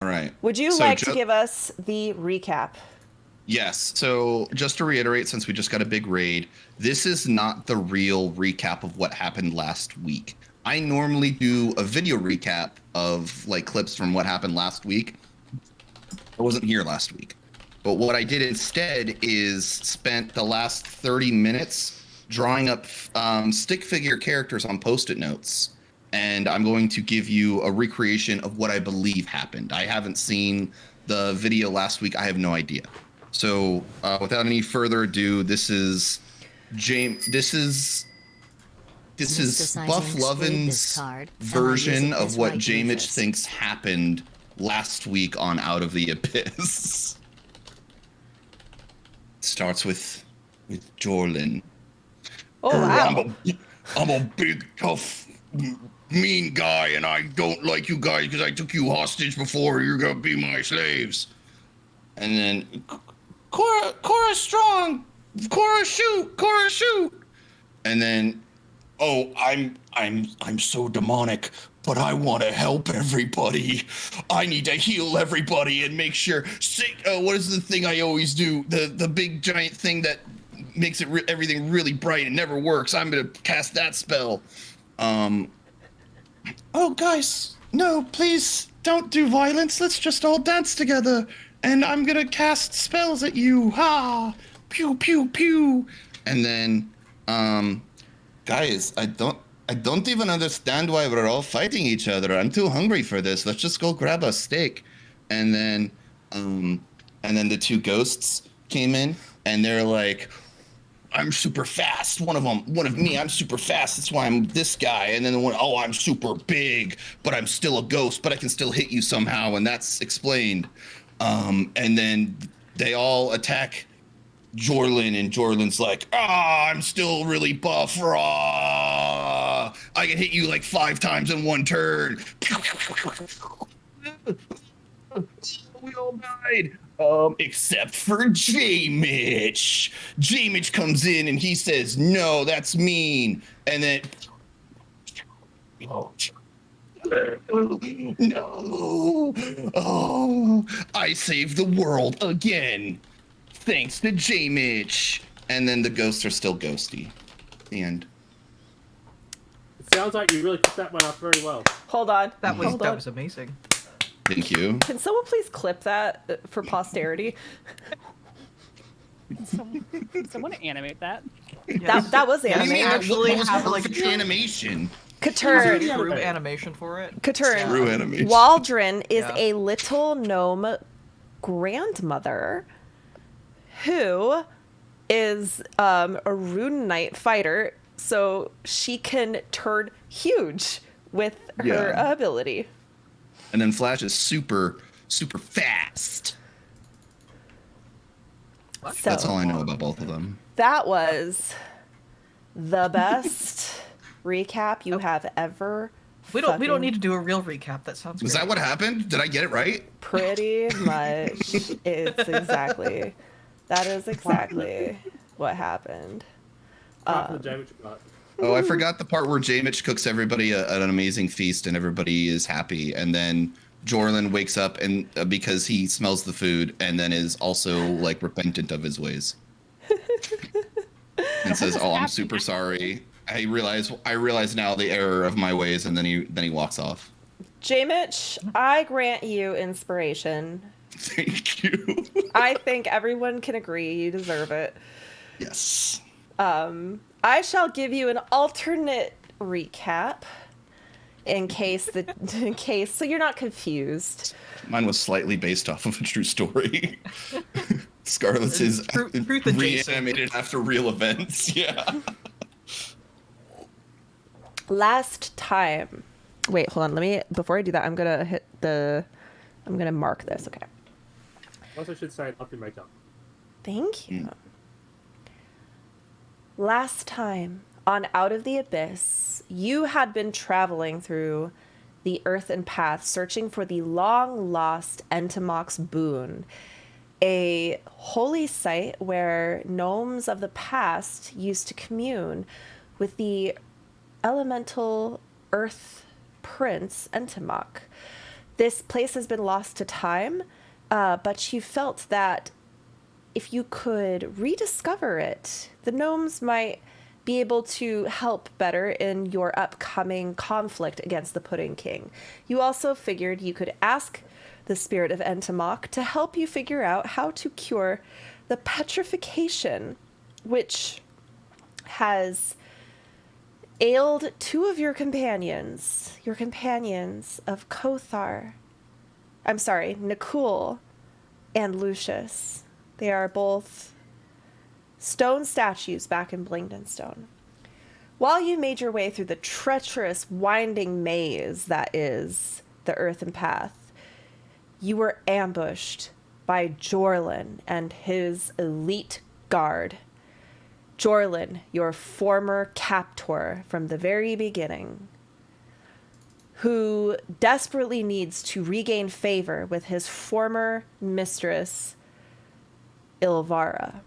All right. Would you So like to give us the recap? yes. So just to reiterate, since we just got a big raid, this is not the real recap of what happened last week. I normally do a video recap of like clips from what happened last week. I wasn't here last week. But what I did instead is spent the last 30 minutes drawing up stick figure characters on post-it notes. And I'm going to give you a recreation of what I believe happened. I haven't seen the video last week. I have no idea. So without any further ado, this is James. This is Buff Lovin's version of what Jamich thinks happened last week on Out of the Abyss. Starts with Jorlin. Oh, wow. I'm a big, tough, mean guy, and I don't like you guys because I took you hostage before. You're gonna be my slaves. And then Cora strong. Cora shoot. And then, oh, I'm so demonic, but I want to help everybody. I need to heal everybody and make sure. What is the thing I always do? The big giant thing that makes it everything really bright and never works. I'm gonna cast that spell. Oh, guys, no, please don't do violence. Let's just all dance together. And I'm gonna cast spells at you. Ha! Pew pew pew. And then, guys, I don't even understand why we're all fighting each other. I'm too hungry for this. Let's just go grab a steak. And then the two ghosts came in and they're like, I'm super fast. One of me, I'm super fast. That's why I'm this guy. And then the one, oh, I'm super big, but I'm still a ghost, but I can still hit you somehow. And that's explained. And then they all attack Jorlin, and Jorlin's like, I'm still really buff. I can hit you like 5 times in one turn. We all died. Except for J-Mitch. J-Mitch comes in and he says, no, that's mean. And then, oh, no. Oh, I saved the world again. Thanks to J-Mitch. And then the ghosts are still ghosty. And it sounds like you really took that one off very well. Hold on. That was amazing. Thank you. Can someone please clip that for posterity? Someone animate that. Yes. That was I animated. mean, actually what was have, the like, perfect animation. Katurn. True animation for it. Katurn. True animation. Waldron is Yeah. a little gnome grandmother who is a rune knight fighter, so she can turn huge with her Yeah. ability. And then Flash is super, super fast. So That's all I know about both of them. that was the best recap you have ever. We don't fucking- need to do a real recap. That sounds Was great. that what happened? Did I get it right? Pretty much. That is exactly what happened. Apart from the J-Mitch part. Oh, I forgot the part where J-Mitch cooks everybody an amazing feast and everybody is happy. And then Jorlin wakes up and because he smells the food and then is also like repentant of his ways. And says, "Oh, I'm super sorry. I realize now the error of my ways." And then he walks off. J-Mitch, I grant you inspiration. Thank you. I think everyone can agree you deserve it. Yes. I shall give you an alternate recap in case so you're not confused. Mine was slightly based off of a true story. Scarlet's is Truth adjacent. reanimated after real events. Yeah. Last time. Wait, hold on. Before I do that, I'm going to mark this. Okay. Also should say love your makeup. Thank you. Last time on Out of the Abyss, you had been traveling through the earthen path, searching for the long-lost Entomoc's boon, a holy site where gnomes of the past used to commune with the elemental earth prince Entomoc. This place has been lost to time, but you felt that if you could rediscover it, the gnomes might be able to help better in your upcoming conflict against the Pudding King. You also figured you could ask the spirit of Entomok to help you figure out how to cure the petrification, which has ailed two of your companions of Kothar. I'm sorry, Nikul and Lucius. They are both stone statues back in Blingdenstone. While you made your way through the treacherous, winding maze that is the Earthen Path, you were ambushed by Jorlin and his elite guard. Jorlin, your former captor from the very beginning, who desperately needs to regain favor with his former mistress, Ilvara.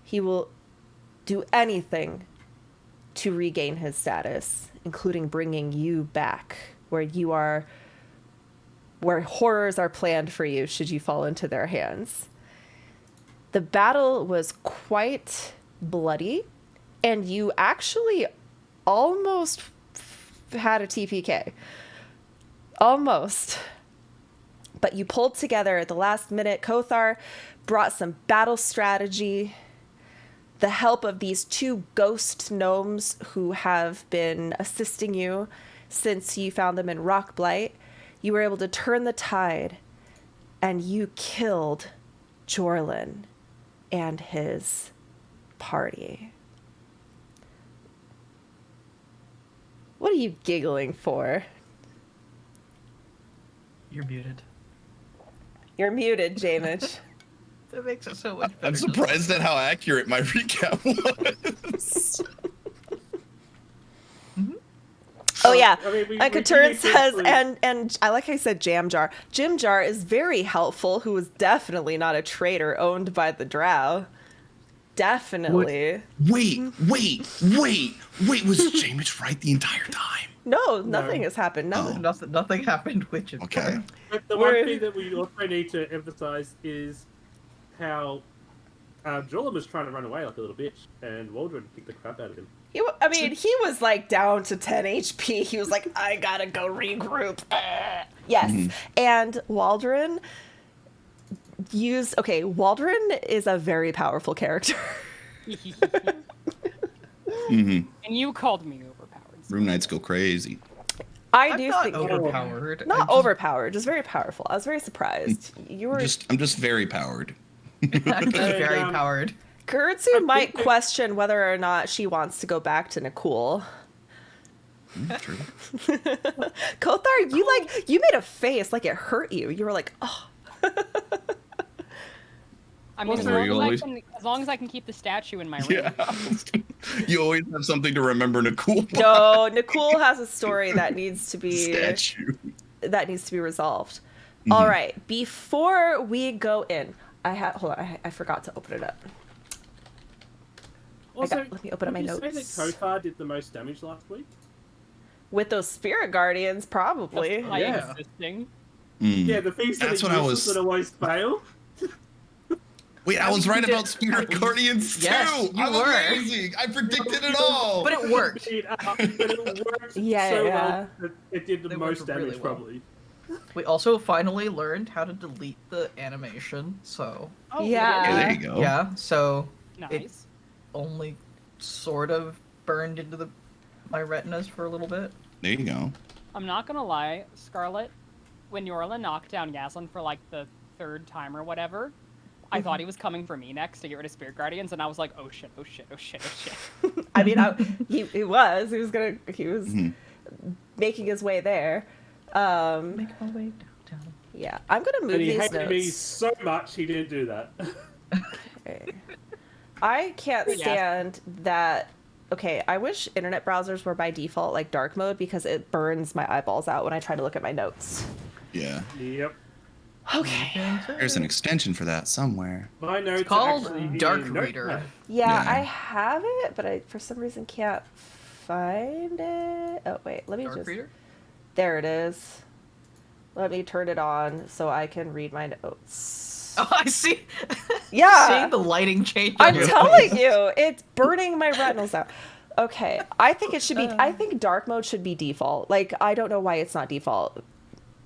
He will do anything to regain his status, including bringing you back where you are, where horrors are planned for you should you fall into their hands. The battle was quite bloody, and you actually almost had a TPK. Almost. But you pulled together at the last minute. Kothar brought some battle strategy, the help of these two ghost gnomes who have been assisting you since you found them in Rockblight. You were able to turn the tide, and you killed Jorlin and his party. What are you giggling for? You're muted. You're muted, Jamich. That makes it so much better. I'm surprised at how accurate my recap was. Oh yeah, I mean, we Uncle do Turn need to says, include- and I like I said, Jam Jar. Jim Jar is very helpful. Who is definitely not a traitor owned by the Drow. Definitely. Wait. Was Jameis right the entire time? No, nothing has happened. Nothing. Nothing happened, which is Okay. But the one thing that we also need to emphasize is how Jorlin was trying to run away like a little bitch, and Waldron kicked the crap out of him. He was like down to 10 HP. He was like, I gotta go regroup. Yes. And Waldron Waldron is a very powerful character. And you called me overpowered. Room Knights go crazy. I I'm do not think overpowered. not overpowered, just very powerful. I was very surprised. You were I'm just very powered. I'm just very And, powered. Gertzu might question whether or not she wants to go back to Nikul. True. Kothar, you made a face like it hurt you. You were like, oh. I mean, Were you always- as long as I can keep the statue in my room. Yeah. You always have something to remember Nicole. No, Nikul has a story that needs to be Statue. resolved. All right, before we go in, hold on, I forgot to open it up. Also, let me open up my would you notes. say that Kothar did the most damage last week? With those spirit guardians, probably. Just by Yeah. existing. Yeah, the things that That's are what I useless was- that always fail. Wait, I was right did- about Spirit Guardians Yes, too. you I'm were. amazing. I predicted it all. But it worked. But it worked Yeah, so yeah. well that it did the They most worked really damage, well. probably. We also finally learned how to delete the animation, so Oh, Yeah. Yeah, there you go. yeah, so Nice. only sort of burned into my retinas for a little bit. There you go. I'm not gonna lie, Scarlet, when Yorla knocked down Yaslin for like the third time or whatever, I thought he was coming for me next to get rid of Spirit Guardians, and I was like, oh shit. I mean, he was making his way there. Make my way downtown. Yeah, I'm gonna move And he these hated me notes. so much he didn't do that. Okay. I can't Yeah. stand that. Okay, I wish internet browsers were by default like dark mode because it burns my eyeballs out when I try to look at my notes. Yeah. Yep. Okay. There's an extension for that somewhere. My notes called are actually Dark in Reader. Notepad. Yeah, Yeah. I have it, but I for some reason can't find it. Oh wait, let me Dark just. Reader? There it is. Let me turn it on so I can read my notes. Oh, I see. Yeah. Seeing the lighting change. I'm on your telling face. you, it's burning my retinas out. Okay, I think it should be. I think dark mode should be default. Like, I don't know why it's not default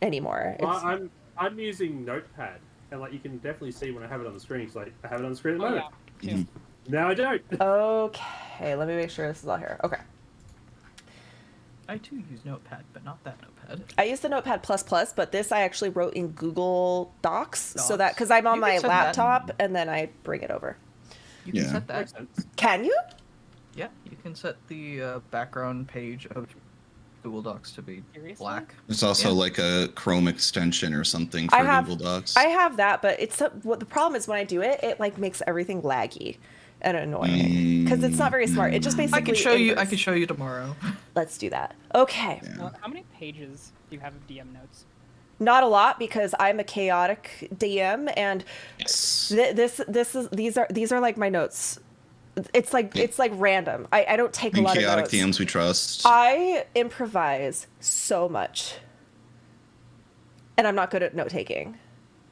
anymore. Well, It's, I'm using Notepad, and like you can definitely see when I have it on the screen. It's like I have it on the screen at the Oh moment. yeah. Too. Now I don't. okay, let me make sure this is all here. Okay, I too use Notepad, but not that Notepad. I use the Notepad plus plus, but this I actually wrote in Google Docs, so that Docs. because I'm on You my can set that. laptop and then I bring it over. You can Yeah. set that. Makes sense. Can you? Yeah, you can set the background page of Google Docs to be Seriously? black. There's also Yeah. like a Chrome extension or something for I have Google Docs. I have that, but it's what the problem is when I do it, it like makes everything laggy and annoying because it's not very smart. It just basically. I could show you. I inverts. could show you tomorrow. Let's do that. Okay. Yeah. How many pages do you have of DM notes? Not a lot because I'm a chaotic DM and Yes. these are like my notes. It's like random. I don't take a In lot chaotic of notes. DMs we trust. I improvise so much. And I'm not good at note taking.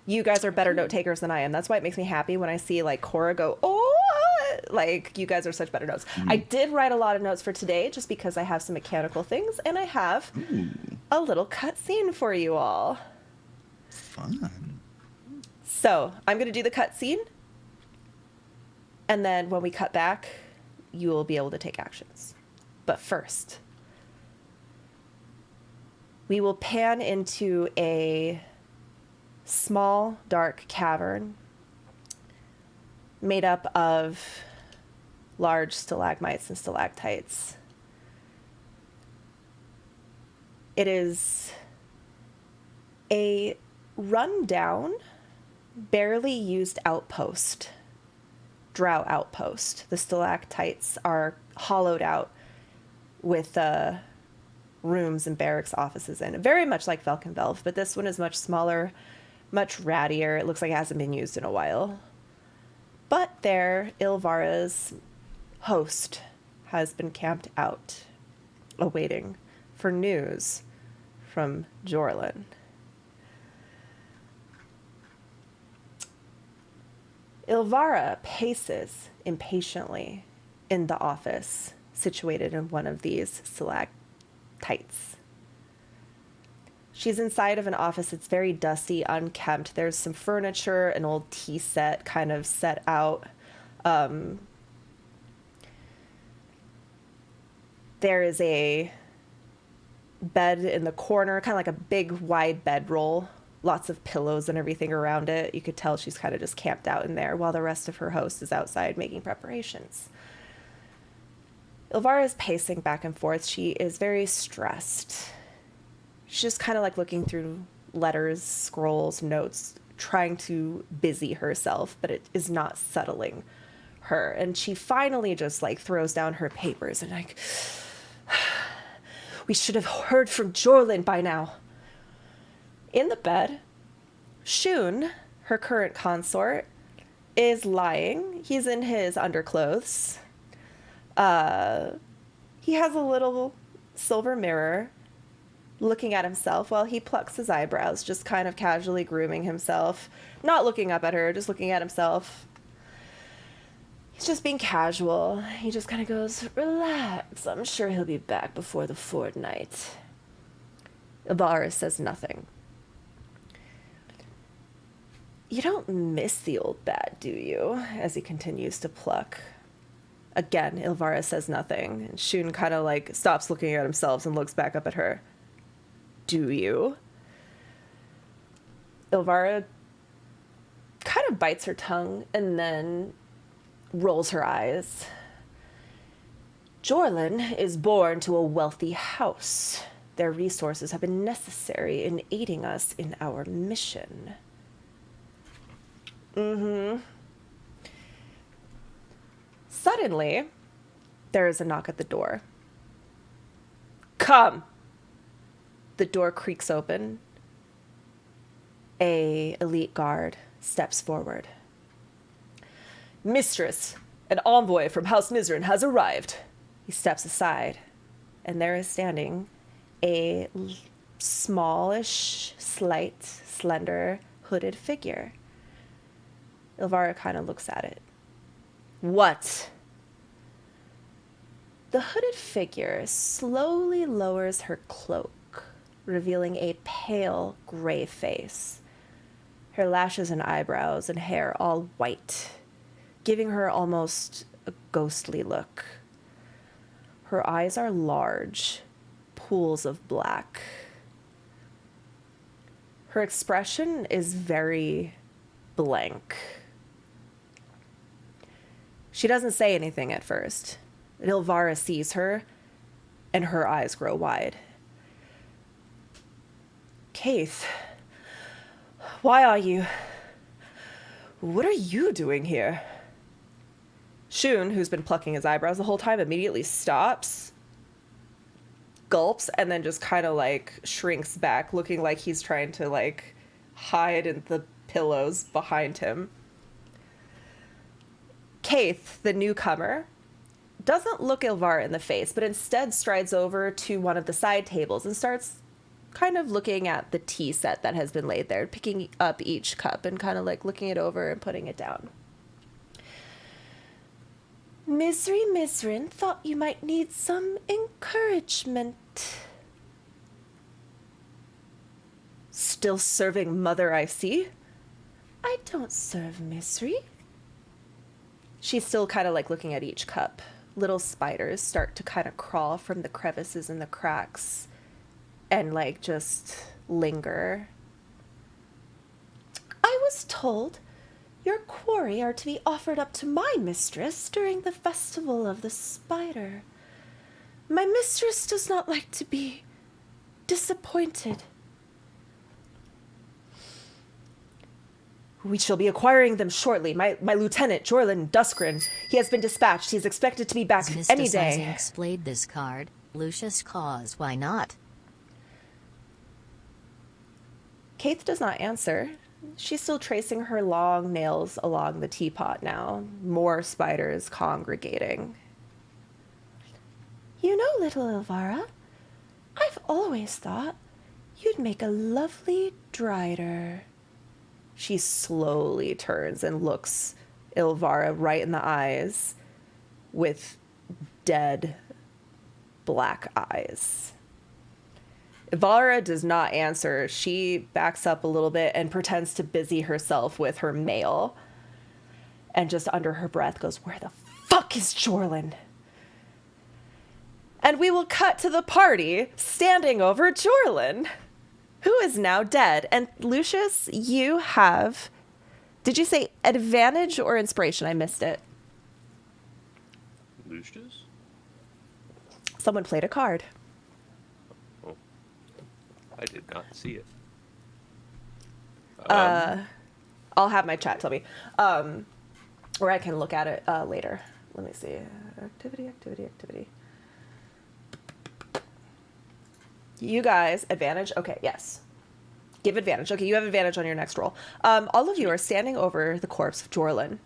You guys are better note takers than I am. That's why it makes me happy when I see like Cora go, "Oh, like you guys are such better notes." I did write a lot of notes for today just because I have some mechanical things and I have Ooh, a little cutscene for you all. fun. So I'm going to do the cutscene. And then when we cut back, you will be able to take actions. But first, we will pan into a small, dark cavern made up of large stalagmites and stalactites. It is a rundown, barely used outpost. Drow outpost. The stalactites are hollowed out with rooms and barracks offices in it. Very much like Velkenvelv, but this one is much smaller, much rattier. It looks like it hasn't been used in a while. But there, Ilvara's host has been camped out, awaiting for news from Jorlin. Ilvara paces impatiently in the office situated in one of these stalactites. She's inside of an office. It's very dusty, unkempt. There's some furniture, an old tea set kind of set out. There is a bed in the corner, kind of like a big wide bedroll. Lots of pillows and everything around it. You could tell she's kind of just camped out in there while the rest of her host is outside making preparations. Ilvara is pacing back and forth. She is very stressed. She's just kind of like looking through letters, scrolls, notes, trying to busy herself, but it is not settling her. And she finally just like throws down her papers and like, we should have heard from Jorlin by now. In the bed, Shun, her current consort, is lying. He's in his underclothes. He has a little silver mirror looking at himself while he plucks his eyebrows, just kind of casually grooming himself. Not looking up at her, just looking at himself. He's just being casual. He just kind of goes, "Relax, I'm sure he'll be back before the fortnight." Ilvara says nothing. "You don't miss the old bat, do you?" As he continues to pluck. Again, Ilvara says nothing. And Shun kind of like stops looking at himself and looks back up at her. "Do you?" Ilvara kind of bites her tongue and then rolls her eyes. "Jorlin is born to a wealthy house. Their resources have been necessary in aiding us in our mission." Suddenly, there is a knock at the door. "Come!" The door creaks open. A elite guard steps forward. "Mistress, an envoy from House Mizran has arrived." He steps aside, and there is standing a smallish, slight, slender, hooded figure. Ilvara kind of looks at it. What? The hooded figure slowly lowers her cloak, revealing a pale gray face. Her lashes and eyebrows and hair all white, giving her almost a ghostly look. Her eyes are large, pools of black. Her expression is very blank. She doesn't say anything at first. Ilvara sees her, and her eyes grow wide. Kaith, why are you... What are you doing here? Shun, who's been plucking his eyebrows the whole time, immediately stops, gulps, and then just kind of like shrinks back, looking like he's trying to like hide in the pillows behind him. Kaith, the newcomer, doesn't look Ilvara in the face, but instead strides over to one of the side tables and starts kind of looking at the tea set that has been laid there, picking up each cup and kind of like looking it over and putting it down. Misri Misrin thought you might need some encouragement. Still serving Mother, I see. I don't serve Misri. She's still kind of like looking at each cup. Little spiders start to kind of crawl from the crevices and the cracks and like just linger. I was told your quarry are to be offered up to my mistress during the festival of the spider. My mistress does not like to be disappointed. We shall be acquiring them shortly. My lieutenant, Jorlin Duskrin, he has been dispatched. He is expected to be back any day. Explained this card. Lucius Cause, why not? Kaith does not answer. She's still tracing her long nails along the teapot now. More spiders congregating. You know, little Ilvara, I've always thought you'd make a lovely drider. She slowly turns and looks Ilvara right in the eyes with dead black eyes. Ilvara does not answer. She backs up a little bit and pretends to busy herself with her mail. And just under her breath goes, "Where the fuck is Jorlin?" And we will cut to the party standing over Jorlin, who is now dead. And Lucius, you have... Did you say advantage or inspiration? I missed it. Lucius? Someone played a card. Oh, I did not see it. I'll have my chat tell me. Or I can look at it later. Let me see. Activity. You guys, advantage? Okay, yes. Give advantage. Okay, you have advantage on your next roll. All of you are standing over the corpse of Jorlin.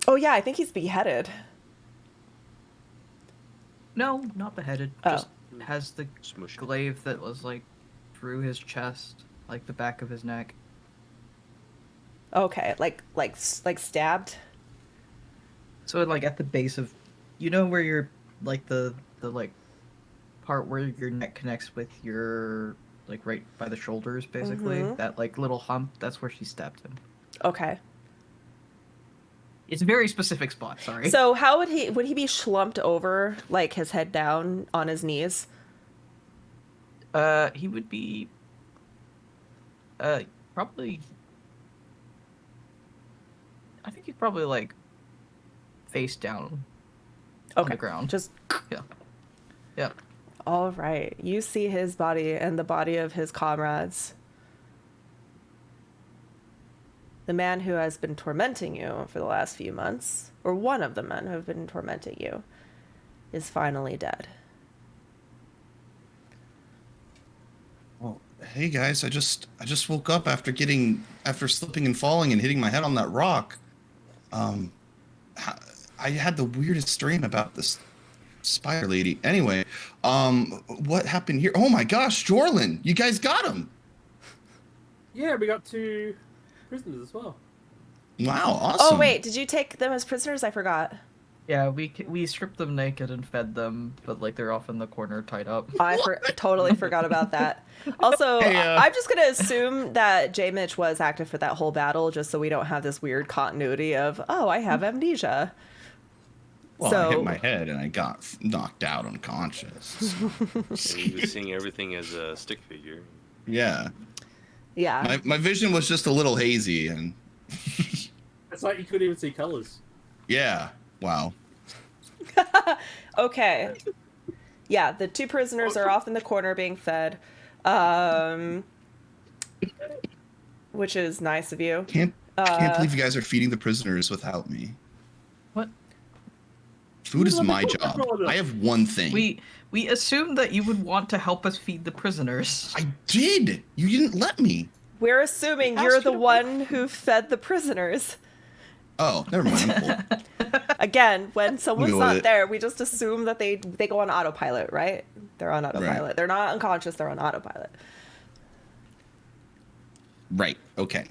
Oh yeah, I think he's beheaded. No, not beheaded. Oh. Just has the Smushed. glaive that was like through his chest, like the back of his neck. Okay, like stabbed. So like at the base of, you know where your like the like part where your neck connects with your like right by the shoulders, basically. Mhm. That like little hump. That's where she stabbed him. Okay. It's a very specific spot. Sorry. So how would he be schlumped over, like his head down on his knees? He would be. Probably. I think he's probably like face down on Okay. the ground. Just Yeah. Yeah. all right. You see his body and the body of his comrades. The man who has been tormenting you for the last few months, or one of the men who have been tormenting you, is finally dead. Well, hey guys, I just woke up after slipping and falling and hitting my head on that rock. I had the weirdest dream about this spider lady. Anyway, what happened here? Oh my gosh, Jorlin, you guys got him. Yeah, we got 2 prisoners as well. Wow, awesome. Oh wait, did you take them as prisoners? I forgot. Yeah, we stripped them naked and fed them, but like they're off in the corner tied up. Totally forgot about that. Also, Hey, I'm just gonna assume that J. Mitch was active for that whole battle, just so we don't have this weird continuity of, oh, I have amnesia. Well, I hit So- my head and I got knocked out unconscious. And he was seeing everything as a stick figure. Yeah, Yeah. my vision was just a little hazy, and It's like you couldn't even see colors. yeah, wow. Okay. Yeah, the 2 prisoners are off in the corner being fed, which is nice of you. Can't believe you guys are feeding the prisoners without me. What? Food is my job. I have one thing. We assumed that you would want to help us feed the prisoners. I did. You didn't let me. We're assuming you're the one who fed the prisoners. Oh, never mind. I'm cool. Again, when someone's Go with not it. there, we just assume that they go on autopilot, right? They're on autopilot. Right. They're not unconscious, they're on autopilot. Right. Okay.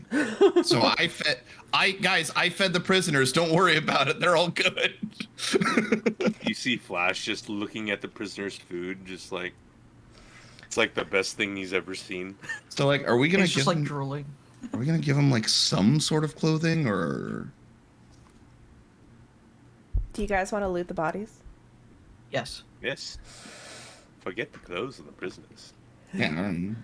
So I fed the prisoners. Don't worry about it. They're all good. You see Flash just looking at the prisoner's food, just like it's like the best thing he's ever seen. So like, are we gonna It's give just like them, drooling. are we gonna give them like some sort of clothing or? Do you guys want to loot the bodies? Yes. Yes. Forget the clothes of the prisoners. Yeah. I don't know.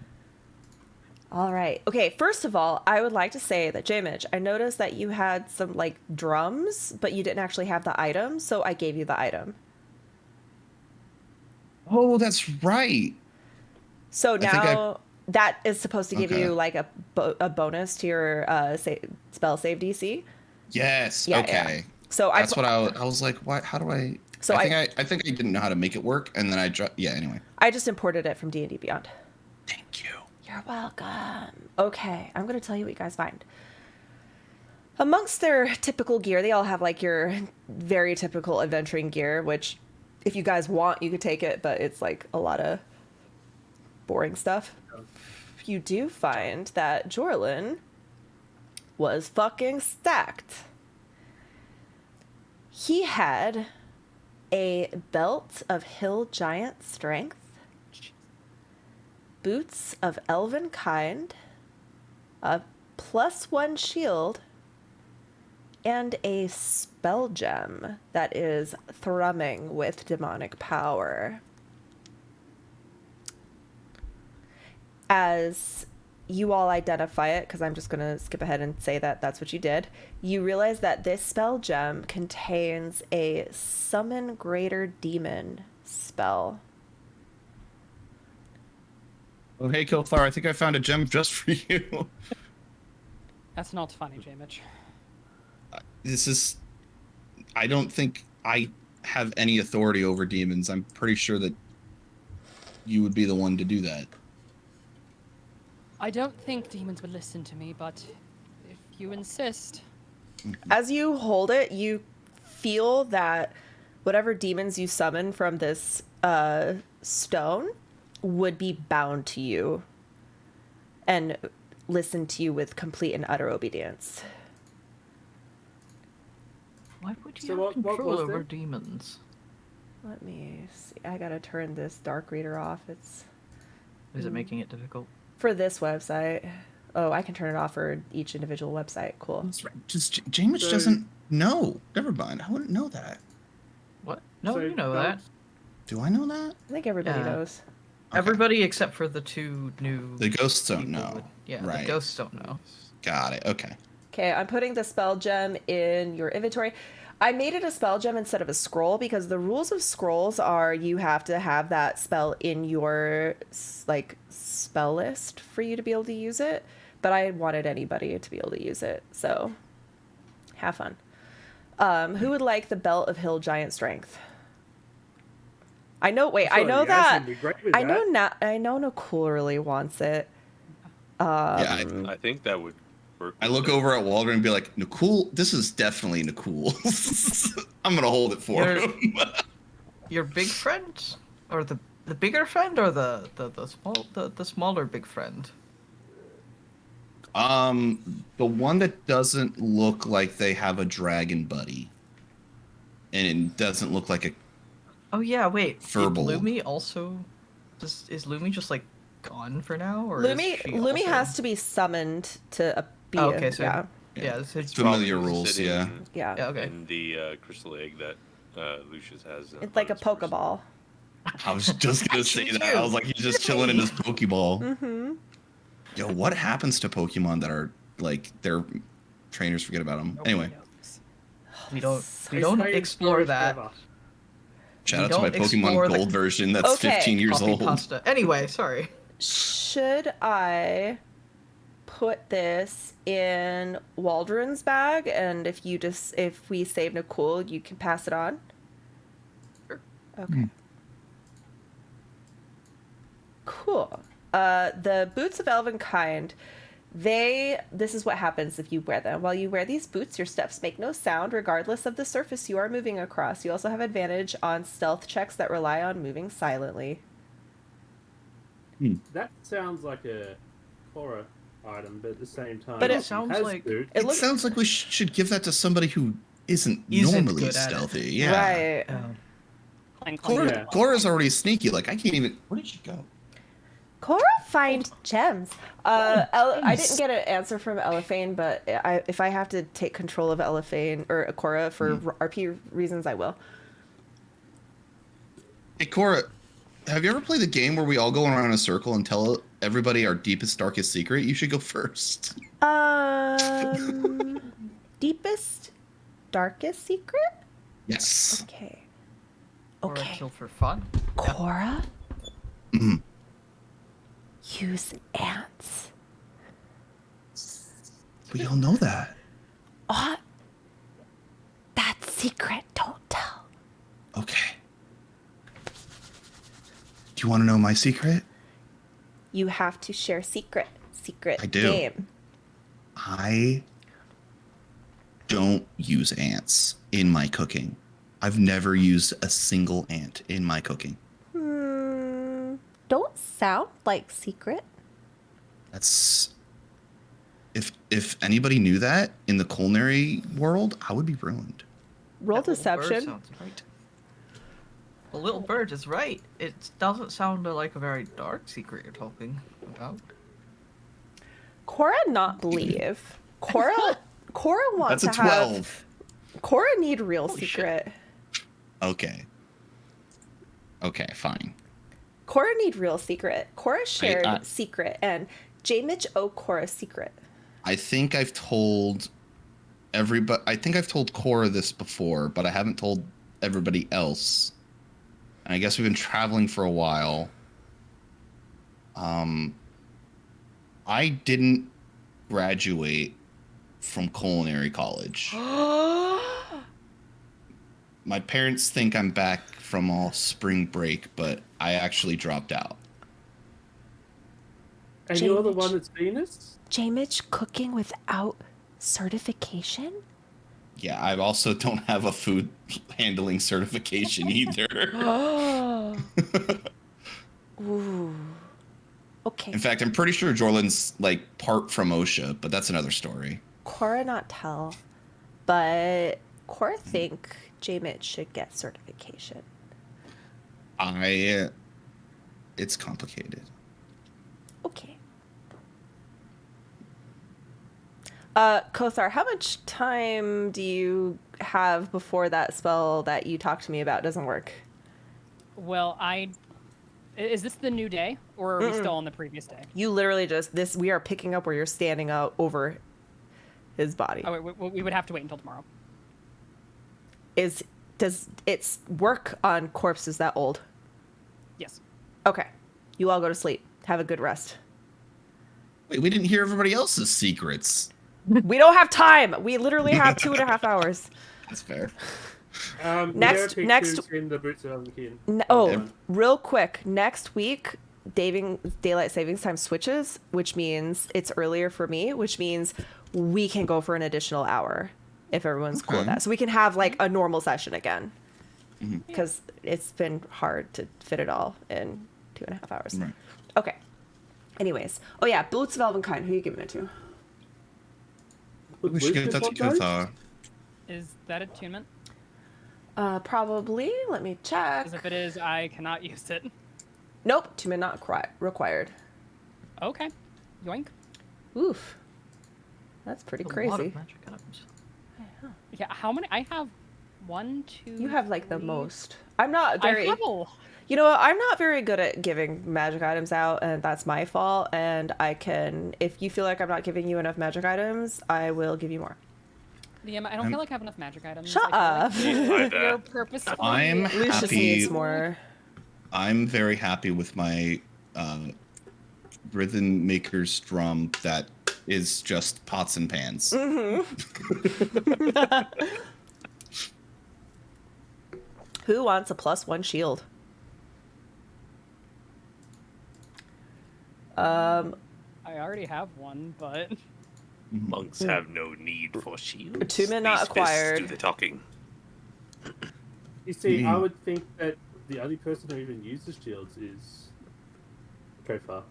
All right. Okay, first of all, I would like to say that, J-Mitch, I noticed that you had some, like, drums, but you didn't actually have the item, so I gave you the item. Oh, that's right. So think I- now that is supposed to give Okay. you, like, a bonus to your spell save DC. Yes. Yeah, okay. yeah. So That's what I was like. What? How do I? So I think I didn't know how to make it work, and then yeah. Anyway. I just imported it from D&D Beyond. Thank you. You're welcome. Okay, I'm going to tell you what you guys find. Amongst their typical gear, they all have like your very typical adventuring gear, which if you guys want, you could take it, but it's like a lot of boring stuff. You do find that Jorlin was fucking stacked. He had a belt of hill giant strength, boots of elven kind, a +1 shield, and a spell gem that is thrumming with demonic power. As you all identify it, because I'm just going to skip ahead and say that that's what you did, you realize that this spell gem contains a Summon Greater Demon spell. Oh, hey, Killflower. I think I found a gem just for you. That's not funny, J-Mitch. This is. I don't think I have any authority over demons. I'm pretty sure that you would be the one to do that. I don't think demons would listen to me, but if you insist. As you hold it, you feel that whatever demons you summon from this stone would be bound to you and listen to you with complete and utter obedience. Why would you So have what control was over there? demons? Let me see. I gotta turn this dark reader off. It's Is it making it difficult? for this website. Oh, I can turn it off for each individual website. Cool. That's right. Just James So- doesn't know. Never mind. I wouldn't know that. What? No, So you know that. Do I know that? I think everybody Yeah. knows. Okay. Everybody except for the 2 new. The ghosts don't people know. would- Yeah, Right. the ghosts don't know. Got it. Okay. Okay, I'm putting the spell gem in your inventory. I made it a spell gem instead of a scroll because the rules of scrolls are you have to have that spell in your like spell list for you to be able to use it. But I wanted anybody to be able to use it, so have fun. Who would like the belt of hill giant strength? I know. Wait, I Sorry, know guys, that. you'd be great with I know. that. I know. Nicole really wants it. Yeah. I think that would work. I with look it. over at Waldron and be like, Nicole, this is definitely Nicole. I'm gonna hold it for You're- him. your big friend, or the bigger friend, or the smaller big friend? The one that doesn't look like they have a dragon buddy, and it doesn't look like a. Oh yeah, wait. Furball. Lumi also. Is Lumi just like gone for now, or Lumi also... has to be summoned to be. Oh, okay, so yeah. yeah, so it's Familiar Probably rules, sitting yeah. Yeah. yeah, okay. In the crystal egg that Lucius has. It's like a on his person. Pokeball. I was just gonna say Actually, that. I was like, he's just chilling in his Pokeball. Mm-hmm. Yo, what happens to Pokemon that are like their trainers forget about them? Nobody Anyway, knows. We don't They stay in explore storage that. forever. shout We out to my don't explore Pokemon the Gold version that's Okay. 15 years Coffee old. pasta. Anyway, sorry. Should I put this in Waldron's bag, and if we save Nicole, you can pass it on? Sure. Okay. Cool. The boots of Elvenkind, this is what happens if you wear them. While you wear these boots, your steps make no sound regardless of the surface you are moving across. You also have advantage on stealth checks that rely on moving silently. That sounds like a horror item, but at the same time, But it he sounds has like- boots. It It looks sounds like we should give that to somebody who isn't Isn't normally good at it. stealthy. Yeah. right. Clank, clank, Cora, Yeah. clank. Cora's already sneaky. Like I can't even. Where did she go? Cora find gems. I didn't get an answer from Elephane, but if I have to take control of Elephane or Cora for RP reasons, I will. Hey Cora, have you ever played the game where we all go around in a circle and tell everybody our deepest, darkest secret? You should go first. Deepest, darkest secret? Yes. Okay. Or Okay. kill for fun. Cora? Mhm. Use ants. We all know that. Oh, that's secret. Don't tell. Okay. Do you want to know my secret? You have to share secret. Secret I do. game. I don't use ants in my cooking. I've never used a single ant in my cooking. Don't sound like secret. That's if anybody knew that in the culinary world, I would be ruined. Roll That little bird deception. sounds right. The little bird is right. It doesn't sound like a very dark secret you're talking about. Cora not believe. Cora wants That's a to 12. have. Cora need real Holy shit. secret. Okay. Okay, fine. Cora need real secret. Cora shared I- secret, and J. Mitch owe Cora secret. I think I've told everybody. I think I've told Cora this before, but I haven't told everybody else. And I guess we've been traveling for a while. I didn't graduate from culinary college. My parents think I'm back from all spring break, but I actually dropped out. And you're the James. one that's Venus? J. Mitch cooking without certification? Yeah, I also don't have a food handling certification either. Ooh. Okay. In fact, I'm pretty sure Jorland's like part from OSHA, but that's another story. Cora not tell, but Cora think J. Mitch should get certification. It's complicated. Okay. Kothar, how much time do you have before that spell that you talked to me about doesn't work? Well, is this the new day, or are we still on the previous day? You literally we are picking up where you're standing out over his body. Oh, wait, we would have to wait until tomorrow. Does its work on corpses that old? Yes. Okay. You all go to sleep. Have a good rest. Wait, we didn't hear everybody else's secrets. We don't have time. We literally have 2.5 hours. That's fair. Next- Who's in the boots of Elvenkin. Real quick. Next week, daylight savings time switches, which means it's earlier for me, which means we can go for an additional hour if everyone's cool with Okay. that. So we can have like a normal session again. because it's been hard to fit it all in 2.5 hours. Right. Okay. Anyways, oh yeah, Boots of Elvenkind. Who are you giving it to? We should give that to Kothar. Is that attunement? Probably. Let me check. Because if it is, I cannot use it. Nope, attunement not required. Okay. Yoink. Oof. That's pretty A lot crazy. of magic items. Yeah, how many? I have 1, 2. You have like the 3. most. I'm not very. I have a... You know what? I'm not very good at giving magic items out, and that's my fault. And I can, if you feel like I'm not giving you enough magic items, I will give you more. Yeah, I don't feel like I have enough magic items. Shut I feel up. like you're purposefully... I'm Lucius happy. needs more. I'm very happy with my rhythm maker's drum that is just pots and pans. Who wants a +1 shield? I already have one, but... Monks have no need for shields. Attunement not These fists acquired. do the talking. You see, I would think that the only person who even uses shields is Kothar.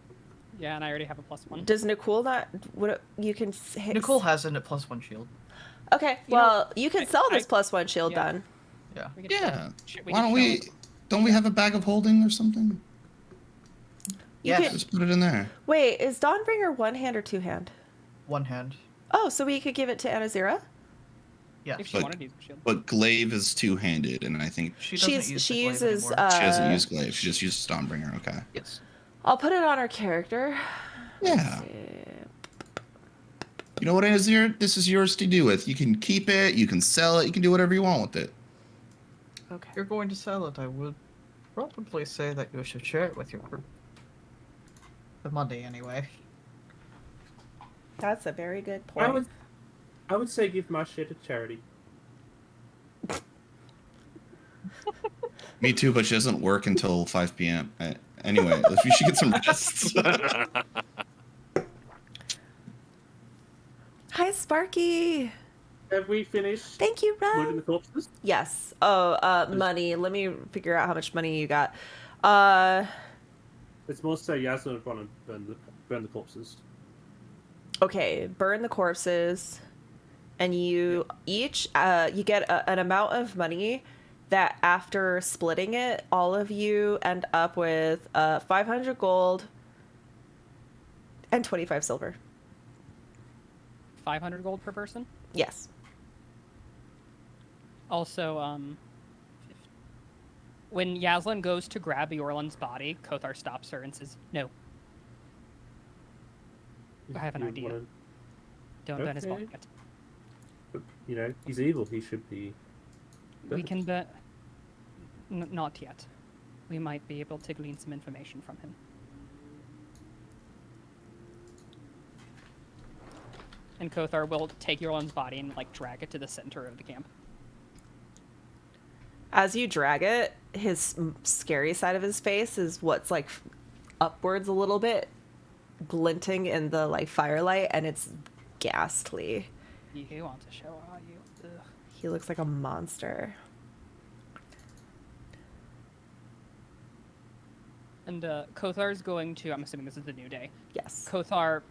Yeah, and I already have a +1. Does Nicole not? What you can hit? Nicole has a +1 shield. Okay, You know, well, you can sell this I- +1 shield yeah. then. Yeah. We could Yeah. show- Why could don't show we? it. Don't we have a bag of holding or something? You Yes. could- Just put it in there. Wait, is Dawnbringer one hand or two hand? One hand. Oh, so we could give it to Anazira? Yes. If she But- wanted to use the shield. But glaive is two-handed, and I think She doesn't use She the glaive uses anymore. she doesn't use glaive. She just uses Dawnbringer. Okay. Yes. I'll put it on her character. Yeah. You know what, Azir? This is yours to do with. You can keep it. You can sell it. You can do whatever you want with it. Okay. If you're going to sell it, I would probably say that you should share it with your group. The Monday, anyway. That's a very good I point. would say give my shit to charity. Me too, but she doesn't work until 5 p.m. Anyway, you should get some rest. Hi, Sparky. Have we finished Thank you, looting Ron. the corpses? Yes. Oh, money. Let me figure out how much money you got. It's more so Yasmin would want to burn the corpses. Okay, burn the corpses, and you each you get an amount of money that after splitting it, all of you end up with 500 gold and 25 silver. 500 gold per person. Yes. Also, when Yaslin goes to grab Yorlin's body, Kothar stops her and says, "No, I have an You idea. wanna- don't burn his Okay. body yet. But, you know, he's evil. He should be. We can burn... not yet. We might be able to glean some information from him." And Kothar will take Yorlin's body and, like, drag it to the center of the camp. As you drag it, his scary side of his face is what's like upwards a little bit, glinting in the like firelight, and it's ghastly. You want to show, are you? Ugh. He looks like a monster. And Kothar's going to... I'm assuming this is the new day. Yes. Kothar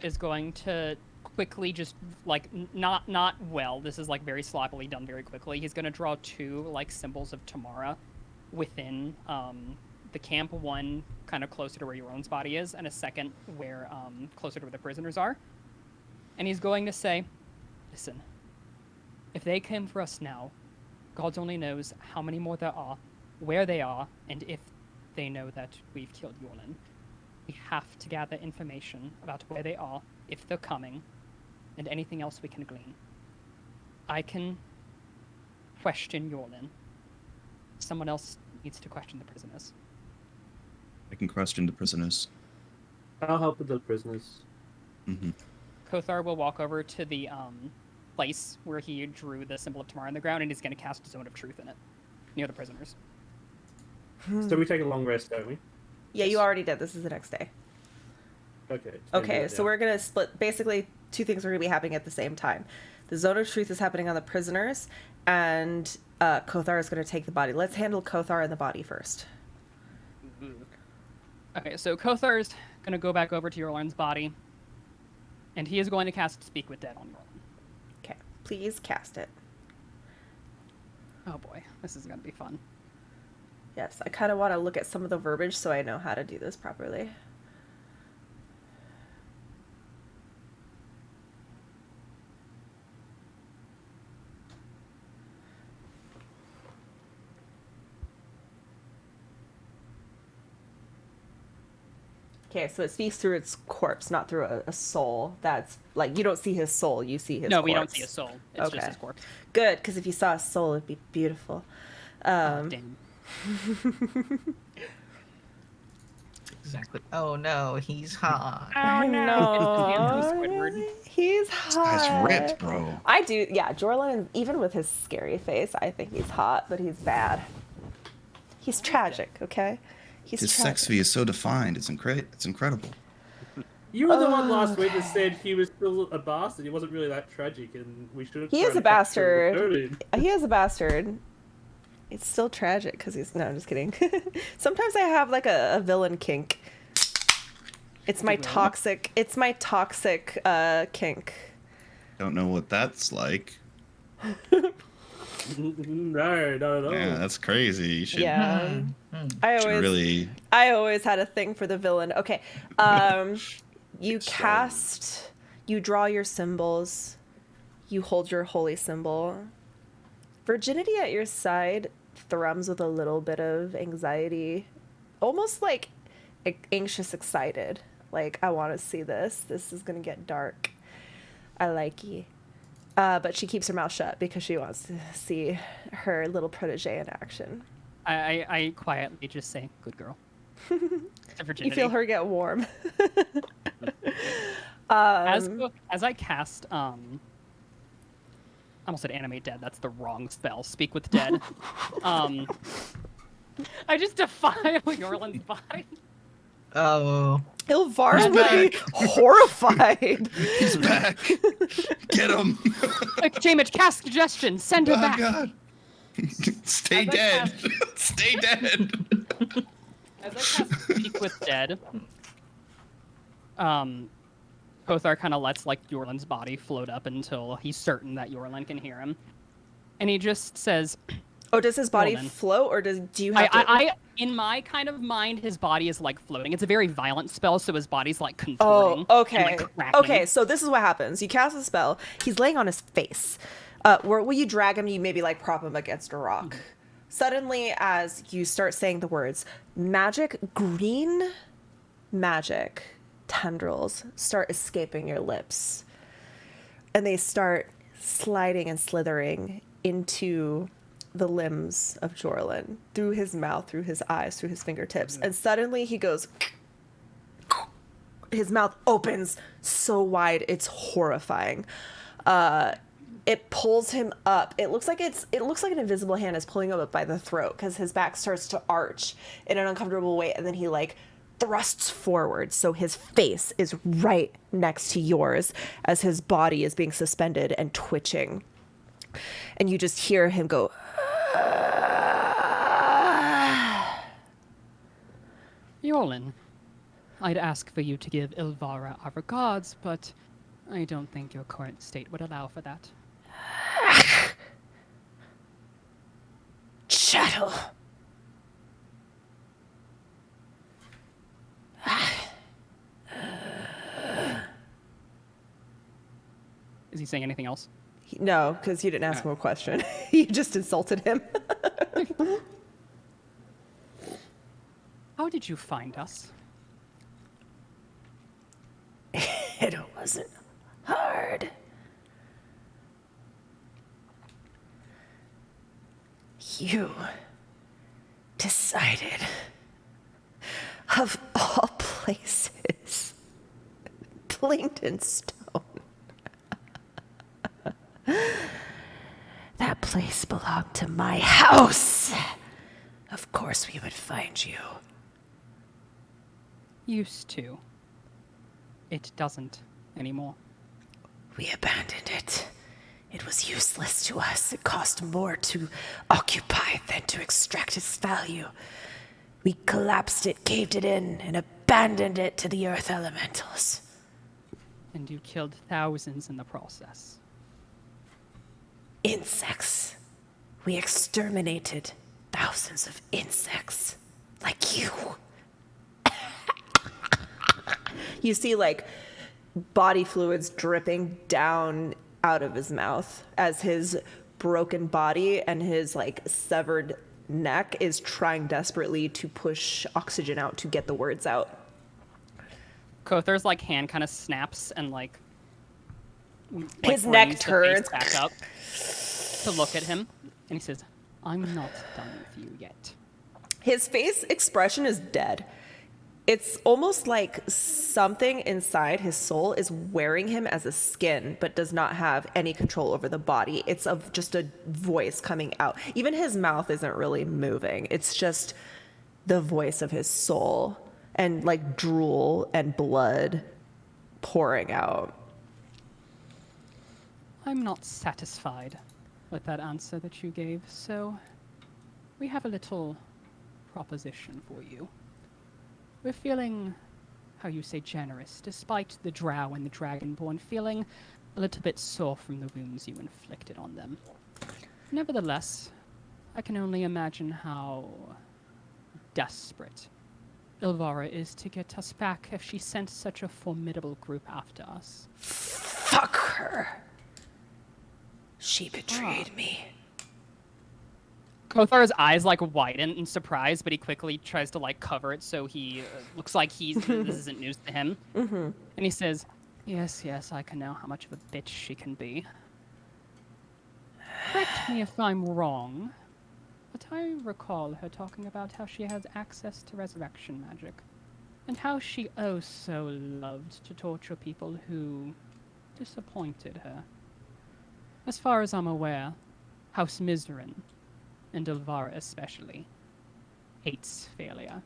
is going to quickly just like not well. This is like very sloppily done very quickly. He's going to draw 2 like symbols of Tamara within the camp. One kind of closer to where Euron's body is, and a second where closer to where the prisoners are. And he's going to say, "Listen, if they came for us now, God only knows how many more there are, where they are, and if they know that we've killed Yorlin. We have to gather information about where they are, if they're coming, and anything else we can glean. I can question Yorlin. Someone else needs to question the prisoners." I can question the prisoners. I'll help with the prisoners. Hmm. Kothar will walk over to the place where he drew the symbol of Tamara on the ground, and he's going to cast a Zone of Truth in it, near the prisoners. So we take a long rest, don't we? Yeah, you already did. This is the next day. Okay. Okay, so we're gonna split. Basically, 2 things are gonna be happening at the same time. The Zone of Truth is happening on the prisoners, and Kothar is going to take the body. Let's handle Kothar and the body first. Okay, so Kothar's going to go back over to Yorlan's body, and he is going to cast Speak with Dead on Yorlan. Okay, please cast it. Oh boy, this is going to be fun. Yes, I kind of want to look at some of the verbiage so I know how to do this properly. Okay, so it speaks through its corpse, not through a soul. That's like, you don't see his soul, you see his No, corpse. we don't see a soul. It's Okay. just his corpse. Good, because if you saw a soul, it'd be beautiful. Oh, damn. Exactly. Oh no, he's hot. Oh no. Squidward. He's This hot. guy's ripped, bro. I do, yeah, Jorlan, even with his scary face, I think he's hot, but he's bad. He's tragic, okay? He's His tragic. sex fee is so defined. It's incredible. You were the one last week that said he was still a bastard. He wasn't really that tragic, and we should have. He is a bastard. He is a bastard. It's still tragic because he's... No, I'm just kidding. Sometimes I have like a villain kink. It's my toxic... It's my toxic kink. Don't know what that's like. No. Yeah, that's crazy. You should, Yeah. should really. I always had a thing for the villain. Okay. You cast, you draw your symbols, you hold your holy symbol. Virginity at your side thrums with a little bit of anxiety, almost like anxious, excited. Like, I want to see this. This is going to get dark. I like ye. But she keeps her mouth shut because she wants to see her little protege in action. I quietly just say, "Good girl." You feel her get warm. As I cast, I almost said animate dead. That's the wrong spell. Speak with dead. I just defile Yorlan's body. Oh. Ilvara would be horrified. He's back. Get him. Jamich, cast suggestion. Send her Oh back. God. Stay As I dead. Stay dead. As I cast Speak with Dead, Kothar kind of lets like Yorlan's body float up until he's certain that Yorlan can hear him, and he just says, Oh, does his body Hold on. float, or do you have to... I in my kind of mind, his body is like floating. It's a very violent spell, so his body's like contorting. Oh, okay. And, like, cracking. Okay, so this is what happens. You cast a spell. He's laying on his face. Where will you drag him? You maybe like prop him against a rock. Suddenly, as you start saying the words, green magic tendrils start escaping your lips. And they start sliding and slithering into the limbs of Jorlan, through his mouth, through his eyes, through his fingertips. And suddenly he goes... His mouth opens so wide, it's horrifying. It pulls him up. It looks like an invisible hand is pulling him up by the throat because his back starts to arch in an uncomfortable way, and then he like thrusts forward, so his face is right next to yours as his body is being suspended and twitching. And you just hear him go... Yorlan, I'd ask for you to give Ilvara our regards, but I don't think your current state would allow for that. Chattel. Is he saying anything else? No, because you didn't ask him a question. You just insulted him. How did you find us? It wasn't hard. You decided, of all places, Blington Stone. That place belonged to my house. Of course we would find you. Used to. It doesn't anymore. We abandoned it It was useless to us. It cost more to occupy than to extract its value. We collapsed it, caved it in, and abandoned it to the earth elementals. And you killed thousands in the process. Insects. We exterminated thousands of insects. Like you. You see, like, body fluids dripping down out of his mouth as his broken body and his, like, severed neck is trying desperately to push oxygen out to get the words out. Kothar's like hand kind of snaps and like His neck brings the face turns. back up to look at him, and he says, "I'm not done with you yet." His face expression is dead. It's almost like something inside his soul is wearing him as a skin, but does not have any control over the body. It's just a voice coming out. Even his mouth isn't really moving. It's just the voice of his soul and like drool and blood pouring out. I'm not satisfied with that answer that you gave, so we have a little proposition for you. We're feeling, how you say, generous, despite the drow and the dragonborn feeling a little bit sore from the wounds you inflicted on them. Nevertheless, I can only imagine how desperate Ilvara is to get us back if she sent such a formidable group after us. Fuck her. She betrayed me. Kothar's eyes like widen in surprise, but he quickly tries to like cover it so he looks like this isn't news to him. Mm-hmm. And he says, yes, I can know how much of a bitch she can be. Correct me if I'm wrong, but I recall her talking about how she has access to resurrection magic, and how she oh so loved to torture people who disappointed her. As far as I'm aware, House Mizrin, and Ilvara especially, hates failure.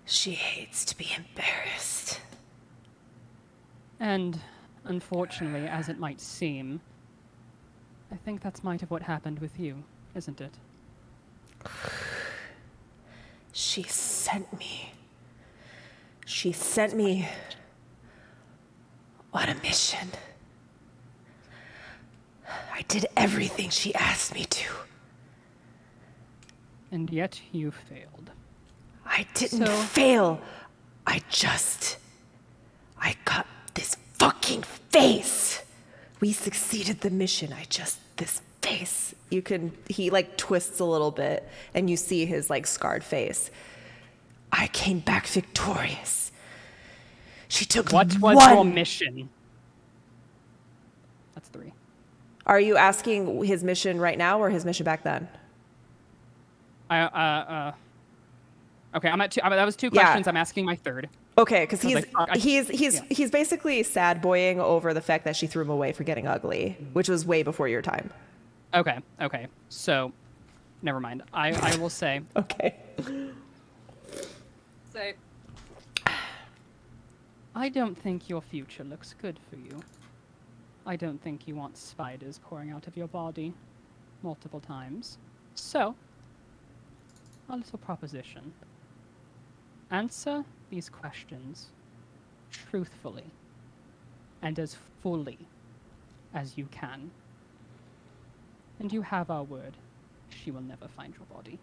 She hates to be embarrassed. And, unfortunately, as it might seem, I think that's might have what happened with you, isn't it? She sent me. She sent me on a mission. I did everything she asked me to. And yet you failed. I didn't So- fail. I got this fucking face. We succeeded the mission. This face. He like twists a little bit and you see his like scarred face. I came back victorious. She took What was one. your mission? That's 3. Are you asking his mission right now or his mission back then? Okay, I'm at 2. That was 2 Yeah. questions. I'm asking my third. Okay, because Because he's basically sad boying over the fact that she threw him away for getting ugly, which was way before your time. Okay. So, never mind. I will say. Okay. Say. I don't think your future looks good for you. I don't think you want spiders pouring out of your body multiple times. So, a little proposition. Answer these questions truthfully and as fully as you can. And you have our word. She will never find your body.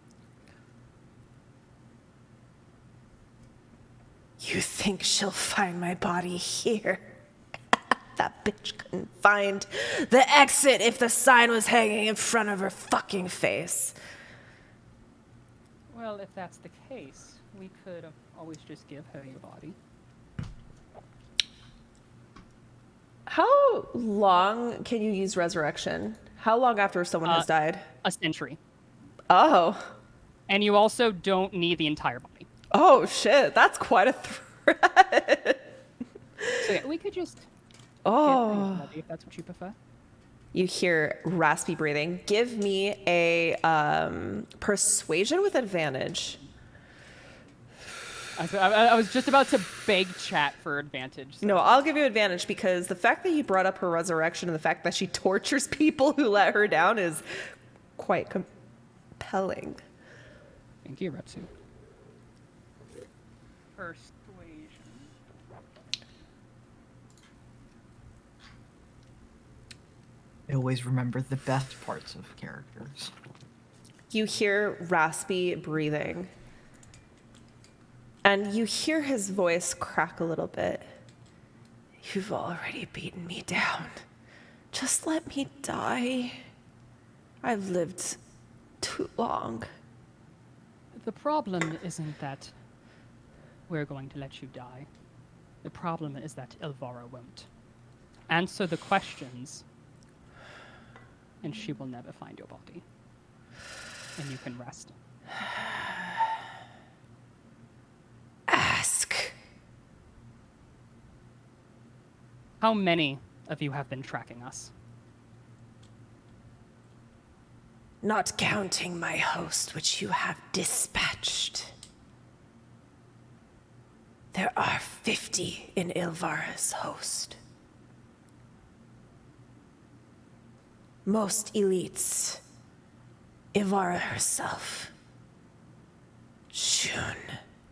You think she'll find my body here? That bitch couldn't find the exit if the sign was hanging in front of her fucking face. Well, if that's the case, we could always just give her your body. How long can you use resurrection? How long after someone has died? A century. Oh. And you also don't need the entire body. Oh shit, that's quite a threat. So yeah, we could just give her Oh. your body if that's what you prefer. You hear raspy breathing. Give me a persuasion with advantage. I was just about to beg chat for advantage. So. No, I'll give you advantage because the fact that you brought up her resurrection and the fact that she tortures people who let her down is quite compelling. Thank you, Repsu. Persuasion. I always remember the best parts of characters. You hear raspy breathing. And you hear his voice crack a little bit. You've already beaten me down. Just let me die. I've lived too long. The problem isn't that we're going to let you die. The problem is that Ilvara won't. Answer the questions, and she will never find your body. And you can rest. Ask. How many of you have been tracking us? Not counting my host, which you have dispatched. There are 50 in Ilvara's host. Most elites. Ilvara herself. Shun.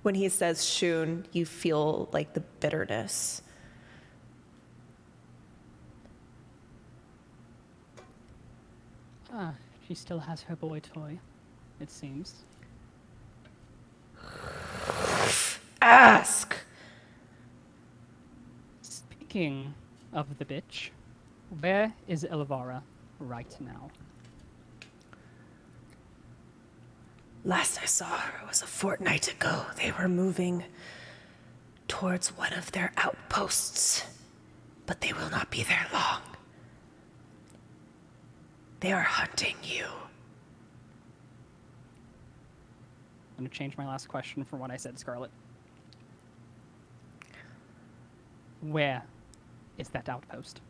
When he says Shun, you feel like the bitterness. Ah, she still has her boy toy, it seems. Ask! Speaking of the bitch, where is Ilvara right now? Last I saw her was a fortnight ago. They were moving towards one of their outposts, but they will not be there long. They are hunting you. I'm going to change my last question from what I said, Scarlet. Where is that outpost?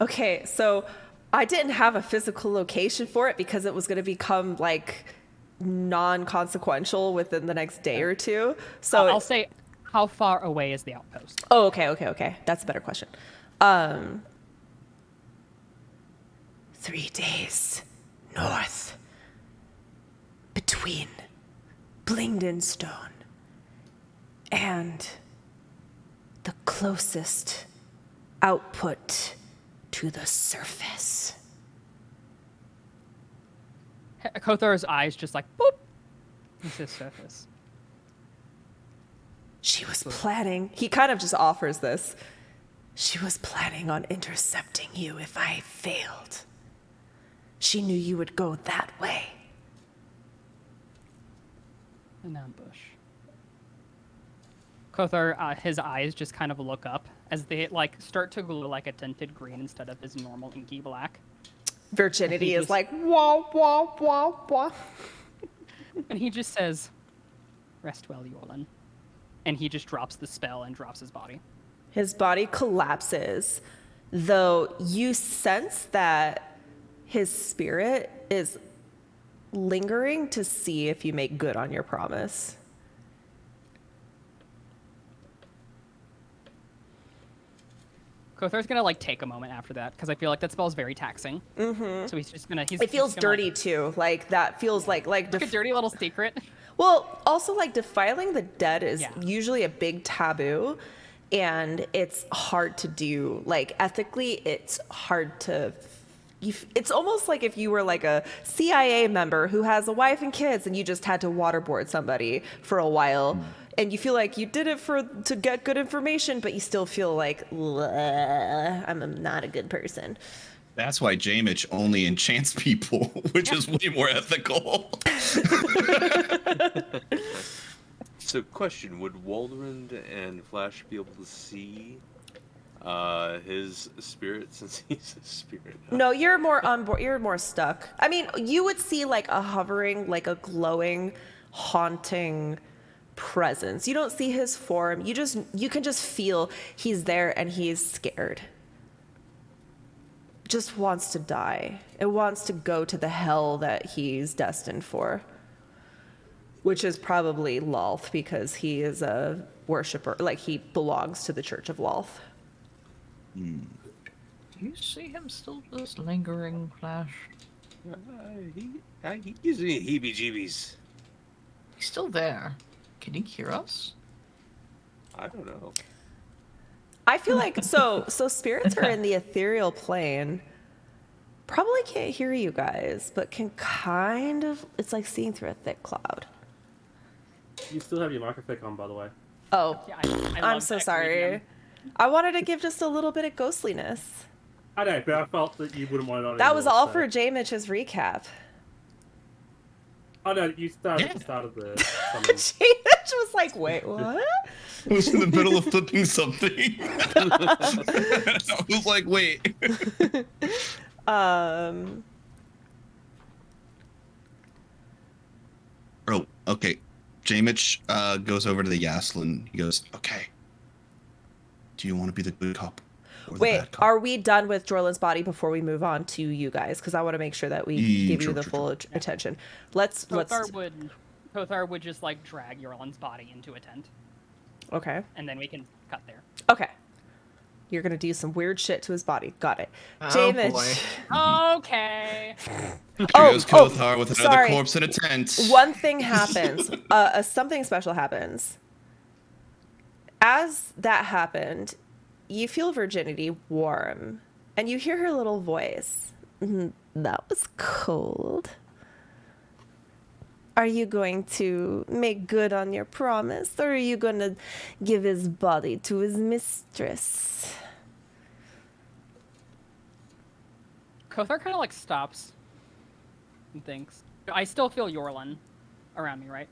Okay, so I didn't have a physical location for it because it was going to become like non-consequential within the next day or two. So I'll say, how far away is the outpost? Oh, okay. That's a better question. 3 days north between Blingdenstone and the closest output to the surface. Kothar's eyes just like, boop! He says surface. She was planning, he kind of just offers this. She was planning on intercepting you if I failed. She knew you would go that way. An ambush. Kothar, his eyes just kind of look up as they like start to glow like a tinted green instead of his normal inky black. Virginity He is just- like, wah, wah, wah, wah. And he just says, "Rest well, Yorlin." And he just drops the spell and drops his body. His body collapses, though you sense that his spirit is lingering to see if you make good on your promise. Kothar's gonna like take a moment after that because I feel like that spell is very taxing. Mm-hmm. So he's just gonna. It feels dirty too. Like that feels like Like a dirty little secret. well, also like defiling the dead is Yeah. usually a big taboo, and it's hard to do. Like ethically, it's hard to. It's almost like if you were like a CIA member who has a wife and kids, and you just had to waterboard somebody for a while. And you feel like you did it to get good information, but you still feel like I'm not a good person. That's why Jamich only enchants people, which is way more ethical. So, question: would Waldrond and Flash be able to see his spirit since he's a spirit? No, you're more on board. You're more stuck. I mean, you would see like a hovering, like a glowing, haunting presence. You don't see his form. You can just feel he's there and he's scared. Just wants to die. It wants to go to the hell that he's destined for. Which is probably Lolth because he is a worshiper, like he belongs to the Church of Lolth. Do you see him still just lingering, Flash? He gives me heebie-jeebies. He's still there. Can he hear us? I don't know. I feel like so spirits are in the ethereal plane. Probably can't hear you guys, but can kind of. It's like seeing through a thick cloud. You still have your microphone on, by the way. Oh, Yeah, I I'm love so that sorry. medium. I wanted to give just a little bit of ghostliness. I know, but I felt that you wouldn't want it on That was anymore, all so- for J Mitch's recap. Oh no, you started at Yeah. the start of the. J Mitch was like, "Wait, what?" I was in the middle of flipping something. I was like, wait. Oh, okay. J-Mitch goes over to the Yaslin. He goes, okay. Do you want to be the good cop or the Wait, bad cop? are we done with Jorlin's body before we move on to you guys? Because I want to make sure that we give you True, the true, full attention. Let's. Kothar would just like drag Yorlin's body into a tent, Okay. and then we can cut there. Okay. You're gonna do some weird shit to his body. Got it. Oh, J-Mitch. boy. Okay. Here goes Kothar with another sorry. corpse in a tent. One thing happens. Something special happens. As that happened, you feel Virginity warm, and you hear her little voice. That was cold. Are you going to make good on your promise, or are you going to give his body to his mistress? Kothar kind of like stops and thinks. I still feel Yorlin around me, right?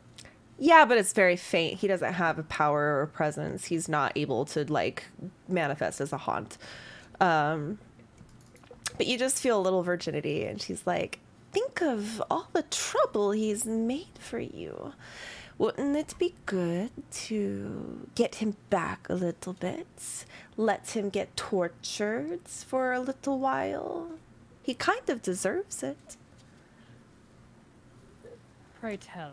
Yeah, but it's very faint. He doesn't have a power or presence. He's not able to like manifest as a haunt. But you just feel a little virginity, and she's like, think of all the trouble he's made for you. Wouldn't it be good to get him back a little bit? Let him get tortured for a little while? He kind of deserves it. Pray tell.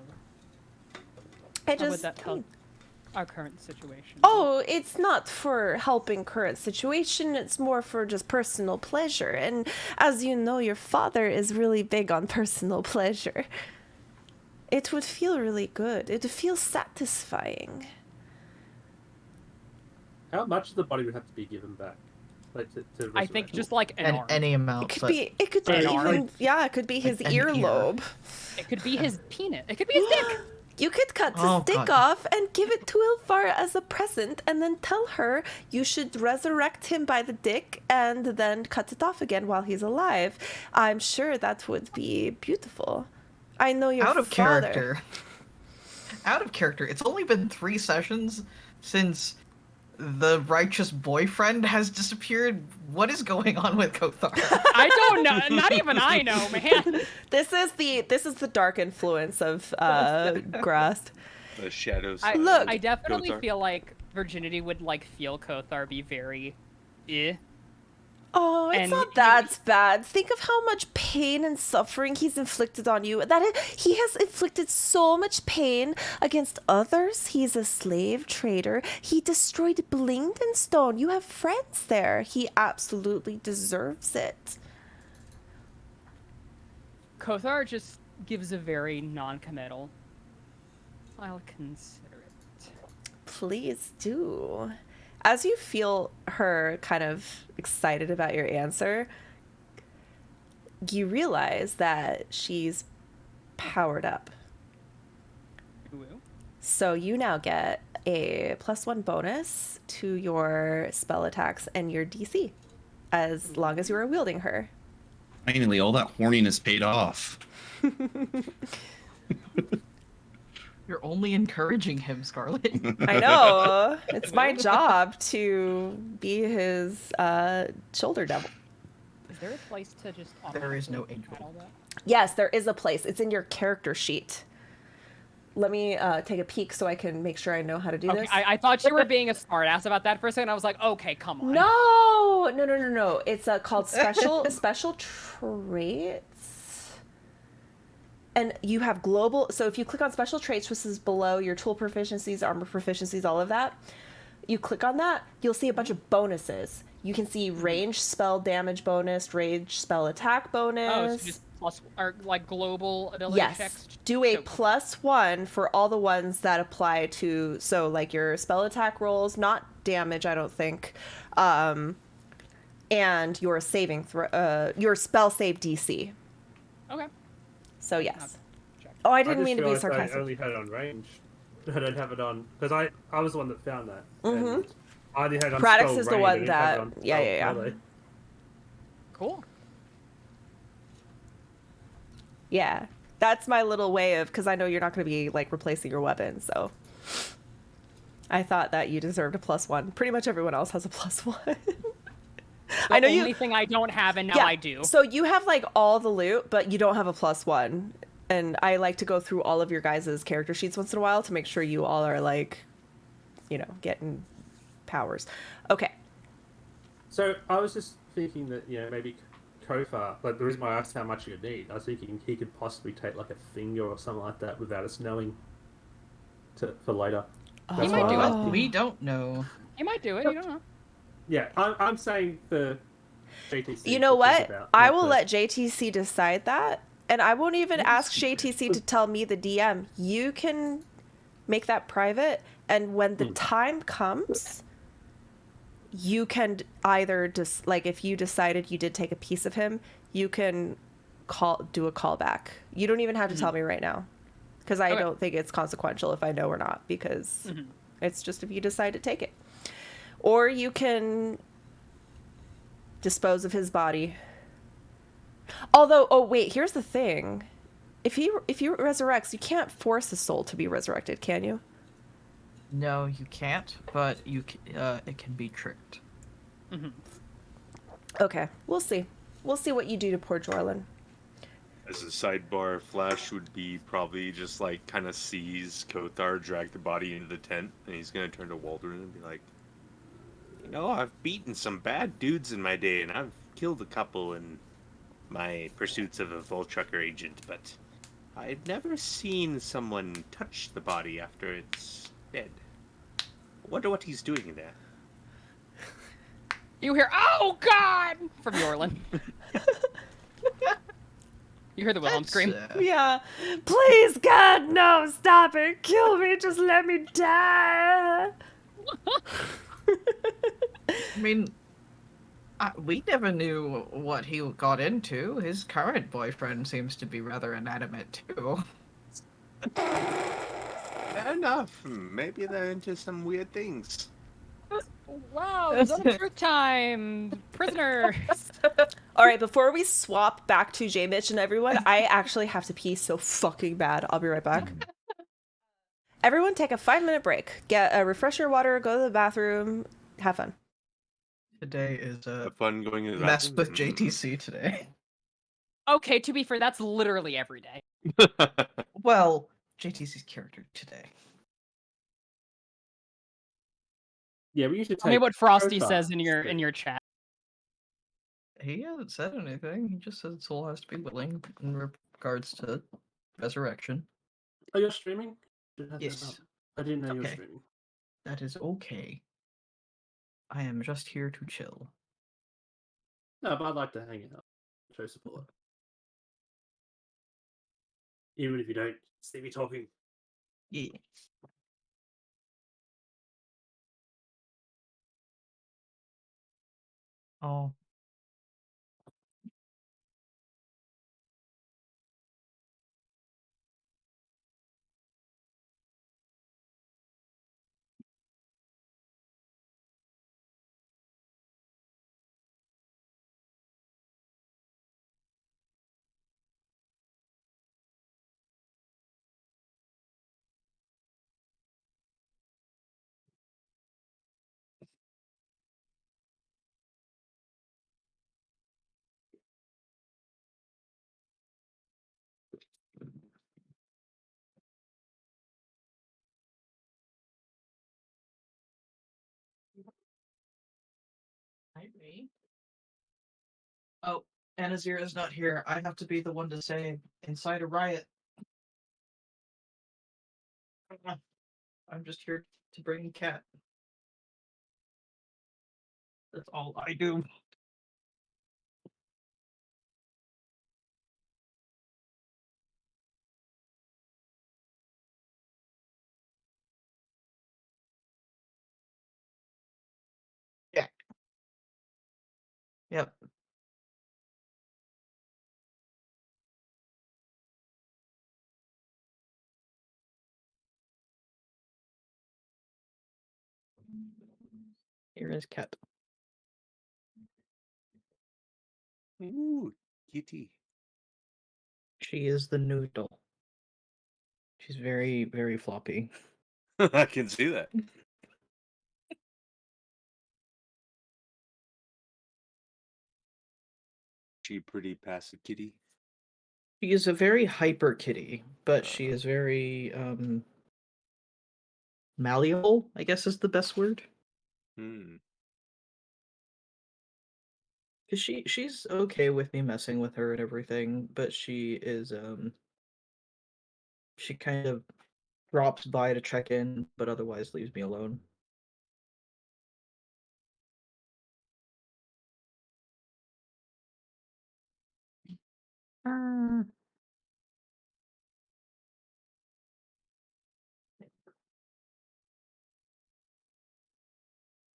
I How just would that help our current situation? Oh, it's not for helping current situation. It's more for just personal pleasure. And as you know, your father is really big on personal pleasure. It would feel really good. It would feel satisfying. How much of the body would have to be given back? Like to I think resurrect? just like an And arm. any It amount. could but be. It could be An even. arm. Yeah, it could be his Like an ear. earlobe. It could be his penis. It could be his dick. You could cut his Oh, dick God. off and give it to Ilfar as a present, and then tell her you should resurrect him by the dick and then cut it off again while he's alive. I'm sure that would be beautiful. I know your out of father. character. Out of character. It's only been 3 sessions since the righteous boyfriend has disappeared. What is going on with Kothar? I don't know. Not even I know, man. This is the dark influence of Grast. The shadows. I, Look. I definitely Kothar. feel like Virginity would like feel Kothar be very, Oh, it's And not that bad. Think of how much pain and suffering he's inflicted on you. He has inflicted so much pain against others. He's a slave trader. He destroyed Blingdenstone. You have friends there. He absolutely deserves it. Kothar just gives a very non-committal. I'll consider it. Please do. As you feel her kind of excited about your answer, you realize that she's powered up. Ooh. So you now get a +1 bonus to your spell attacks and your DC, as long as you are wielding her. Finally, all that horniness paid off. You're only encouraging him, Scarlet. I know. It's my job to be his shoulder devil. Is there a place to just? There is no automatically angel. add all that? Yes, there is a place. It's in your character sheet. Let me take a peek so I can make sure I know how to do Okay, this. I thought you were being a smartass about that for a second. I was like, okay, come on. No. It's called special traits. and you have global. So if you click on special traits, which is below your tool proficiencies, armor proficiencies, all of that, you click on that, you'll see a bunch of bonuses. You can see range spell damage bonus, range spell attack bonus. Oh, so just plus or like global ability Yes. checks. Do a So- +1 for all the ones that apply to, so like your spell attack rolls, not damage, I don't think, and your saving your spell save DC. Okay. So yes. Check. Oh, I I didn't just mean to be realised I sarcastic. only had it on range. I don't have it on because I was the one that found that. Mhm. And I only had it on Pradix spell is the range, I one didn't have that- it on yeah, spell yeah, yeah. melee. Cool. Yeah. That's my little way of, because I know you're not going to be like replacing your weapon, so I thought that you deserved a +1. Pretty much everyone else has a +1. I know The you. only thing I don't have, and now I do. So you have like all the loot, but you don't have a +1. And I like to go through all of your guys' character sheets once in a while to make sure you all are like, getting powers. Okay. So I was just thinking that maybe Kofar, like the reason why I asked how much you'd need, I was thinking he could possibly take like a finger or something like that without us knowing for later. He might do it. Oh. Well, we don't know. You might do it. You don't know. Yeah, I'm saying for JTC. You know to think what? about, I not will the- let JTC decide that. And I won't even ask JTC to tell me the DM. You can make that private. And when the time comes, you can either just like if you decided you did take a piece of him, you can do a callback. You don't even have to tell me right now, because I Okay. don't think it's consequential if I know or not, because it's just if you decide to take it, or you can dispose of his body. Although, oh wait, here's the thing: if he resurrects, you can't force his soul to be resurrected, can you? No, you can't. But it can be tricked. Okay, we'll see. We'll see what you do to poor Jorlin. As a sidebar, Flash would be probably just like kind of sees Kothar drag the body into the tent, and he's gonna turn to Waldron and be like, I've beaten some bad dudes in my day, and I've killed a couple in my pursuits of a Voltrucker agent, but I've never seen someone touch the body after it's dead. Wonder what he's doing there. You hear, "Oh God!" from Yorlin. You hear the Wilhelm scream. Yeah. Please, God, no, stop it. Kill me. Just let me die. I mean, we never knew what he got into. His current boyfriend seems to be rather inanimate, too. Fair enough. Maybe they're into some weird things. Wow, Zone of Truth time! Prisoners! All right, before we swap back to J. Mitch and everyone, I actually have to pee so fucking bad. I'll be right back. Everyone take a 5-minute break. Get a refresher water, go to the bathroom, have fun. Today is a Have fun going to the mess with bathroom. JTC today. Okay, to be fair, that's literally every day. Well, JTC's character today. Yeah, we usually Tell me take what Frosty Kothar says in your straight. chat. He hasn't said anything. He just said soul has to be willing in regards to resurrection. Oh, you're streaming? Should have that Yes. up. I didn't know you were Okay. streaming. That is okay. I am just here to chill. No, but I'd like to hang out, show support. Even if you don't see me talking. Yeah. Oh. Hi, me. Oh, Anazir is not here. I have to be the one to say, incite a riot. I'm just here to bring a cat. That's all I do. Yeah. Yep. Here is cat. Ooh, kitty. She is the noodle. She's very, very floppy. I can see that. She pretty passive kitty. She is a very hyper kitty, but she is very malleable, I guess is the best word. Hmm. Cause she's okay with me messing with her and everything, but she kind of drops by to check in, but otherwise leaves me alone. Uh,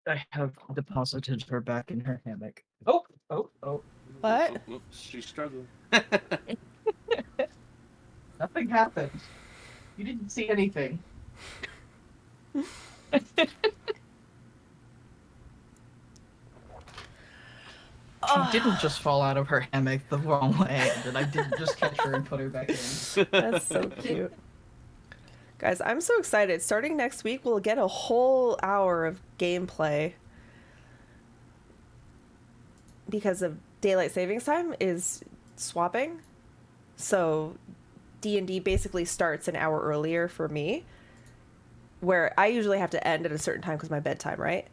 I have deposited her back in her hammock. Oh, oh, oh. What? Oops, she's struggling. Nothing happened. You didn't see anything. She didn't just fall out of her hammock the wrong way, and I didn't just catch her and put her back in. That's so cute. Guys, I'm so excited. Starting next week, we'll get a whole hour of gameplay. Because of daylight savings time is swapping. So D&D basically starts an hour earlier for me, where I usually have to end at a certain time because my bedtime, right?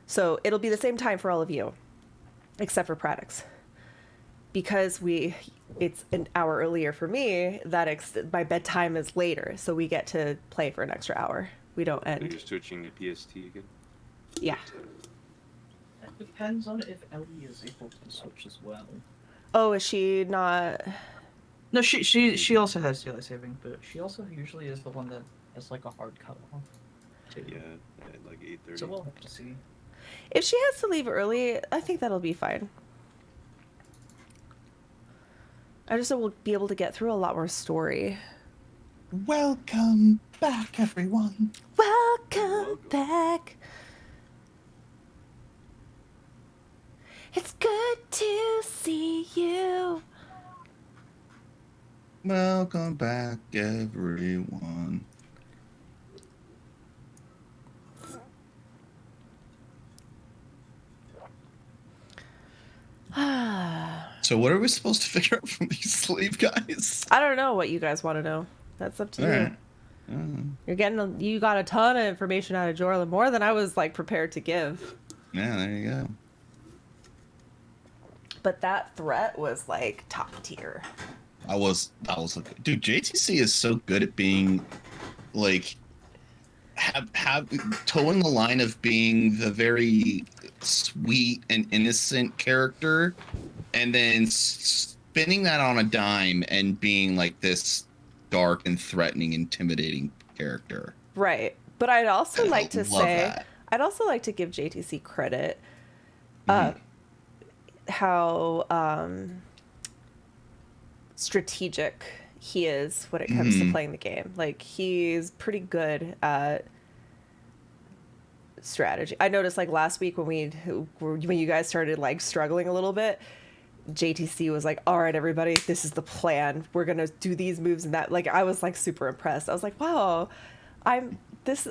So it'll be the same time for all of you, except for Pradix. Because it's an hour earlier for me, my bedtime is later, so we get to play for an extra hour. We don't You're end. switching to PST again. Yeah. That depends on if Ellie is able to switch as well. Oh, is she not? No, she also has daylight saving, but she also usually is the one that has like a hard cutoff. Yeah, at like 8:30. So we'll have to see. If she has to leave early, I think that'll be fine. I just will be able to get through a lot more story. Welcome back, everyone. Welcome back. It's good to see you. Welcome back, everyone. So what are we supposed to figure out from these slave guys? I don't know what you guys want to know. That's up to All you. right. You got a ton of information out of Jorla, more than I was like prepared to give. Yeah, there you go. But that threat was like top tier. I was dude, JTC is so good at being like have towing the line of being the very sweet and innocent character, and then spinning that on a dime and being like this dark and threatening, intimidating character. Right. But I'd also I like to love say, that. I'd also like to give JTC credit. Mhm. How strategic he is when it comes to playing the game. Like, he's pretty good at strategy. I noticed like last week when you guys started like struggling a little bit, JTC was like, all right, everybody, this is the plan. We're going to do these moves and that. Like, I was like super impressed. I was like, wow, this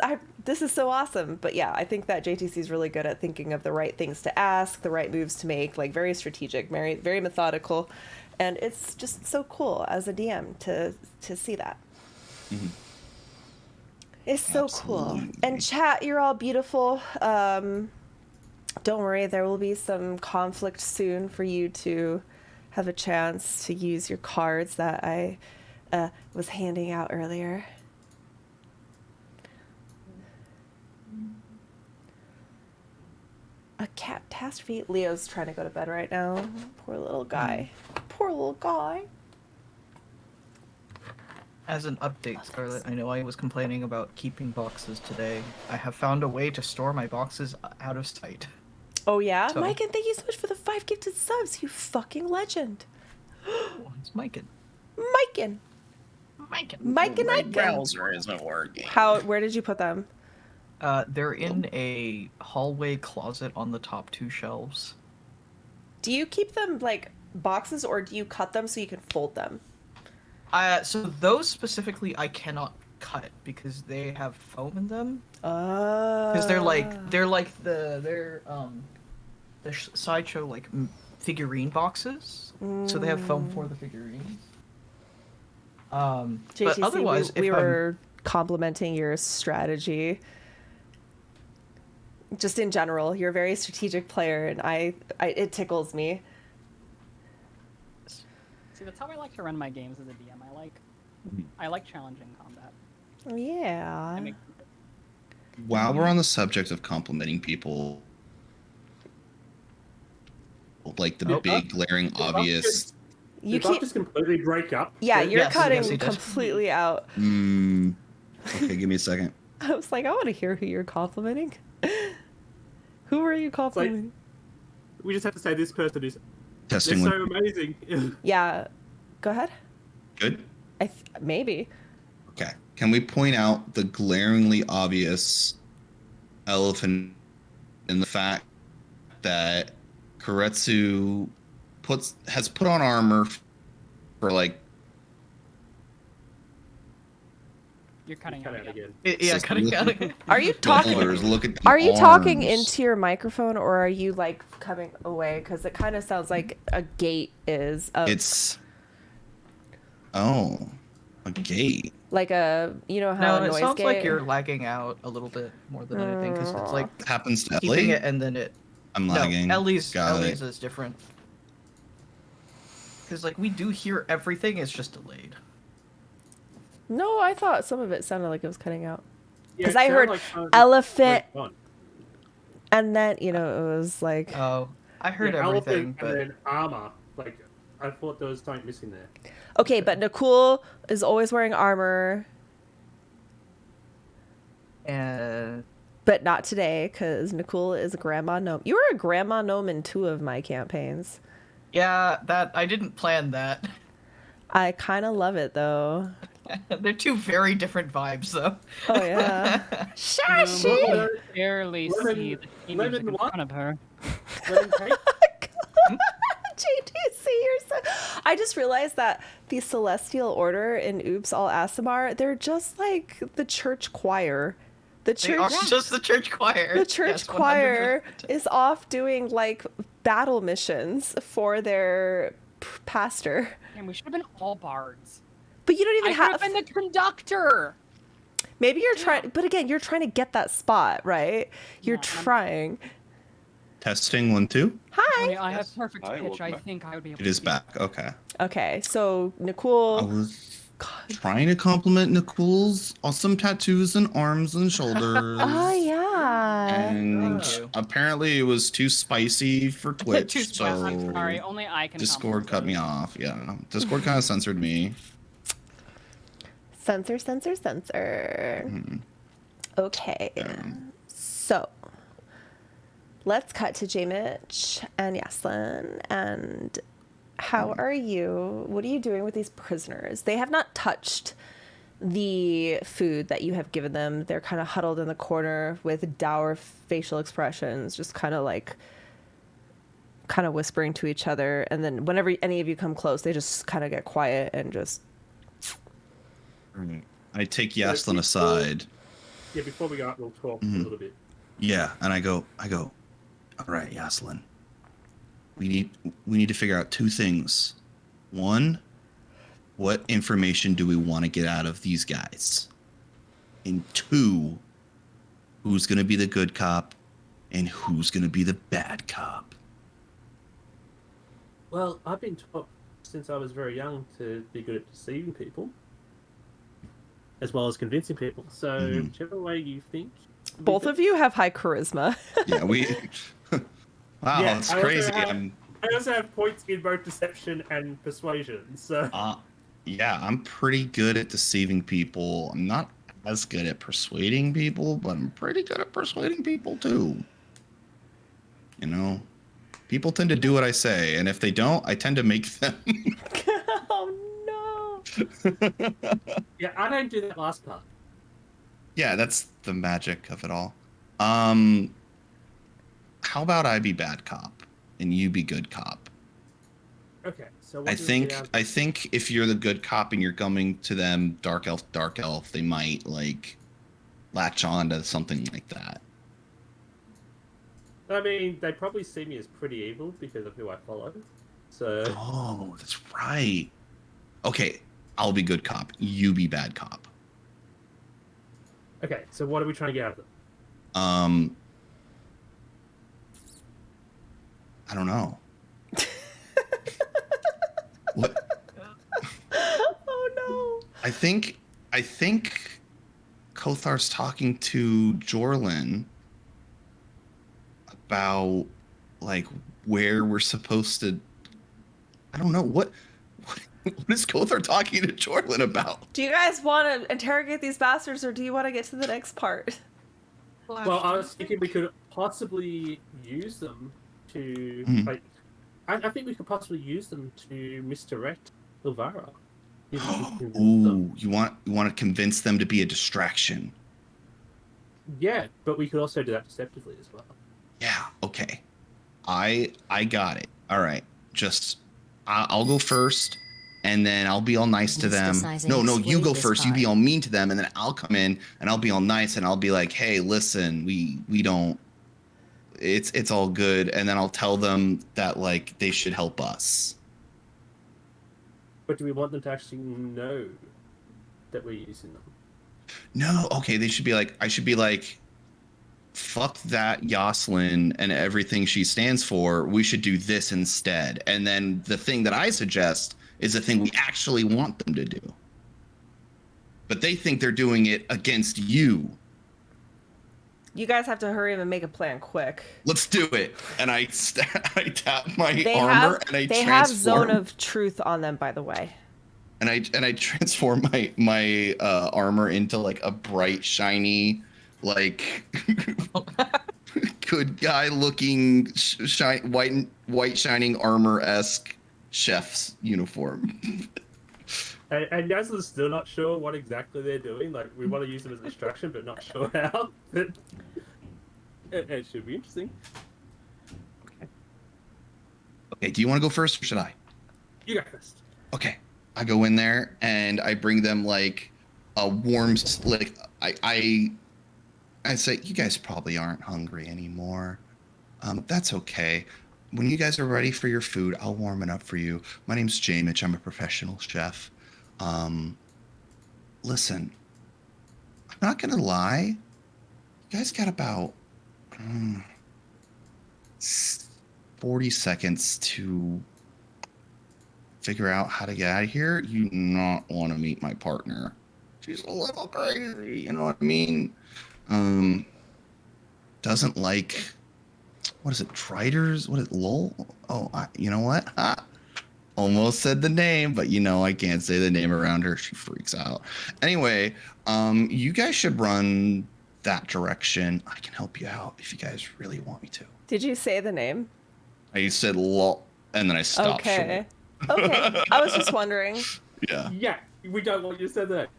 is so awesome. But yeah, I think that JTC is really good at thinking of the right things to ask, the right moves to make, like very strategic, very, very methodical. And it's just so cool as a DM to see that. Mhm. It's so cool. Absolutely. And chat, you're all beautiful. Don't worry, there will be some conflict soon for you to have a chance to use your cards that I was handing out earlier. catastrophe. Leo's trying to go to bed right now. Poor little guy. Poor little guy. As an update, Scarlet, I know I was complaining about keeping boxes today. I have found a way to store my boxes out of sight. Oh yeah, So- Mike, and thank you so much for the 5 gifted subs. You fucking legend, Oh, it's Mikan. Miken. Mike and My Iken. browser isn't working. Where did you put them? They're in a hallway closet on the top 2 shelves. Do you keep them like boxes, or do you cut them so you can fold them? So those specifically I cannot cut because they have foam in them. Because they're sideshow like figurine boxes, so they have foam for the figurines. JTC, But otherwise, we if were complimenting your strategy. Just in general, you're a very strategic player, and it tickles me. See, that's how I like to run my games as a DM. I like challenging combat. Oh yeah. I make While we're on the subject of complimenting people, like the big glaring obvious. You Did Buck keep. just completely break up? Yeah, you're Yes, cutting yes, he does. completely out. Okay, give me a second. I was like, I want to hear who you're complimenting. Who are you complimenting? We just have to say this person is Testing they're one. so amazing. Yeah, go ahead. Good. Maybe. Okay. Can we point out the glaringly obvious elephant in the fact that Koretsu has put on armor for like you're cutting Cut out out again. again. Yeah, Just cutting out. Are you talking? shoulders, look at the Are you talking arms. into your microphone, or are you like coming away? Because it kind of sounds like a gate is. It's a gate. like a how No, a it noise sounds gate. like you're lagging out a little bit more than anything because it's like It happens to keeping Ellie. it and then it. I'm No, lagging. Ellie's Got it. is different. Because like we do hear everything, it's just delayed. No, I thought some of it sounded like it was cutting out. Yeah, 'Cause it I sounded heard like someone elephant, just went and then it was like. Oh, I on. heard Yeah, everything, elephant but and then armor. Like I thought there was something missing there. Okay, but Nakul is always wearing armor, but not today because Nakul is a grandma gnome. You were a grandma gnome in 2 of my campaigns. yeah, that I didn't plan that. I kind of love it though. They're 2 very different vibes, though. Oh yeah. Shashi. Barely Lemon- see the team lemon music in what? front of her. Lemon cake? JTC, you're so. I just realized that the Celestial Order in Oops All Asimar, they're just like the church choir. The They are church. just the church choir. The church Yes, 100%. choir is off doing like battle missions for their pastor. And we should have been all bards. But you don't even I should have. have been the conductor. Maybe you're trying, but again, you're trying to get that spot, right? You're Yeah, I'm- trying. Testing 1 2. Hi. I have perfect Hi, pitch. welcome I back. think I would be able It to is do back. Okay. Okay, so I Nicole. was trying to compliment Nicole's awesome tattoos and arms and shoulders. Oh yeah. And Thank you. apparently it was too spicy for Twitch, Too so spicy. I'm sorry, only I can. Discord cut me compensate. off. Yeah, Discord kind of censored me. Censor, censor, censor. Okay. So let's cut to J Mitch and Yaslin. And how are you? What are you doing with these prisoners? They have not touched the food that you have given them. They're kind of huddled in the corner with dour facial expressions, just kind of whispering to each other. And then whenever any of you come close, they just kind of get quiet and just. I take Yaslin aside. Yeah, before we go up, we'll talk a little bit. Yeah, and I go, all right, Yaslin. We need to figure out 2 things. 1, what information do we want to get out of these guys? And 2, who's going to be the good cop and who's going to be the bad cop? Well, I've been taught since I was very young to be good at deceiving people, as well as convincing people. So, whichever way you think. Both of you have high charisma. Yeah, Wow, Yeah, that's I also crazy. have- I also have points in both deception and persuasion, so Yeah, I'm pretty good at deceiving people. I'm not as good at persuading people, but I'm pretty good at persuading people too. You know, people tend to do what I say, and if they don't, I tend to make them. Oh yeah, I don't do that last part. Yeah, that's the magic of it all. How about I be bad cop and you be good cop? Okay, so what I do we think get out of I think if you're the good cop and you're coming to them dark elf, they might like latch on to something like that. I mean, they probably see me as pretty evil because of who I follow. So Oh, that's right. Okay, I'll be good cop. You be bad cop. okay, so what are we trying to get out of them? I don't know. What? Oh no. I think Kothar's talking to Jorlin about like where we're supposed to. I don't know what is Kothar talking to Jorlin about? Do you guys want to interrogate these bastards, or do you want to get to the next part? Well, I was thinking we could possibly use them to like. I think we could possibly use them to misdirect Ilvara. Ooh, you want to convince them to be a distraction? Yeah, but we could also do that deceptively as well. Yeah. Okay. I got it. All right. Just I'll go first, and then I'll be all nice to them. Mysticizing No, you go this first. You be card. all mean to them, and then I'll come in and I'll be all nice, and I'll be like, "Hey, listen, we don't. It's all good." And then I'll tell them that like they should help us. But do we want them to actually know that we're using them? No, okay, they should be like, I should be like, fuck that Yoslin and everything she stands for. We should do this instead. And then the thing that I suggest is the thing we actually want them to do. But they think they're doing it against you. You guys have to hurry up and make a plan quick. Let's do it. And I tap my They armor have and I they have transform. Zone of Truth on them, by the way. And I transform my armor into like a bright, shiny, like good guy looking white shining armor-esque chef's uniform. And Yazla's still not sure what exactly they're doing. Like, we want to use them as a distraction, but not sure how. But it should be interesting. Okay, do you want to go first or should I? You go first. Okay, I go in there and I bring them like a warm, like I say, you guys probably aren't hungry anymore. That's okay. When you guys are ready for your food, I'll warm it up for you. My name's Jamich. I'm a professional chef. Listen, I'm not gonna lie. You guys got about 40 seconds to figure out how to get out of here. You do not want to meet my partner. She's a little crazy, you know what I mean? Doesn't like, what is it, Triders? What is it, Lol? Oh, you know what? Almost said the name, but you know I can't say the name around her. She freaks out. Anyway, you guys should run that direction. I can help you out if you guys really want me to. Did you say the name? I said lol, and then I stopped Okay. Okay. I was just wondering. short. Yeah. Yeah, we don't want you to say that.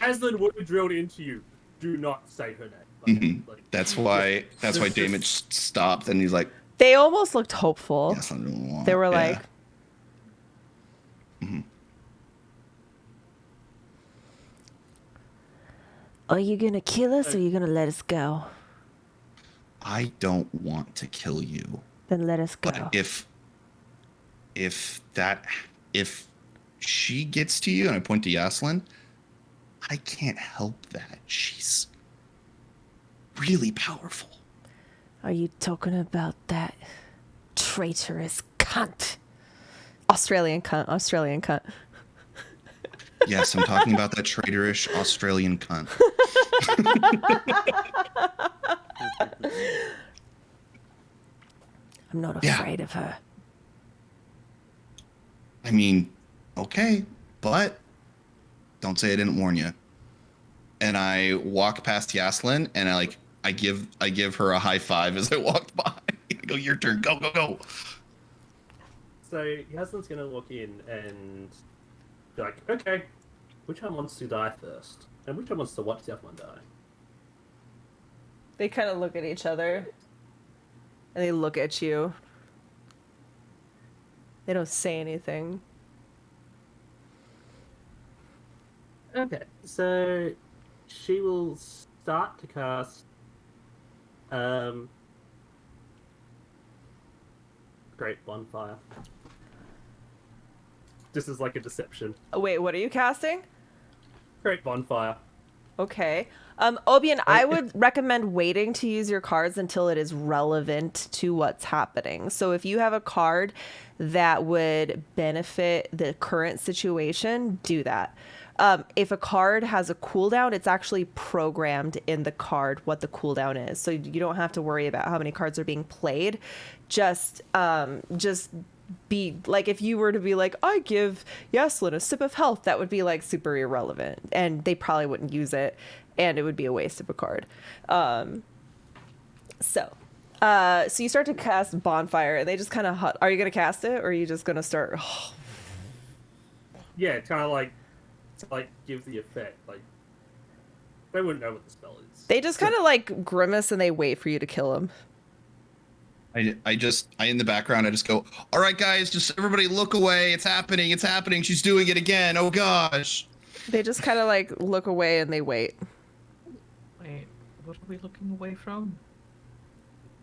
Yazlin would have drilled into you. Do not say her name. That's why Damage stopped, and he's like, They almost looked hopeful. yes, I don't want. They were yeah. like, are you going to kill us or are you going to let us go? I don't want to kill you. Then let us go. But if she gets to you, and I point to Yaslin, I can't help that. She's really powerful. Are you talking about that traitorous cunt? Australian cunt. Yes, I'm talking about that traitorish Australian cunt. I'm not Yeah. afraid of her. I mean, okay, but don't say I didn't warn you. And I walk past Yaslin, and I give her a high five as I walked by. I go, your turn. Go, go, go. So Yaslin's gonna walk in and be like, okay, which one wants to die first? And which one wants to watch the other one die? They kind of look at each other. And they look at you. They don't say anything. Okay, so she will start to cast Great Bonfire. This is like a deception. Oh, wait, what are you casting? Great Bonfire. Okay. Obian, I would recommend waiting to use your cards until it is relevant to what's happening. So if you have a card that would benefit the current situation, do that. If a card has a cooldown, it's actually programmed in the card what the cooldown is. So you don't have to worry about how many cards are being played. Just be like, if you were to be like, I give Yaslin a sip of health, that would be like super irrelevant, and they probably wouldn't use it, and it would be a waste of a card. So you start to cast Bonfire, and they just kind of are you gonna cast it, or are you just gonna start? Yeah, kind of like to like give the effect. Like they wouldn't know what the spell is. They just kind of like grimace and they wait for you to kill them. I in the background, I just go, all right, guys, just everybody look away. It's happening. It's happening. She's doing it again. Oh, gosh. They just kind of like look away and they wait. Wait, what are we looking away from?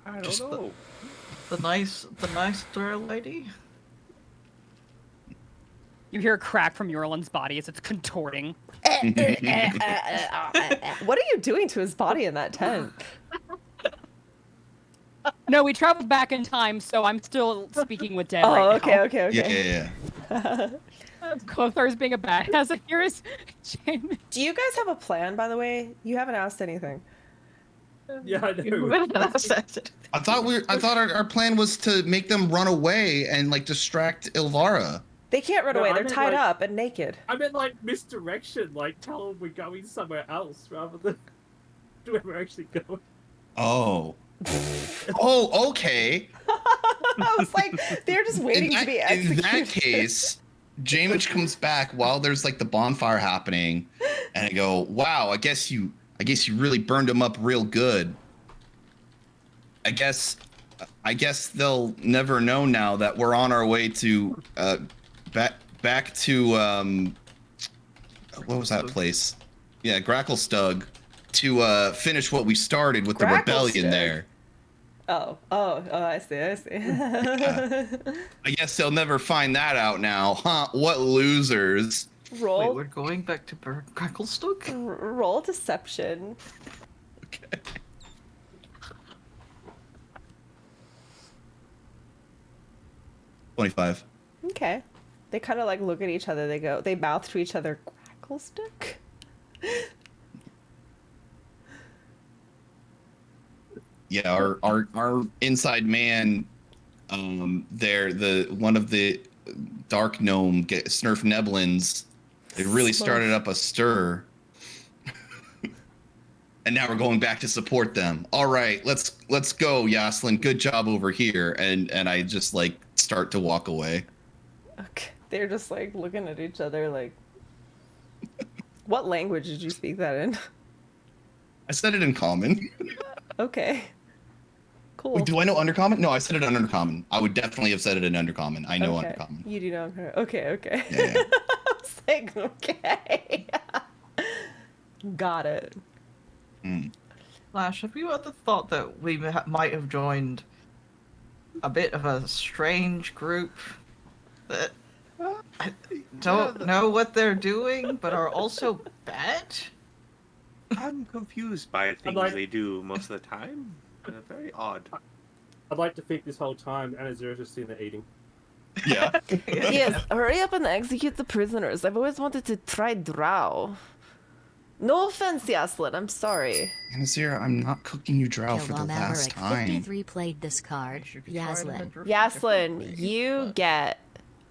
I don't Just know. The nice girl lady? You hear a crack from Yorlin's body as it's contorting. What are you doing to his body in that tent? No, we traveled back in time, so I'm still speaking with Dead Oh, right okay, now. okay, okay. Yeah. Clothar's being a badass. Here's Jamie. Do you guys have a plan, by the way? You haven't asked anything. Yeah, I know. I thought our plan was to make them run away and like distract Ilvara. They can't run No, away. I They're meant, tied like- up and naked. I meant like misdirection. Like tell them we're going somewhere else rather than where we're actually going. Oh. Oh, okay. I was like, they're just waiting to be In executed. that case, Jamich comes back while there's like the bonfire happening, and I go, "Wow, I guess you really burned him up real good." I guess they'll never know now that we're on our way to back to what was that place? Yeah, Gracklestug, to finish what we started with the rebellion Gracklestug? there. Oh, I see. I guess they'll never find that out now, huh? What losers! Wait, Roll, we're going back to Cracklestook? roll deception. Okay. $25. Okay. They kind of like look at each other. They mouth to each other, Gracklestick? Yeah, our inside man, there, the one of the dark gnome Snurf Neblins, they really started up a stir. And now we're going back to support them. All right, let's go, Yaslin. Good job over here. And I just like start to walk away. Okay. They're just like looking at each other like, what language did you speak that in? I said it in common. Okay. Cool. Wait, do I know undercommon? No, I said it in undercommon. I would definitely have said it in undercommon. I know Okay. undercommon. You do know. Okay. Yeah, yeah. I was like, okay. Got it. Flash, have you ever thought that we might have joined a bit of a strange group that don't know what they're doing, but are also bad? I'm confused by things like- they do most of the time. Very odd. I'd like to think this whole time Anazira's just sitting there eating. Yeah. Yes, hurry up and execute the prisoners. I've always wanted to try drow. No offense, Yaslin. I'm sorry. Anazir, I'm not cooking you drow for the Killball last Maverick time. 53 played this card. You could try it in a Yaslin. different way, Yaslin, you but- get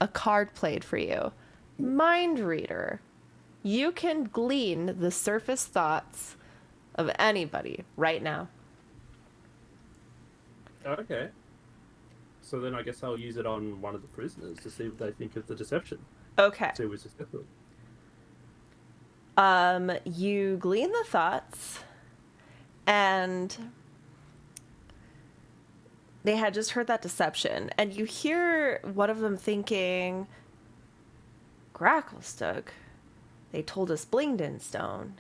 a card played for you. Mind Reader. You can glean the surface thoughts of anybody right now. Okay. So then I guess I'll use it on one of the prisoners to see what they think of the deception. Okay. See who's successful. You glean the thoughts, and they had just heard that deception, and you hear one of them thinking, Gracklestug, they told us Blingden Stone.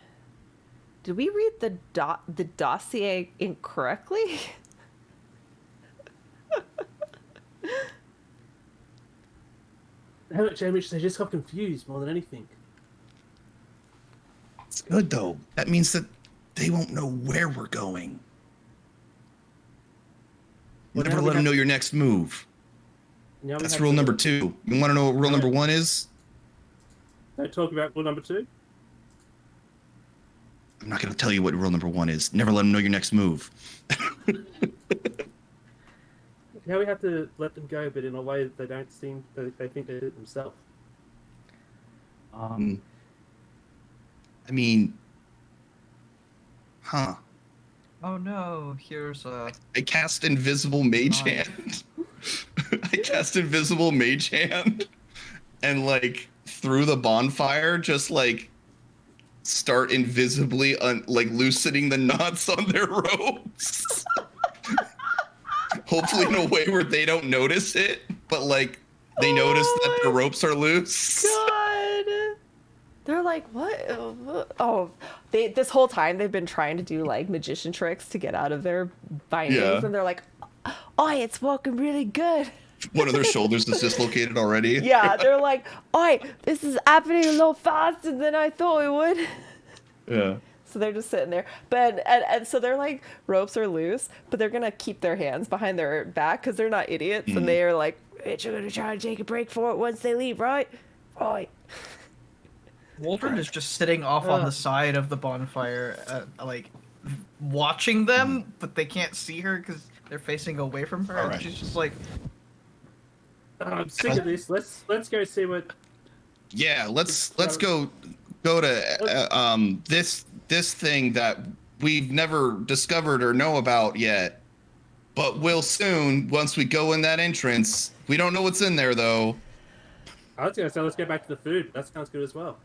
Did we read the dossier incorrectly? Hamish, they just got confused more than anything. It's good though. That means that they won't know where we're going. Well, Never now we let them have- know your next move. Now we That's have rule to- number 2. You want to know what rule number 1 is? Don't talk about rule number 2. I'm not going to tell you what rule number 1 is. Never let them know your next move. Now we have to let them go, but in a way that they don't seem. They think they did it themselves. I mean, huh? Oh no, here's I cast invisible mage Nice. hand. I cast invisible mage hand, and like through the bonfire, just like start invisibly like loosening the knots on their ropes. Hopefully in a way where they don't notice it, but like they notice that the ropes are loose. God. They're like, what? Oh, this whole time they've been trying to do like magician tricks to get out of their bindings, Yeah. and they're like, oh, it's working really good. One of their shoulders is dislocated already. Yeah, they're like, oi, this is happening a little faster than I thought it would. Yeah. So they're just sitting there. But and so they're like, ropes are loose, but they're gonna keep their hands behind their back because they're not idiots, and they are like, bitch, you're gonna try to take a break for it once they leave, right? Right. Waldron is just sitting off on the side of the bonfire, like watching them, but they can't see her because they're facing away from her. Alright. And she's just like, I'm sick of this. Let's go see what. Yeah, let's go to this thing that we've never discovered or know about yet, but will soon once we go in that entrance. We don't know what's in there though. I was gonna say let's go back to the food. That sounds good as well.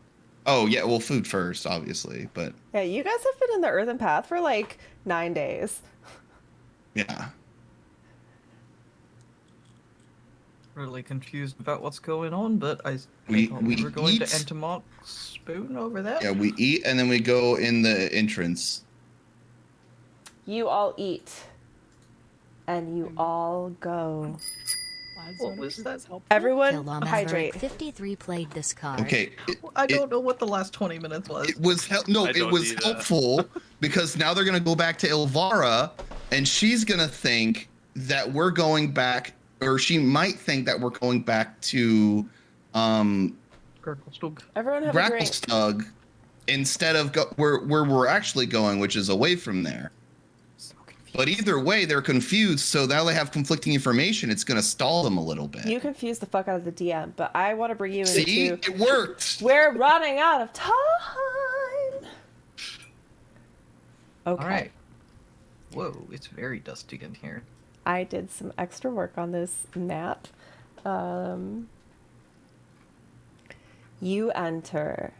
Oh yeah, well food first, obviously, but Yeah, you guys have been in the Earthen Path for like 9 days. yeah. really confused about what's going on, but I We- thought we were going to eat- Entomoc's spoon over there. Yeah, we eat and then we go in the entrance. You all eat, and you all go. What was that? Everyone, Killball Maverick hydrate. 53 played this card. Okay, I don't know what the last 20 minutes was. it was I it don't was either. helpful because now they're gonna go back to Ilvara, and she's gonna think that we're going back, or she might think that we're going back to Gurglestug. Everyone have a drink. Gracklestug instead of where we're actually going, which is away from there. But either way, they're confused, so now they have conflicting information. It's gonna stall them a little bit. You confuse the fuck out of the DM, but I want to bring you See, into. it worked. We're running out of time. Okay. All right. Whoa, it's very dusty in here. I did some extra work on this map. You enter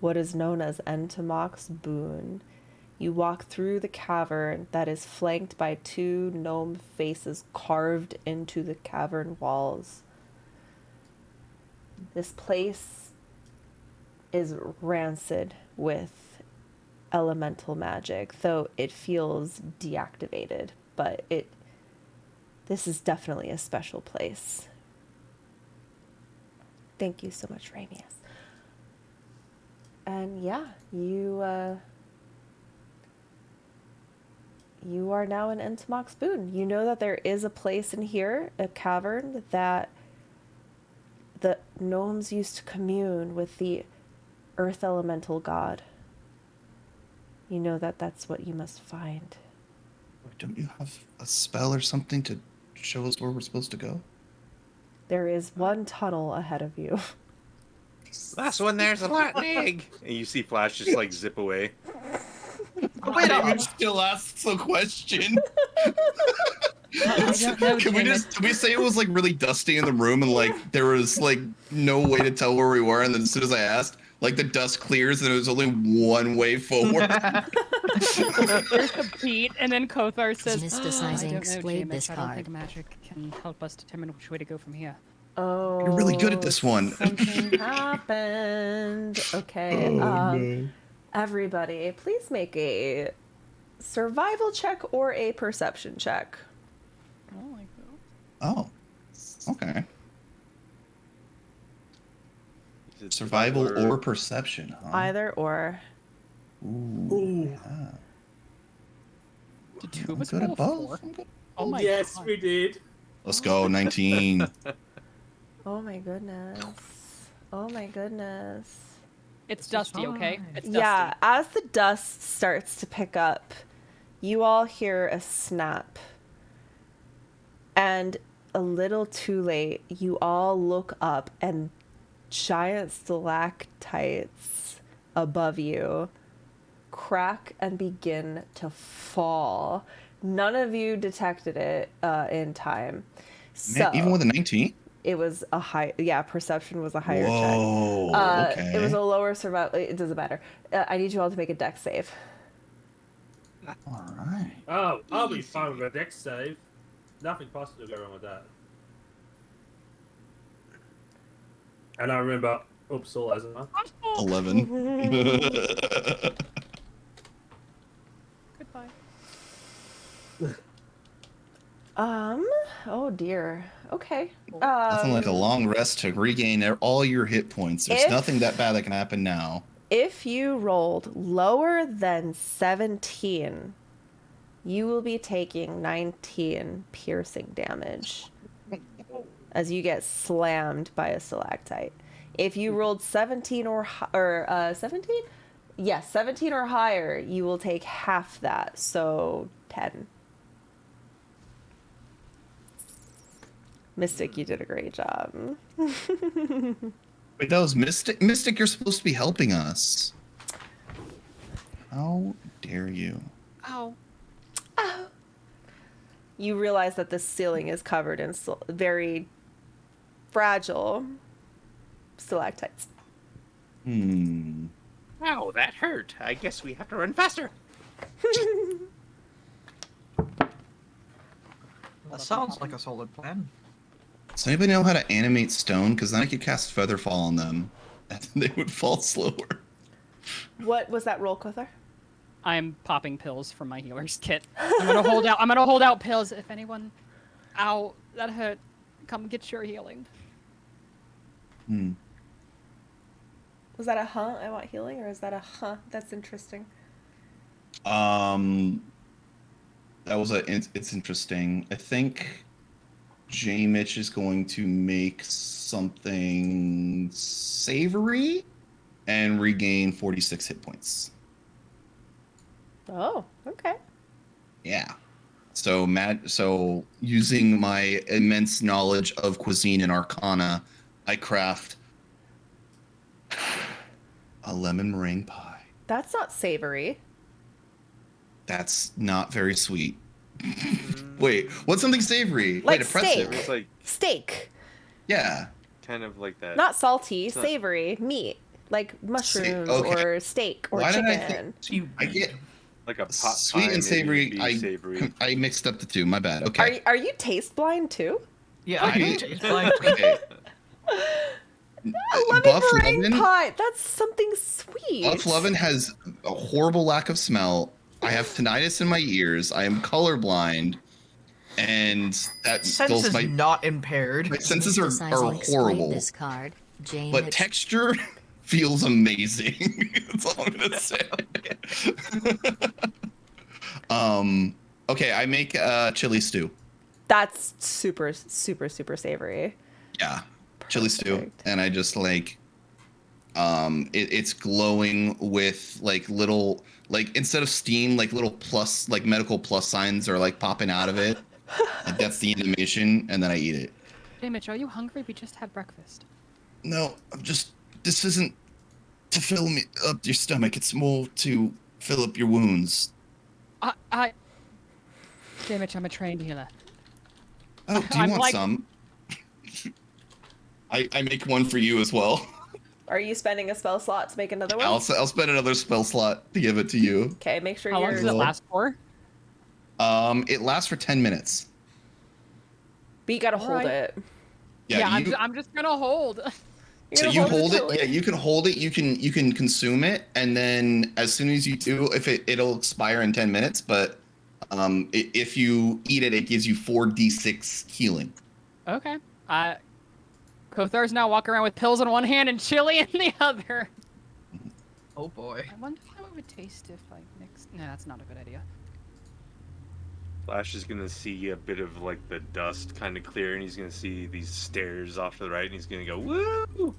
what is known as Entomoc's Boon. You walk through the cavern that is flanked by 2 gnome faces carved into the cavern walls. This place is rancid with elemental magic, though it feels deactivated, but this is definitely a special place. Thank you so much, Ramius. And yeah, you are now in Entomoc's Boon. You know that there is a place in here, a cavern, that the gnomes used to commune with the earth elemental god. You know that that's what you must find. Don't you have a spell or something to show us where we're supposed to go? There is one tunnel ahead of you. Last one there's a Latin egg. And you see Flash just like zip away. Wait, David still asks a question. I don't know, Can we damn just can we say it was like really dusty in the room and like there was like no way to tell where we were, and then as soon as I asked, like the dust clears and there's only one way forward. There's a beat, and then Kothar says, Mysticizing I don't know, explained Jameis. this I don't card. think magic can help us determine which way to go from here. Oh, You're really good at this one. Something happened. Okay. no. Everybody, please make a survival check or a perception check. Oh my Oh. god. Okay. Is it Survival or perception, huh? Either or. Ooh. Yeah. Did two of I'm us good roll at a both. 4? I'm good. Oh my yes, god. we did. Let's go, 19. Oh my goodness. Oh my goodness. It's dusty, okay? It's dusty. Yeah, as the dust starts to pick up, you all hear a snap. And a little too late, you all look up and giant stalactites above you crack and begin to fall. None of you detected it in time. So Man, even with a 19? it was a high, yeah, perception was a higher check. Whoa. Okay. It was a lower survival. It doesn't matter. I need you all to make a dex save. All right. Oh, I'll be fine with a dex save. Nothing possible to go wrong with that. And I remember Upsal as well. 11. Goodbye. Oh dear. Okay. Nothing like a long rest to regain all your hit points. There's If- nothing that bad that can happen now. If you rolled lower than 17, you will be taking 19 piercing damage as you get slammed by a stalactite. If you rolled 17 or 17? Yes, 17 or higher, you will take half that, so 10. Mystic, you did a great job. Wait, that was Mystic. Mystic, you're supposed to be helping us. How dare you? Ow. You realize that the ceiling is covered in very fragile stalactites. Hmm. Ow, that hurt. I guess we have to run faster. That sounds like a solid plan. Does anybody know how to animate stone? Because then I could cast Featherfall on them, and they would fall slower. What was that roll, Kothar? I'm popping pills from my healer's kit. I'm gonna hold out. I'm gonna hold out pills. If anyone, ow, that hurt. Come get your healing. Hmm. Was that a huh? I want healing, or is that a huh? That's interesting. That was it's interesting. I think J. Mitch is going to make something savory and regain 46 hit points. Oh, okay. Yeah. So using my immense knowledge of cuisine and arcana, I craft a lemon meringue pie. That's not savory. That's not very sweet. Wait, what's something savory? Like Wait, oppressive. steak. It's like Steak. Yeah. kind of like that. Not salty, It's not- savory, meat. Like mushrooms okay. or steak or Why did I chicken. think I get like a pot sweet pie, and maybe savory? be I savory. I mixed up the two. My bad. Okay. Are you taste blind too? Yeah, I Okay. do taste like Okay. Lemon Buff meringue Lemon. pie. That's something sweet. Buff Levin has a horrible lack of smell. I have tinnitus in my ears. I am colorblind, and that sense fills is my not impaired. senses are Mysticizing explained horrible. this card. Jane But texture feels amazing. That's all I'm gonna say. Okay, I make chili stew. That's super, super, super savory. Yeah, chili stew, Perfect. and I just like It's glowing with like little, like instead of steam, like little plus, like medical plus signs are like popping out of it. Like that's the animation, and then I eat it. Hey, Mitch, are you hungry? We just had breakfast. No, this isn't to fill me up your stomach. It's more to fill up your wounds. Hey, Mitch, I'm a trained healer. Oh, do you I'm want like- some? I make one for you as well. Are you spending a spell slot to make another one? I'll spend another spell slot to give it to you. Okay, make sure How long you're. does it last for? It lasts for 10 minutes. But you gotta hold Alright. it. Yeah, I'm just gonna hold. You're so gonna you hold till it. Yeah, you can hold it. You can consume it, and then as soon as you do, if it'll expire in 10 minutes. But if you eat it, it gives you 4d6 healing. Okay. Kothar's now walking around with pills in one hand and chili in the other. Oh boy. I wonder how it would taste if I mixed. No, that's not a good idea. Flash is gonna see a bit of like the dust kind of clear, and he's gonna see these stairs off to the right, and he's gonna go woo.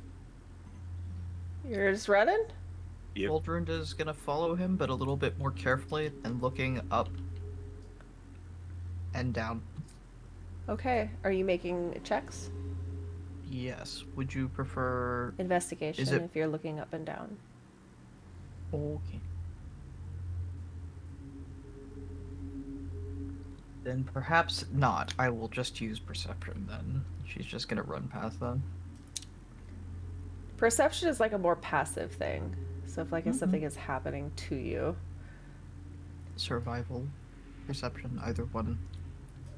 You're just running? Yep. Waldron is gonna follow him, but a little bit more carefully and looking up and down. Okay. Are you making checks? Yes. Would you prefer? Investigation Is it- if you're looking up and down. Okay. Then perhaps not. I will just use perception then. She's just gonna run past them. Perception is like a more passive thing. So if like if something is happening to you. Survival, perception, either one.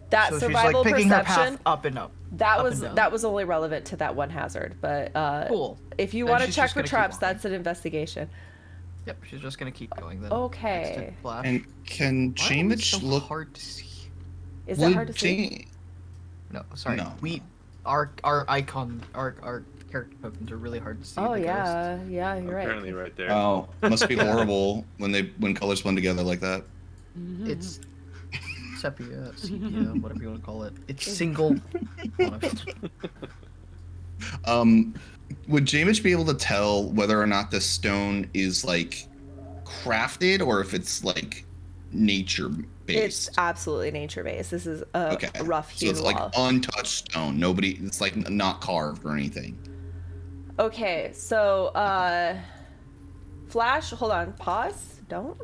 That So survival she's like picking her perception, path up and up. that up was and down. that was only relevant to that one hazard. But Cool. if you Then want to she's check just for gonna keep traps, walking. that's an investigation. Yep, she's just gonna keep going then. Okay. Next to Flash. And can Why are we Jamich so look? hard to see? Is that hard to see? see? No, sorry. No. Our icon, our character tokens are really hard to see. Oh in the ghosts. yeah, you're right. Apparently, right there. Oh, must be horrible when colors blend together like that. It's sepia, whatever you want to call it. It's single. Would Jamich be able to tell whether or not this stone is like crafted or if it's like nature based? It's absolutely nature based. This is a Okay. rough So hewn it's like wall. untouched stone. Nobody. It's like not carved or anything. Okay, so Flash, hold on, pause. Don't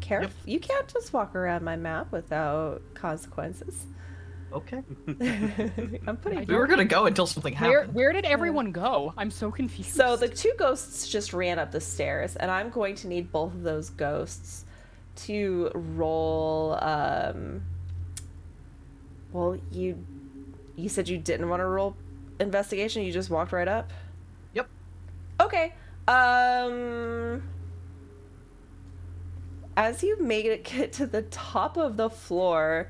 care. Yep. You can't just walk around my map without consequences. Okay. I'm putting. We were gonna go until something happened. Where did everyone go? I'm so confused. So the two ghosts just ran up the stairs, and I'm going to need both of those ghosts to roll. Well, you said you didn't want to roll investigation. You just walked right up. Yep. Okay. As you make it get to the top of the floor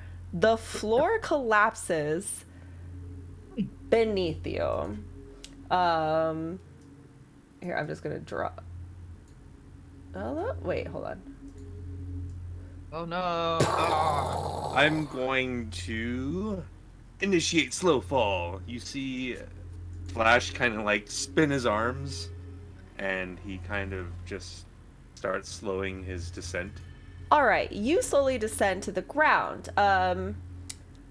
collapses beneath you. Here, I'm just gonna draw. Wait, hold on. Oh no. Ah. I'm going to initiate slow fall. You see Flash kind of like spin his arms, and he kind of just starts slowing his descent. All right, you slowly descend to the ground.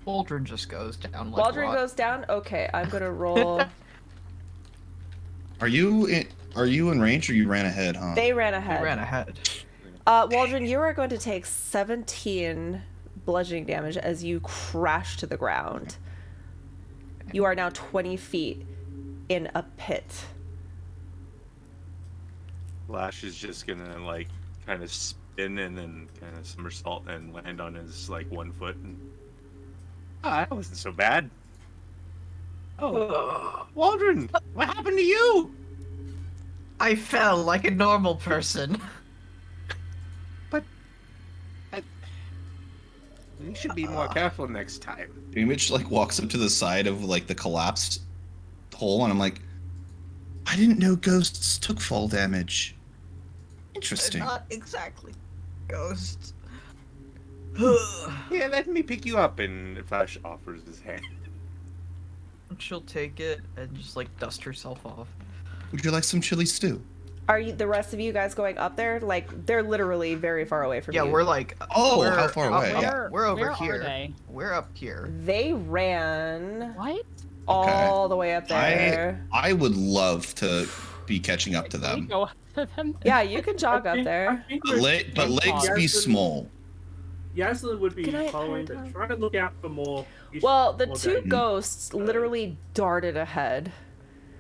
Waldron just goes down like Waldron rock. goes down. Okay, I'm gonna roll. Are you in range or you ran ahead, huh? They ran He ahead. ran ahead. Waldron, you are going to take 17 bludgeoning damage as you crash to the ground. You are now 20 feet in a pit. Flash is just gonna like kind of spin and then kind of somersault and land on his like 1 foot. And that wasn't so bad. Oh, Waldron, what happened to you? I fell like a normal person. You should be more careful next time. Jamich like walks up to the side of like the collapsed hole, and I'm like, I didn't know ghosts took fall damage. Interesting. Not exactly ghosts. Yeah, let me pick you up. And Flash offers his hand. She'll take it and just like dust herself off. Would you like some chili stew? Are you the rest of you guys going up there? Like they're literally very far away from Yeah, you. we're like. Oh, we're how far up- away? Yeah, we're over where here. Are they? We're up here. They ran What? all the way up there. I would love to be catching up to Can we them. go up to them? Yeah, you can jog I up think- I there. think But, but legs be small. Yaslin would be Can I following, hide but them? trying to look out for more. Well, the more two danger. ghosts literally darted ahead.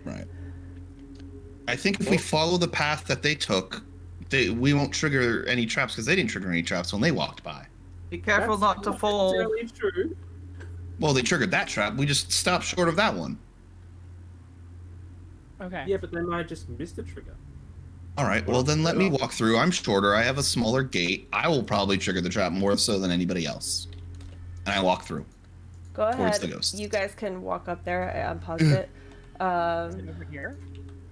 Right. I think if we follow the path that they took, we won't trigger any traps because they didn't trigger any traps when they walked by. Be careful That's not to fall. necessarily true. Well, they triggered that trap. We just stopped short of that one. Okay. Yeah, but they might just miss the trigger. All right. Well, then let me walk through. I'm shorter. I have a smaller gate. I will probably trigger the trap more so than anybody else. And I walk through. Go Towards ahead. the ghosts. You guys can walk up there. I unpaused it. Over here.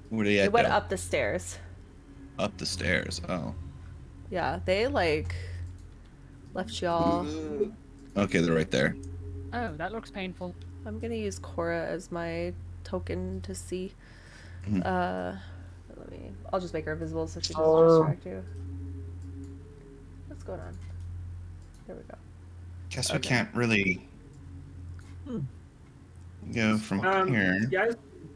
Where do you It went go? up the stairs. Up the stairs. Oh. Yeah, they like left y'all. Okay, they're right there. Oh, that looks painful. I'm gonna use Cora as my token to see. Mhm. I'll just make her invisible so she doesn't distract you. What's going on? There we go. Guess we Okay. can't really go from here.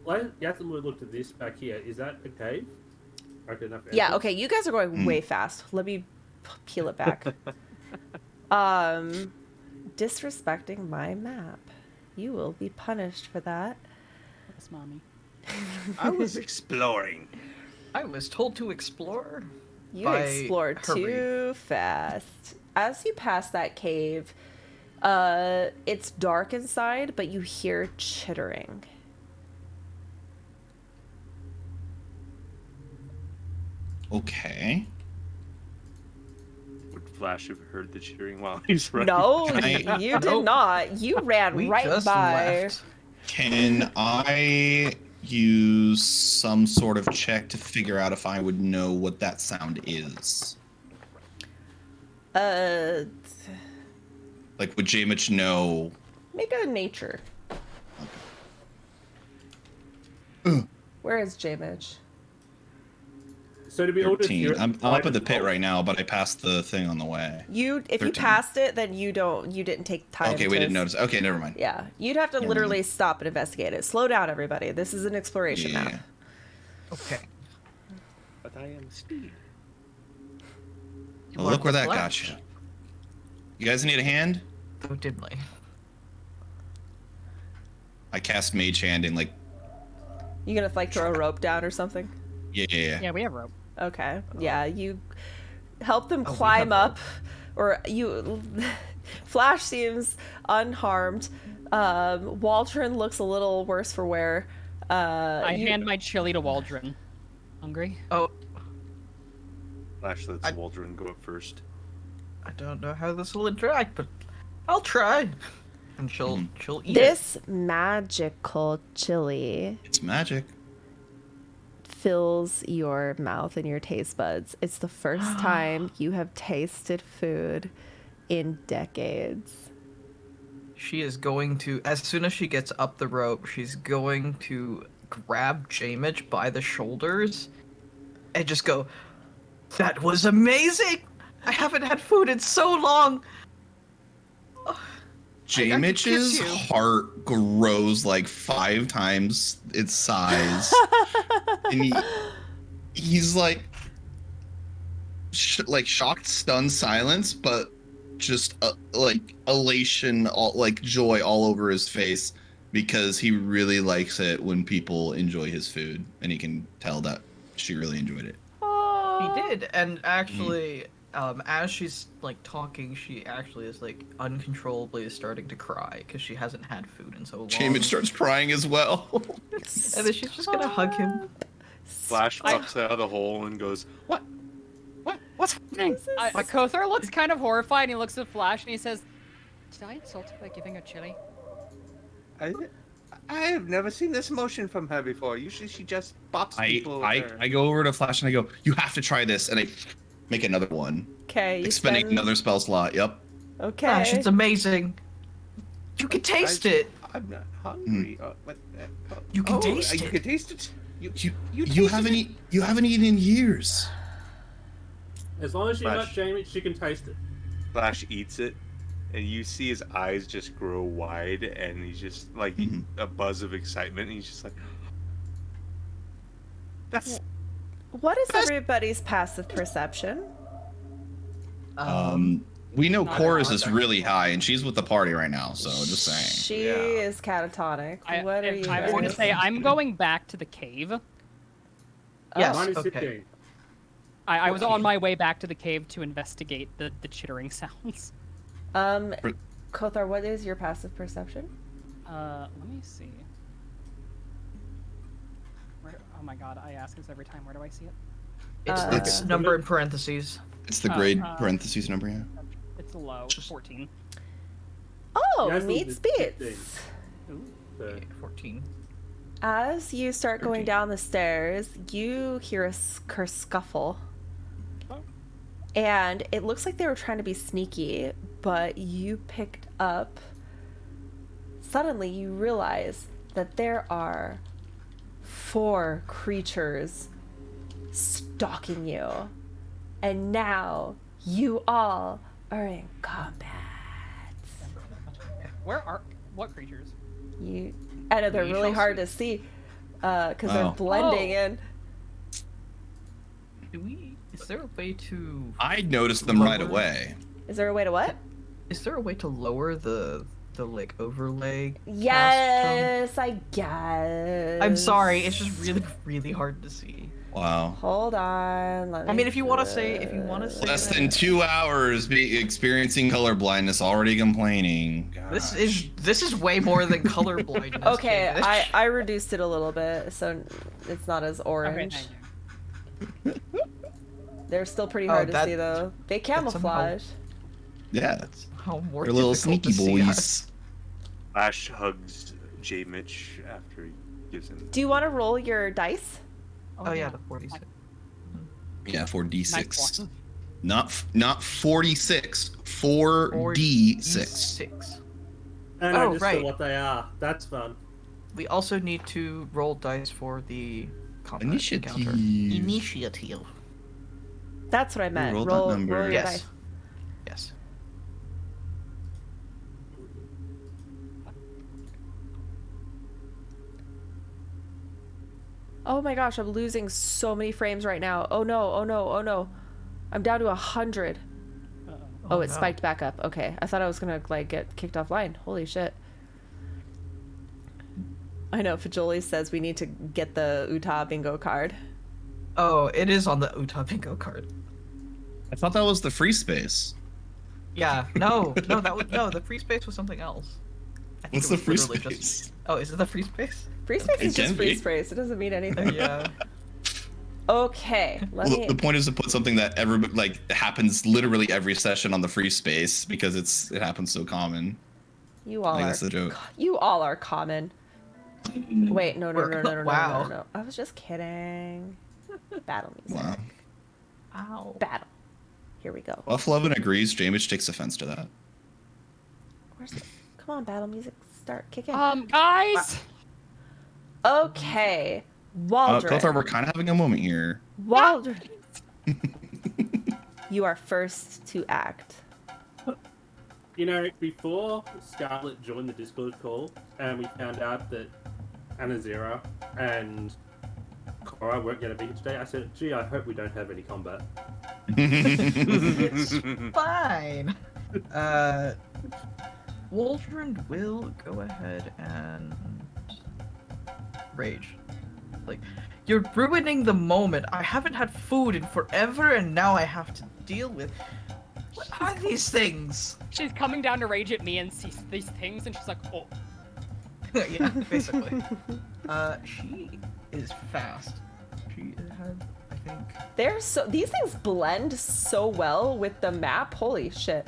Yaslin would look at this back here. Is that a cave? Okay, enough Yeah, answers. okay, you guys are going way fast. Let me peel it back. Disrespecting my map. You will be punished for that. Yes, mommy. I was exploring. I was told to explore. You By explored hurry. too fast. As you pass that cave, it's dark inside, but you hear chittering. Okay. Would Flash have heard the cheering while he's running? No, Can I- you did Nope. not. You ran We right just by. left. Can I use some sort of check to figure out if I would know what that sound is? Like, would Jamich know? Make a nature. Ugh. Where is Jamich? So to be able to 13. hear it I'm by up at the pit default- right now, but I passed the thing on the way. If you 13. passed it, then you didn't take time. Okay, we to- didn't notice. Okay, never mind. Yeah, you'd have to Never literally mind. stop and investigate it. Slow down, everybody. This is an exploration Yeah. map. Okay. But I am Steve. Well, are look where the that got Flash. you. You guys need a hand? So dimly. I cast Mage Hand and like, You gonna like throw a rope down or something? yeah. Yeah, we have rope. Okay. Yeah, you help them we climb have up, or you. Flash seems unharmed. Waldron looks a little worse for wear. I You- hand my chili to Waldron. Hungry? Oh, Flash lets I- Waldron go up first. I don't know how this will interact, but I'll try. And she'll eat it. This magical chili It's magic. fills your mouth and your taste buds. It's the first time you have tasted food in decades. She is going to, as soon as she gets up the rope, she's going to grab Jamich by the shoulders and just go, "That was amazing! I haven't had food in so long!" could kiss Jamich's you. heart grows like 5 times its size. And he's like, like shocked, stunned silence, but just like elation, like joy all over his face because he really likes it when people enjoy his food, and he can tell that she really enjoyed it. He did, and actually, as she's like talking, she actually is like uncontrollably starting to cry because she hasn't had food in so long. Jamich starts crying as well. And then she's just gonna hug him. Flash pops out of the hole and goes, "What? What's happening?" Kothar looks kind of horrified and he looks at Flash and he says, "Did I insult her by giving her chili?" I have never seen this emotion from her before. Usually she just bops people. with her. I go over to Flash and I go, "You have to try this," and I make another one, Okay, you spending spend- another spell slot. Yep. Okay. Gosh, it's amazing. You can taste it. I'm not hungry. What, You can oh, taste You it. can taste it. You haven't eaten in years. As long as you're not Flash. Jamie, she can taste it. Flash eats it, and you see his eyes just grow wide, and he's just like a buzz of excitement. And he's just like, "That's What is everybody's passive perception? We know Not Chorus in is contact. really high, and she's with the party right now. So just saying. She Yeah. is catatonic. What are you I was gonna guys? say I'm going back to the cave. Yes. Mine is Okay. 15. I was on my way back to the cave to investigate the chittering sounds. Kothar, what is your passive perception? Let me see. Oh my god, I ask this every time. Where do I see it? It's the number in parentheses. It's the grade uh, parentheses number, yeah. It's low, 14. Oh, Yeah, I think meets it's beats. Ooh. So, 14. As you start going 13. down the stairs, you hear a scuffle. Oh. And it looks like they were trying to be sneaky, but you picked up. Suddenly, you realize that there are 4 creatures stalking you. And now you all are in combat. What creatures? I know they're We really shall hard see. to see because they're Oh. blending in. Is there a way to? I noticed them right Lower. away. Is there a way to what? Is there a way to lower the like overlay? cast Yes, I guess. tone? I'm sorry, it's just really hard to see. Wow. Hold on. Let I me mean, if you want to say, Less that- than 2 hours experiencing color blindness, already complaining. This Gosh. is way more than color blindness. Okay, Kamish. I reduced it a little bit, so it's not as Okay, orange. thank you. They're still pretty Oh, hard to that- see though. They somehow- camouflage. Yeah, that's How more they're little difficult to sneaky see boys. Flash hugs J Mitch after he gives him. Do you want to roll your dice? Oh yeah, the 46. Yeah, 4d6. Nice Not 46. 4d6. 6. and Oh, I just right. saw what they are. That's fun. We also need to roll dice for the combat Initiative. encounter. Initiative. That's what I meant. rolled that Roll number. your Yes. dice. Yes. Oh my gosh, I'm losing so many frames right now. Oh no, oh no, oh no. I'm down to 100. Oh, it no. spiked back up. Okay. I thought I was gonna like get kicked offline. Holy shit. I know, Fajoli says we need to get the Utah bingo card. Oh, it is on the Utah bingo card. I thought that was the free space. Yeah. No, the free space was something else. I think What's it the was free literally space? Just... Oh, is it the free space? Free space It is just can free be. space. It doesn't mean anything. Yeah. Okay. Let Well, me. the point is to put something that happens literally every session on the free space because it happens so common. You all I think are. that's the joke. You all are common. Wait, no, Wow. no. I was just kidding. Battle music. Wow. Ow. Battle. Here we go. Buff Lovin agrees. Jamich takes offense to that. Where's the... Come on, battle music. Start kicking. Guys. Okay. Waldron. Kothar, we're kind of having a moment here. Waldron. You are first to act. You know, before Scarlet joined the Discord call and we found out that Anazira and Cora weren't going to be here today, I said, gee, I hope we don't have any combat. It's fine. Waldron will go ahead and rage. Like, you're ruining the moment. I haven't had food in forever, and now I have to deal with. What are these things? She's coming down to rage at me and sees these things, and she's like, "Oh, Yeah, basically. She is fast. She has, I think. These things blend so well with the map. Holy shit.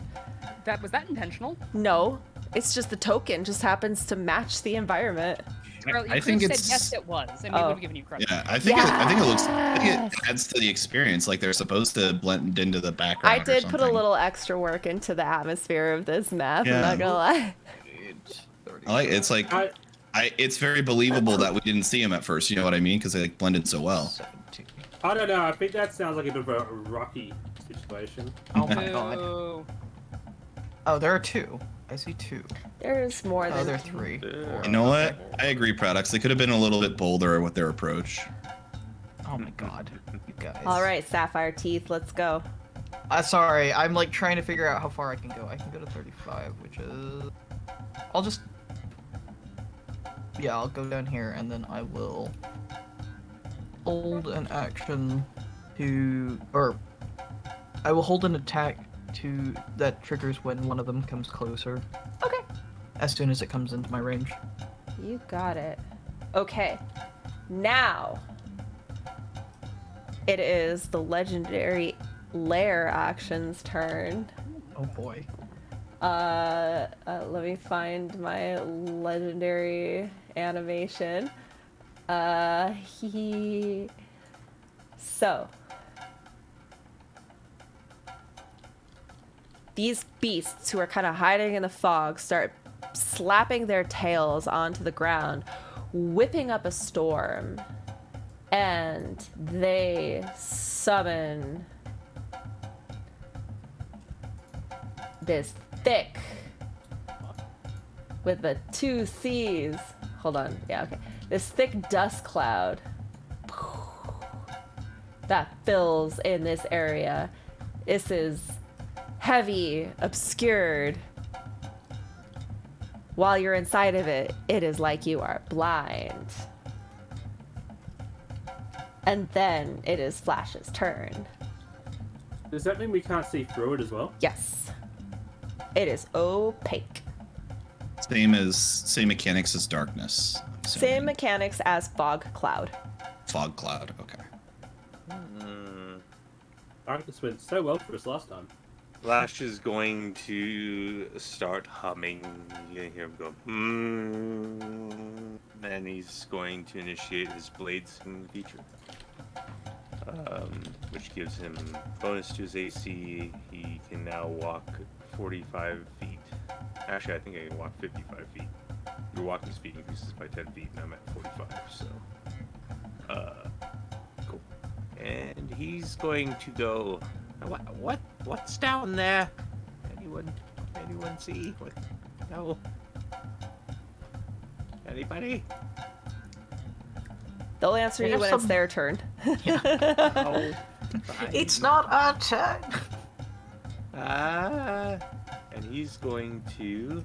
was that intentional?" No, it's just the token just happens to match the environment. Or you I could think have it's said yes, it was, and we Oh. would have given you credit. yeah. I think it adds to the experience. Like they're supposed to blend into the background. I or did put a something. little extra work into the atmosphere of this map. I'm Yeah. not gonna lie. I like it's like I It's very believable that we didn't see him at first. You know what I mean? Because they like blended so well. 17. I don't know. I think that sounds like a bit of a rocky situation. Oh my god. Boo. Oh, there are 2. I see 2. There's more Oh, than there are 3. Yeah. You know what? I agree, Products. They could have been a little bit bolder with their approach. Oh my god. You guys. All right, Sapphire Teeth, let's go. Sorry, I'm like trying to figure out how far I can go. I can go to 35, which is... I'll just... Yeah, I'll go down here and then I will hold an action to... Or... I will hold an attack to... that triggers when one of them comes closer. Okay. As soon as it comes into my range. You got it. Okay. Now it is the legendary lair action's turn. Oh boy. Let me find my legendary animation. So these beasts who are kind of hiding in the fog start slapping their tails onto the ground, whipping up a storm, and they summon this thick with the 2 C's. Hold on. Yeah, okay. This thick dust cloud that fills in this area. This is heavy, obscured. While you're inside of it, it is like you are blind. And then it is Flash's turn. Does that mean we can't see through it as well? Yes. It is opaque. Same mechanics as darkness. I'm Same assuming. mechanics as fog cloud. Fog cloud. Okay. Darkness went so well for us last time. Flash is going to start humming. You're gonna hear him go, and he's going to initiate his blade singing feature, which gives him bonus to his AC. He can now walk 45 feet. Actually, I think I can walk 55 feet. Your walking speed increases by 10 feet, and I'm at 45, so... cool. And he's going to go... What's down there? Anyone see? What? No. Anybody? They'll answer They you have when it's some- their turn. Oh. It's not our turn! And he's going to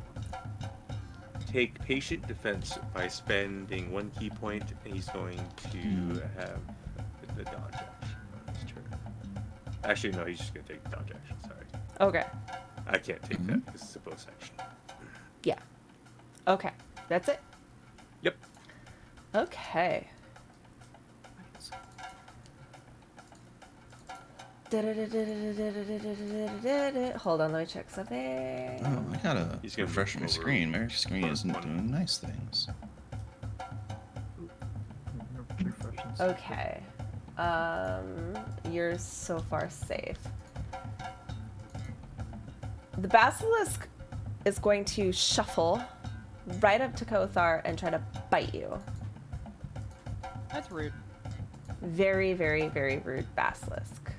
take patient defense by spending 1 key point, and he's going to have the dodge action on his turn. Actually, no, he's just going to take the dodge action, sorry. Okay. I can't take that because it's a bonus action. Yeah. Okay. That's it? Yep. Okay. Hold on, let me check something. Oh, I gotta He's gonna refresh move my over screen. My screen isn't one. doing nice things. Okay. You're so far safe. The basilisk is going to shuffle right up to Kothar and try to bite you. That's rude. Very, very, very rude basilisk.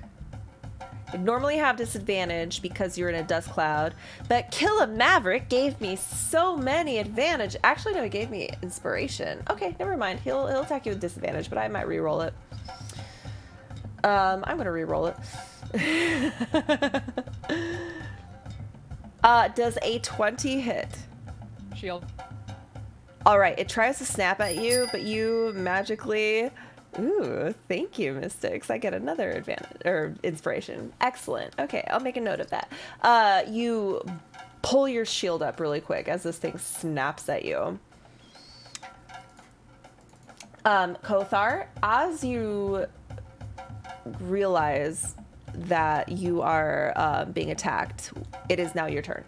You'd normally have disadvantage because you're in a dust cloud, but Kill a Maverick gave me so many advantage. Actually, no, he gave me inspiration. Okay, never mind. He'll attack you with disadvantage, but I might re-roll it. I'm gonna re-roll it. Does a 20 hit? Shield. All right, it tries to snap at you, but you magically... Ooh, thank you, Mystics. I get another advantage, or inspiration. Excellent. Okay, I'll make a note of that. You pull your shield up really quick as this thing snaps at you. Kothar, as you realize that you are being attacked, it is now your turn.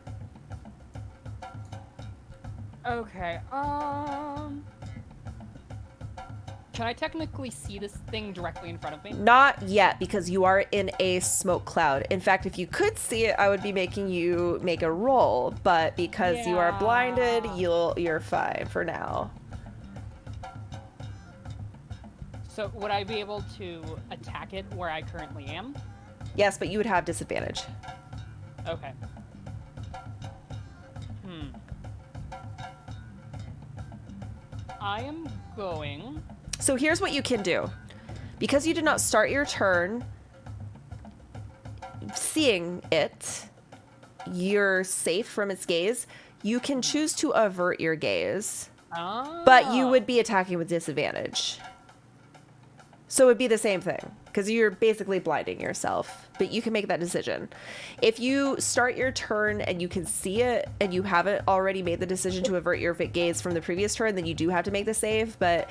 Okay, can I technically see this thing directly in front of me? Not yet, because you are in a smoke cloud. In fact, if you could see it, I would be making you make a roll, but because you are blinded, Yeah. you're fine for now. So would I be able to attack it where I currently am? Yes, but you would have disadvantage. Okay. I am going. So here's what you can do. Because you did not start your turn seeing it, you're safe from its gaze. You can choose to avert your gaze, but you would be attacking with disadvantage. So it would be the same thing, because you're basically blinding yourself, but you can make that decision. If you start your turn and you can see it, and you haven't already made the decision to avert your gaze from the previous turn, then you do have to make the save, but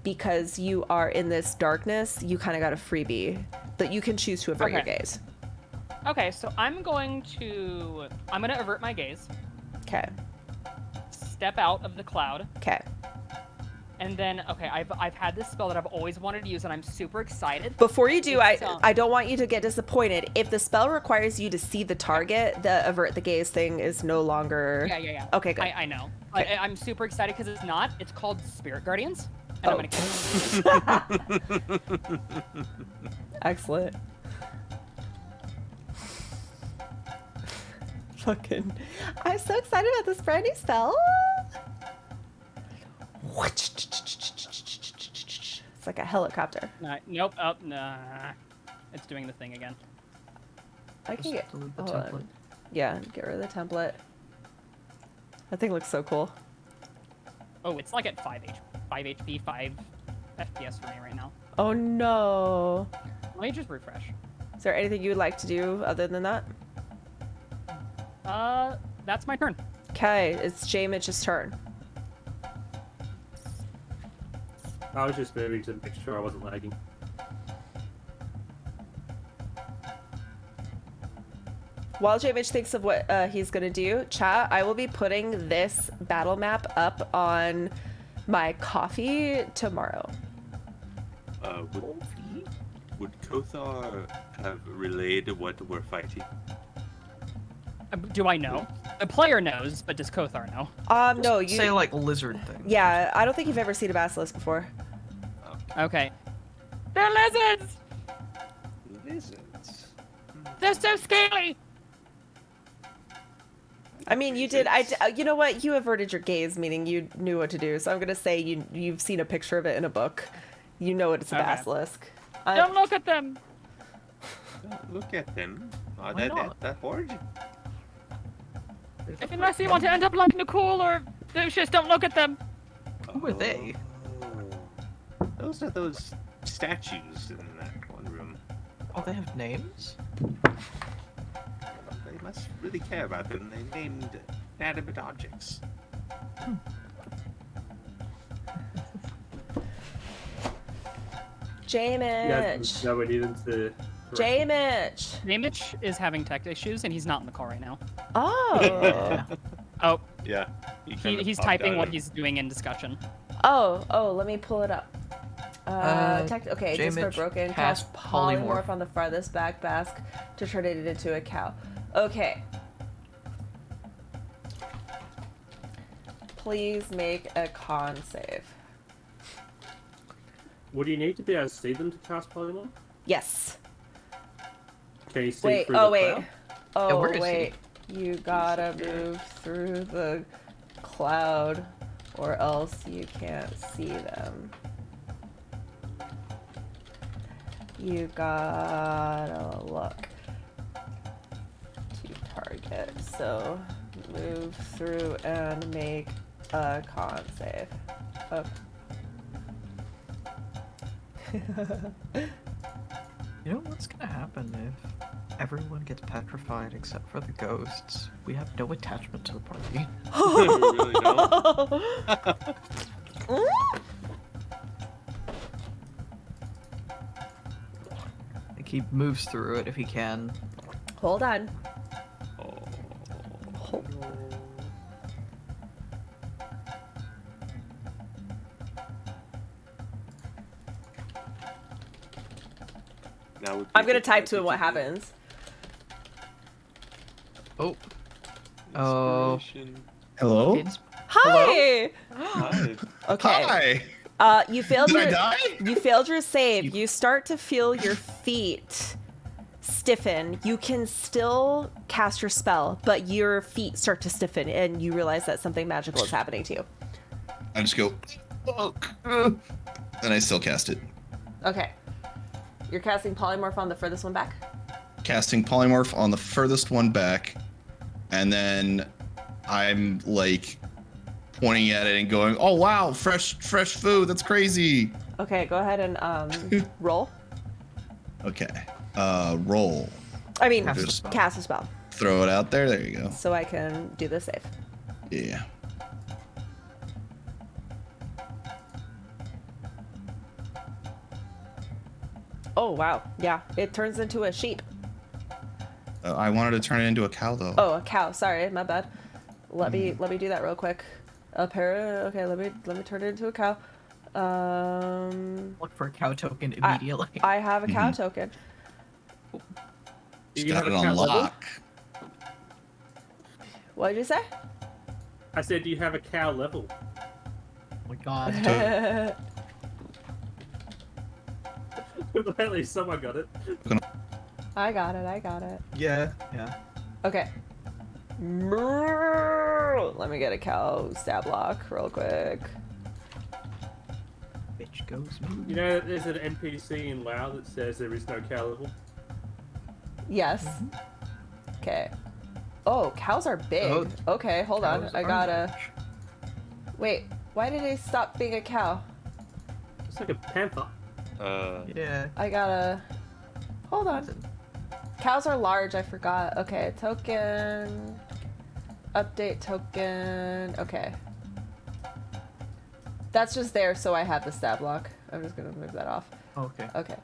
because you are in this darkness, you kind of got a freebie, but you can choose to avert your gaze. Okay, so I'm gonna avert my gaze. Okay. Step out of the cloud. Okay. And then, okay, I've had this spell that I've always wanted to use, and I'm super excited. Before you do, I don't want you to get disappointed. If the spell requires you to see the target, the avert the gaze thing is no longer... Yeah. Okay, good. I know. Okay. I'm super excited because it's not. It's called Spirit Guardians. And I'm gonna kill it. Excellent. Fucking... I'm so excited about this brand new spell. It's like a helicopter. Nope. Oh, nah. It's doing the thing again. I can get delete the hold template. on. Yeah, get rid of the template. That thing looks so cool. Oh, it's like at 5 HP, 5 FPS for me right now. Oh no. Let me just refresh. Is there anything you would like to do other than that? That's my turn. Okay, it's J Mitch's turn. I was just moving to make sure I wasn't lagging. While J Mitch thinks of what he's gonna do, chat, I will be putting this battle map up on my coffee tomorrow. Would Kothar have relayed what we're fighting? Do I know? The player knows, but does Kothar know? No, you Say like lizard thing. Yeah, I don't think you've ever seen a basilisk before. Okay. They're lizards! Lizards. They're so scaly! I mean, you did. You know what? You averted your gaze, meaning you knew what to do. So I'm gonna say you've seen a picture of it in a book. You know it's a Okay. basilisk. Don't look at them! Don't look at them. Are Why they not? that horde? Unless you want to end up like Nicole or Lucius, don't look at them! Who are they? Oh. Those are those statues in that one room. Oh, they have names? They must really care about them. They named inanimate objects. J Mitch. No, we needed to. J Mitch. Mitch is having tech issues and he's not in the call right now. Oh. Oh, Yeah. he's typing what he's doing in discussion. Oh, let me pull it up. Okay, J just for Mitch, broken. cast Cast polymorph polymorph. on the farthest back mask to turn it into a cow. Okay. Please make a con save. Would you need to be able to see them to cast polymorph? Yes. Can you see Wait, through oh the wait. cloud? Oh where is he? wait. You gotta move through the cloud or else you can't see them. You gotta look to target. So move through and make a con save. Okay. You know what's gonna happen if everyone gets petrified except for the ghosts? We have no attachment to the party. really don't. Like he moves through it if he can. Hold on. Oh. Now would be I'm gonna the type time to him what do the happens. Oh. Oh. inspiration. Hello? It's Hi! Hi. Okay. Hi. You failed Did I your die? you failed your save. You start to feel your feet stiffen. You can still cast your spell, but your feet start to stiffen, and you realize that something magical is happening to you. I just go, and I still cast it. Okay. You're casting polymorph on the furthest one back? Casting polymorph on the furthest one back, and then I'm like pointing at it and going, "Oh wow, fresh food. That's crazy." Okay, go ahead and roll. Okay. Roll. I mean, Cast a spell. cast a spell, Throw it out there. There you go. so I can do the save. Yeah. Oh wow, yeah, it turns into a sheep. I wanted to turn it into a cow though. Oh, a cow. Sorry, my bad. Let me do that real quick. Okay, let me turn it into a cow. Look for a cow token immediately. I have a cow token. Just you got have it a on cat level? lock. What did you say? I said, do you have a cow level? Oh my god. At least someone got it. I got it. Yeah. Okay. Let me get a cow stab block real quick. Bitch goes moo. You know, there's an NPC in WoW that says there is no cow level. Yes. Okay. Oh, cows are big. Oh, Okay, hold on. Cows I are gotta. large. Wait, why did they stop being a cow? It's like a panther. Yeah. I gotta. Hold on. Cows are large, I forgot. Okay, token. Update token. Okay. That's just there so I have the stab block. I'm just gonna move that off. Okay. Okay.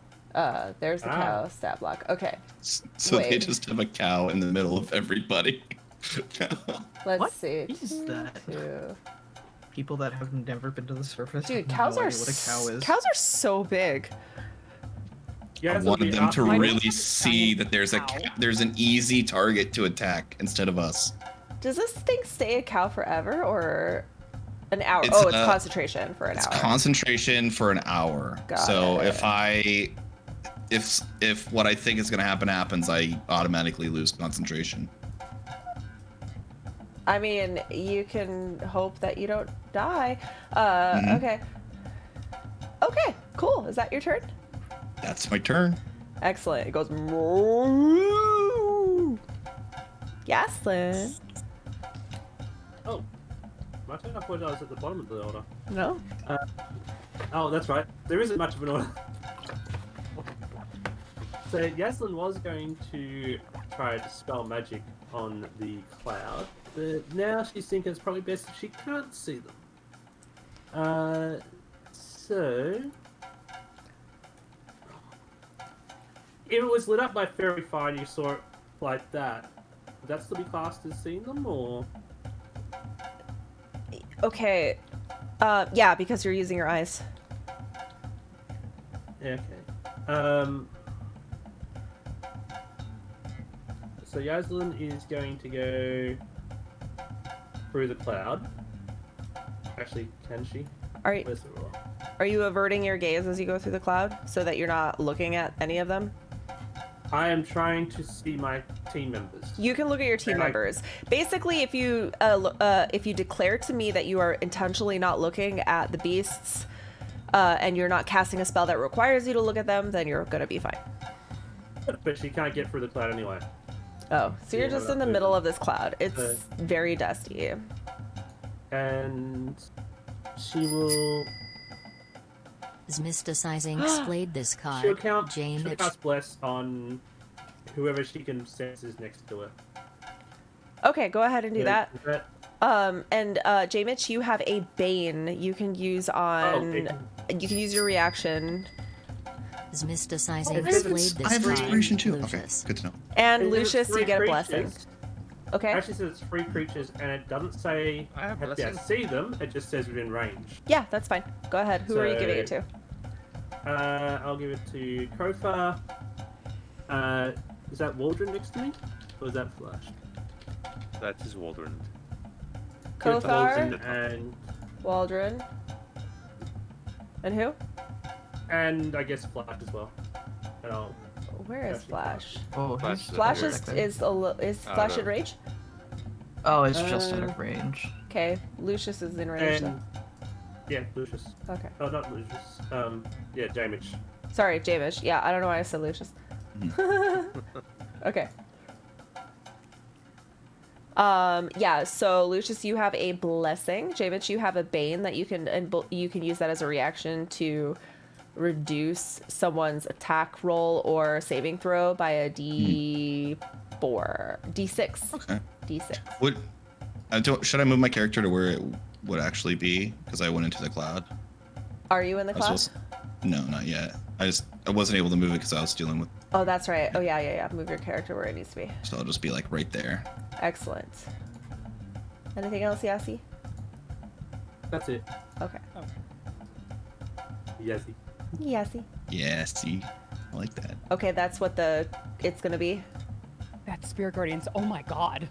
There's the cow stat block. Okay. So they Wait. just have a cow in the middle of everybody. Let's What see. is that? 2. People that have never been to the surface. Dude, have cows no are idea what a cow is. cows are so big. Yeah, I that's what wanted we them are- to Mine really was a see giant that there's cow. there's an easy target to attack instead of us. Does this thing stay a cow forever or an hour? It's, Oh, it's concentration for an It's hour. concentration for an hour. Got So it. if what I think is gonna happen happens, I automatically lose concentration. I mean, you can hope that you don't die. Okay. Okay, cool. Is that your turn? That's my turn. Excellent. It goes. Moo. Yaslin. Oh, my turn. I thought I was at the bottom of the order. No. Oh, that's right. There isn't much of an order. So Yaslin was going to try to spell magic on the cloud, but now she's thinking it's probably best if she can't see them. So if it was lit up by fairy fire and you saw it like that, would that still be classed as seeing them, or? Okay. Yeah, because you're using your eyes. Yeah, okay. So Yaslin is going to go through the cloud. Actually, can she? Are Where's the roll? Are you averting your gaze as you go through the cloud so that you're not looking at any of them? I am trying to see my team members. You can look at your team And I- members. Basically, if you declare to me that you are intentionally not looking at the beasts, and you're not casting a spell that requires you to look at them, then you're gonna be fine. But she can't get through the cloud anyway. Oh, so you're Yeah, just in the moving. middle of this cloud. It's Uh, very dusty. And she will. Is mysticizing displayed this card? She'll Jane she'll Mitch. cast bless on whoever she can sense is next to her. Okay, go ahead and do So that. is that- And J-Mitch, you have a Bane you can use on. okay. You can use your reaction. Is mysticizing Oh, displayed it's- this I have card? inspiration too. Okay, Lucius. good to know. And It says Lucius, three you get a blessing. creatures. Okay. Actually says it's 3 creatures, and it doesn't say I have have to blessing. see them. It just says within range. Yeah, that's fine. Go ahead. Who are you giving it to? I'll give it to Kofa. Is that Waldron next to me, or is that Flash? That is Waldron. Good, Kothar, Waldron and Waldron. And who? And I guess Flash as well. And Where is Actually, Flash? Oh, Flash he's is Flash over is there. is Flash in no. rage? Oh, it's just out of range. Okay, Lucius is in rage. and yeah, Lucius. Then. Okay. Oh, not Lucius. Yeah, Jamich. Sorry, Jamish. Yeah, I don't know why I said Lucius. Okay. Yeah, so Lucius, you have a blessing. Jamish, you have a bane that you can you can use that as a reaction to reduce someone's attack roll or saving throw by a D4, D6, Okay. D6. Should I move my character to where it would actually be? Because I went into the cloud. Are you in the I was cloud? supposed- No, not yet. I wasn't able to move it because I was dealing with. Oh, that's right. Oh, yeah. Move your character where it needs to be. So I'll just be like right there. Excellent. Anything else, Yassi? That's it. Okay. Yazzie. Yassi. Yeah, see, I like that. Okay, that's what it's gonna be. That's Spirit Guardians. Oh my god.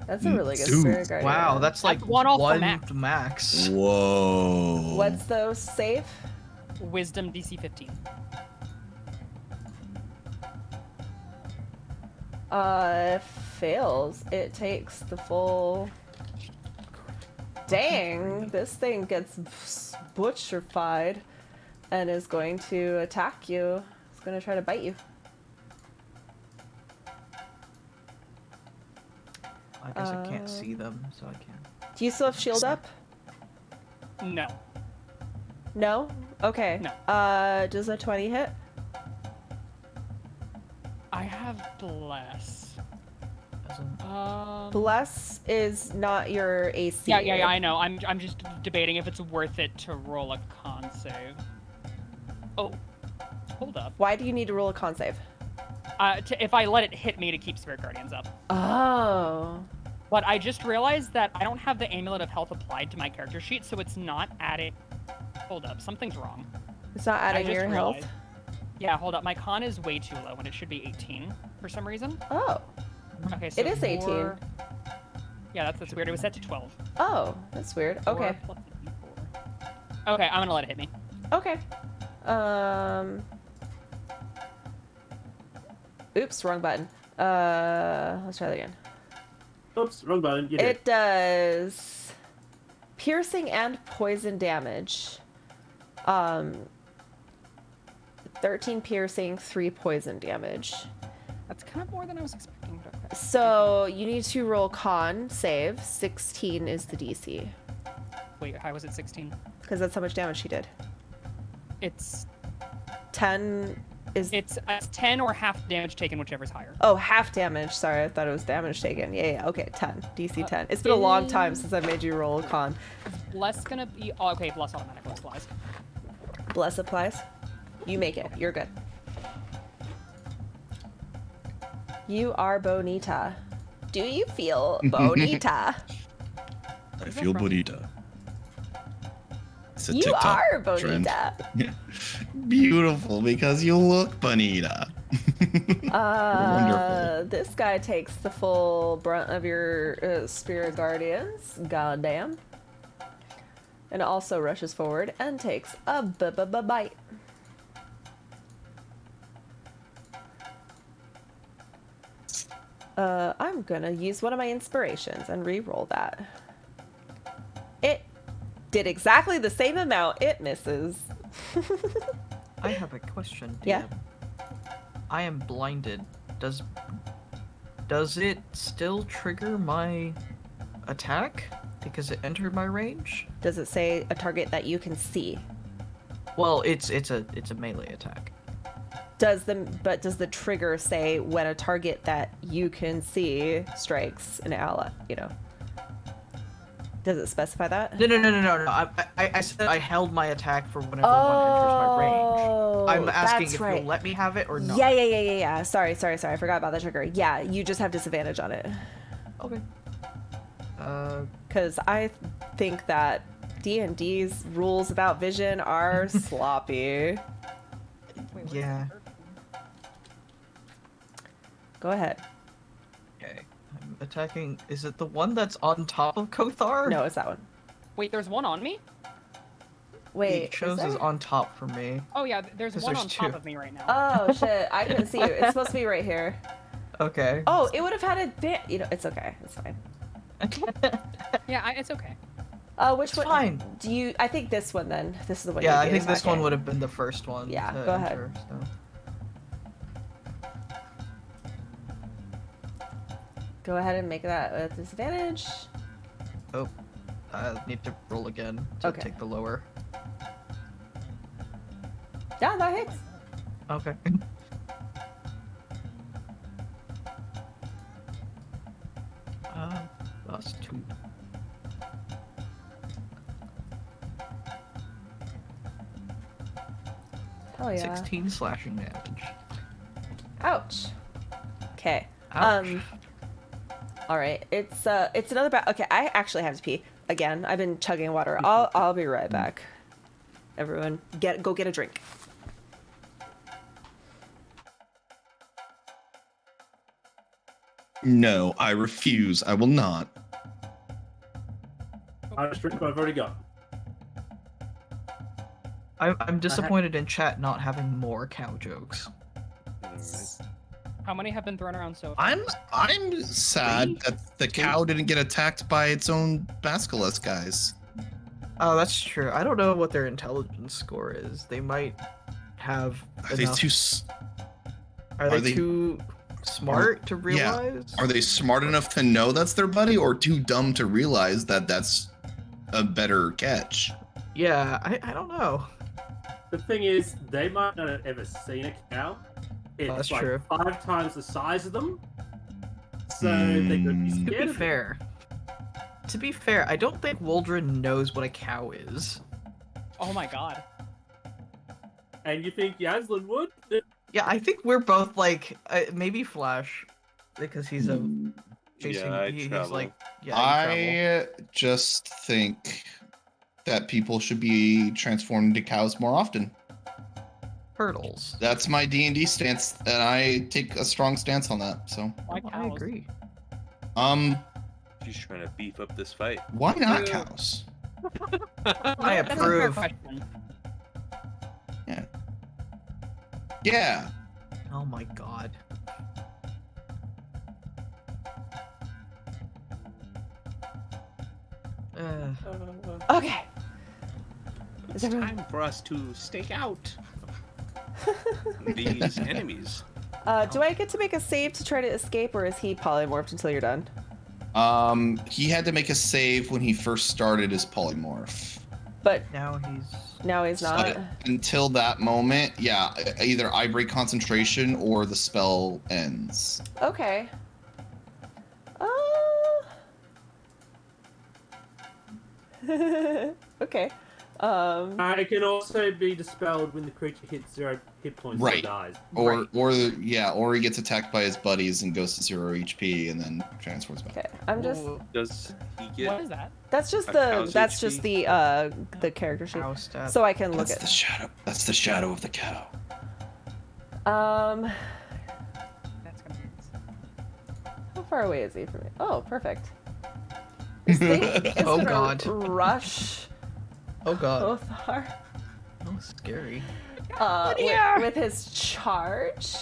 That's a really good Dude. spirit guardian. Wow, that's like one off the one max. max. Whoa. What's those save? Wisdom DC 15. Fails. It takes the full. Dang, this thing gets butcherified and is going to attack you. It's going to try to bite you. I guess I can't see them, so I can't. Do you still have shield up? No. No? Okay. No. Does a 20 hit? I have Bless. Doesn't. Bless is not your AC. Yeah, I know. I'm just debating if it's worth it to roll a con save. Oh, hold up. Why do you need to roll a con save? If I let it hit me to keep Spirit Guardians up. Oh. But I just realized that I don't have the Amulet of Health applied to my character sheet, so it's not adding. Hold up, something's wrong. It's not I adding just your health? realized. Yeah, hold up. My con is way too low, and it should be 18 for some reason. Oh. Okay, so It is 18. Yeah, that's weird. It was set to 12. Oh, that's weird. Okay. 4 plus a D4. Okay, I'm gonna let it hit me. Okay. Oops, wrong button. Let's try that again. Oops, wrong button. You did. It does piercing and poison damage. 13 piercing, 3 poison damage. That's kind of more than I was expecting. But okay. So you need to roll con save. 16 is the DC. Wait, how was it 16? Because that's how much damage she did. It's 10 is... it's 10 or half damage taken, whichever's higher. Oh, half damage. Sorry, I thought it was damage taken. Yeah. Okay, 10. DC 10. It's been a long time since I made you roll a con. Bless gonna be. Oh, okay, Bless automatically applies. Bless applies. You make it. You're good. You are bonita. Do you feel bonita? I feel bonita. It's a You TikTok are trend. bonita. Beautiful because you look bonita. Wonderful. This guy takes the full brunt of your spirit guardians. Goddamn. And also rushes forward and takes a bite. I'm gonna use one of my inspirations and re-roll that. It did exactly the same amount. It misses. I have a question. Yeah. DM. I am blinded. Does it still trigger my attack because it entered my range? Does it say a target that you can see? Well, it's a melee attack. Does the trigger say when a target that you can see strikes an ally? You know. Does it specify that? No. I said I held my attack for whenever one enters my range. I'm asking that's if right. you'll let me have it or not. Yeah. Sorry. I forgot about the trigger. Yeah, you just have disadvantage on it. Okay. Because I think that D&D's rules about vision are sloppy. Yeah. Go ahead. Okay. I'm attacking. Is it the one that's on top of Kothar? No, it's that one. Wait, there's one on me? Wait, It shows is as there? on top for me. Oh yeah, there's 'Cause one there's on top two. of me right now. Oh shit! I couldn't see you. It's supposed to be right here. Okay. Oh, it would have had you know, it's okay. It's fine. Yeah, it's okay. Which It's one? fine. Do you? I think this one then. This is the one. Yeah, you're I think getting this back one in. would have been the first one. Yeah, to go ahead. enter, so. Go ahead and make that with disadvantage. Oh, I need to roll again to Okay. take the lower. Yeah, that hits. Okay. Plus 2. Hell yeah. 16 slashing damage. Ouch. Okay. Ouch. All right. It's another Okay, I actually have to pee again. I've been chugging water. I'll be right back. Everyone, go get a drink. No, I refuse. I will not. I just drink what I've already got. I'm disappointed in chat not having more cow jokes. Alright. How many have been thrown around so far? I'm sad that the cow didn't get attacked by its own basilisk guys. Oh, that's true. I don't know what their intelligence score is. They might have. Are they enough- too? Are are they they- too smart to yeah. realize? Are they smart enough to know that's their buddy, or too dumb to realize that that's a better catch? Yeah, I don't know. The thing is, they might not have ever seen a cow. It's That's like true. 5 times the size of them. So they could be Hmm. scared To be of it. fair, I don't think Waldron knows what a cow is. Oh my god. And you think Yaslin would? Yeah, I think we're both like maybe Flash, because he's a chasing. Yeah, I he's travel. like yeah. you travel. I just think that people should be transformed into cows more often. Hurdles. That's my D&D stance, and I take a strong stance on that. So, Why I cows? agree. She's trying to beef up this fight. why not Yeah. cows? I That's a fair approve. question. Yeah. Oh my god. Okay. Is It's everyone... time for us to stake out these enemies. do I get to make a save to try to escape, or is he polymorphed until you're done? He had to make a save when he first started his polymorph. But Now he's. now he's not. But until that moment, yeah, either I break concentration or the spell ends. Okay. Okay. It can also be dispelled when the creature hits 0 hit points Right. and dies. Or or he gets attacked by his buddies and goes to 0 HP and then transforms back. Okay. I'm just. Ooh, Does he What get? is that? That's just A the. cow's That's HP? just the character sheet. cow stat. So I can look That's the shadow. That's the shadow of the cow. at. That's gonna be. How far away is he from me? Oh, perfect. This thing is Oh, gonna God. rush Oh god. both our Oh, scary. with his charge.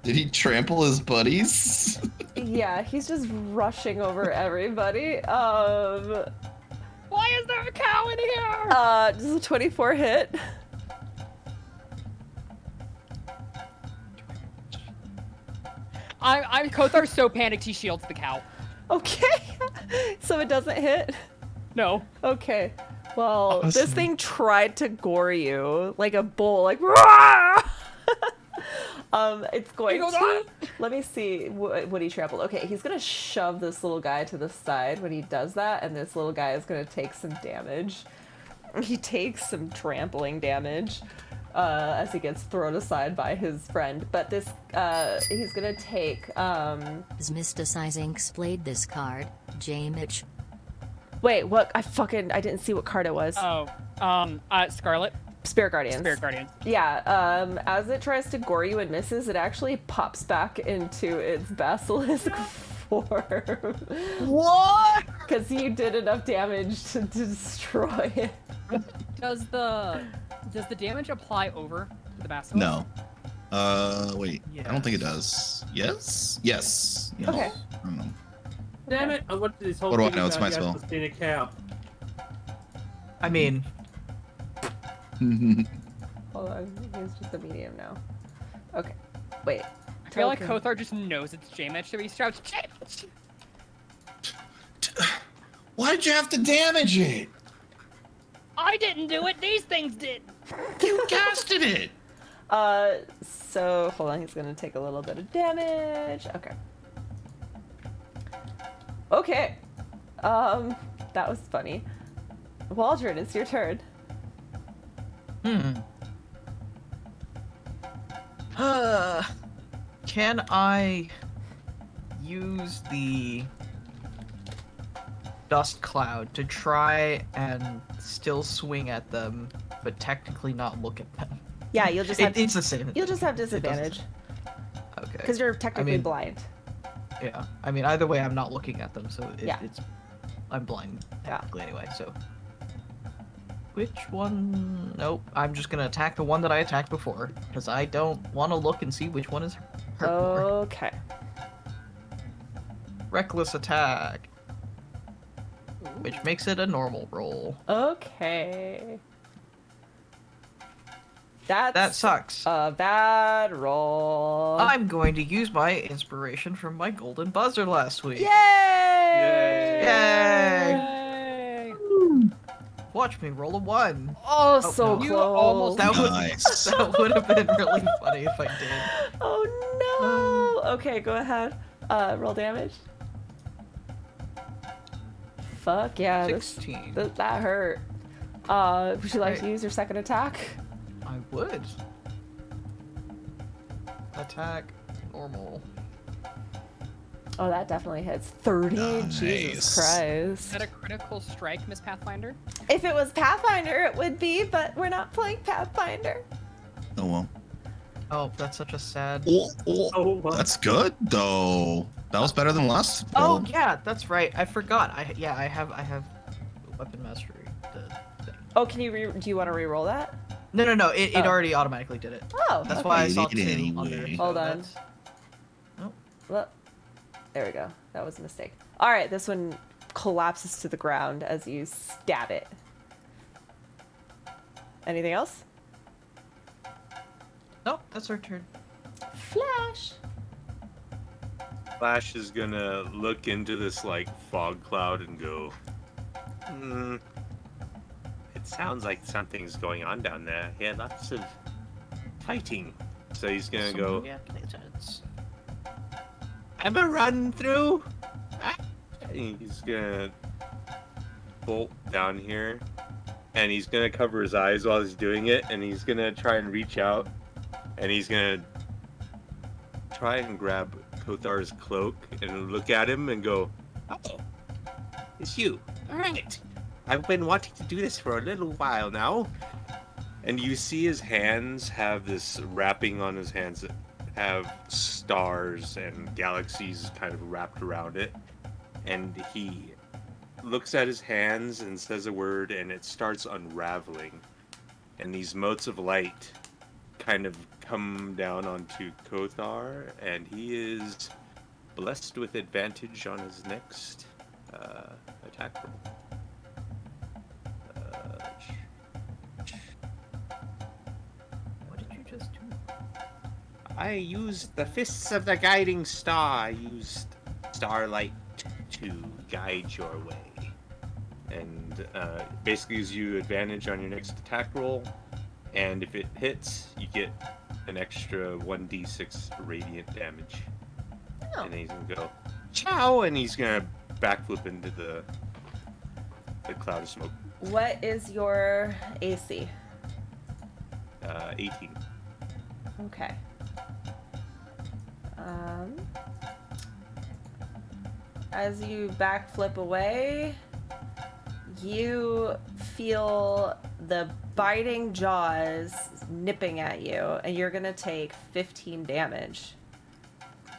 Did he trample his buddies? Yeah, he's just rushing over everybody. Why is there a cow in here? Does a 24 hit? Kothar's so panicked he shields the cow. Okay. So it doesn't hit? No. Okay. Well, this Awesome. thing tried to gore you like a bull, like "Roar!" It's going He goes, to. Let me see what he trampled. Okay, he's gonna shove this little guy to the side when he does that, and this little guy is gonna take some damage. He takes some trampling damage as he gets thrown aside by his friend. But this, he's gonna take. Mr. Zinks played this card. J. Mitch. Wait, what? I didn't see what card it was. Oh. Scarlet. Spirit Guardians. Spirit Guardians. Yeah, as it tries to gore you and misses, it actually pops back into its basilisk form. What? Because you did enough damage to destroy it. Does the damage apply over to the basilisk? No. Wait. I don't think it Yes. does. Yes? Yes. Yes. Okay. I don't know. Damn it! I wanted this whole What do I thing know? It's about my spell. Yasmin being a cow. I mean, Hold on. He's just a medium now. Okay. Wait. I feel like Token. Kothar just knows it's J-Mitch, so he shouts, J-Mitch! Why did you have to damage it? I didn't do it, these things did! You casted it. So hold on, he's gonna take a little bit of damage. Okay. Okay. That was funny. Waldron, it's your turn. Can I use the dust cloud to try and still swing at them, but technically not look at them? Yeah, you'll just have It's the same. you'll just have It doesn't- disadvantage Okay. because you're technically mean- blind. Yeah. I mean, either way, I'm not looking at them, so Yeah. I'm blind Yeah. technically anyway. So. Which one? Nope. I'm just gonna attack the one that I attacked before because I don't want to look and see which one is hurt more. Okay. Reckless attack, which makes it a normal roll. Okay. That's That sucks. a bad roll. I'm going to use my inspiration from my golden buzzer last week. Yay! Yay! Watch me roll a 1. Oh, Oh, so no. You close. almost- That would Nice. that would have been really funny if I did. Oh no! Okay, go ahead. Roll damage. Fuck yeah, 16. that hurt. Would you like to Right. use your second attack? I would. Attack normal. Oh, that definitely hits. 30? Jesus Nice. Christ. Is that a critical strike, Miss Pathfinder? If it was Pathfinder, it would be, but we're not playing Pathfinder. Oh well. Oh, that's such a sad. Oh, well. That's good though. That was better than last. Oh roll. yeah, that's right. I forgot. I have weapon mastery. Thing. Oh, can you do you want to re-roll that? No. It Oh. already automatically did it. Oh, That's okay. why I saw Did it 2 anyway. under. so Hold on. that's- Well, there we go. That was a mistake. All right, this one collapses to the ground as you stab it. Anything else? Nope, that's our turn. Flash. Flash is gonna look into this like fog cloud and go, it sounds like something's going on down there. Yeah, lots of fighting. So he's gonna go, Yeah, it's- I'm a run through. Ah. And he's gonna bolt down here, and he's gonna cover his eyes while he's doing it, and he's gonna try and reach out, and he's gonna try and grab Kothar's cloak and look at him and go, "Oh, it's you. All right. I've been wanting to do this for a little while now." And you see his hands have this wrapping on his hands that have stars and galaxies kind of wrapped around it. And he looks at his hands and says a word, and it starts unraveling. And these motes of light kind of come down onto Kothar, and he is blessed with advantage on his next attack roll. What did you just do? I used the Fists of the Guiding Star. I used starlight to guide your way. And basically gives you advantage on your next attack roll. And if it hits, you get an extra 1d6 radiant damage. Oh. And then he's gonna go, "Ciao!" And he's gonna backflip into the cloud of smoke. What is your AC? 18. Okay. As you backflip away, you feel the biting jaws nipping at you, and you're gonna take 15 damage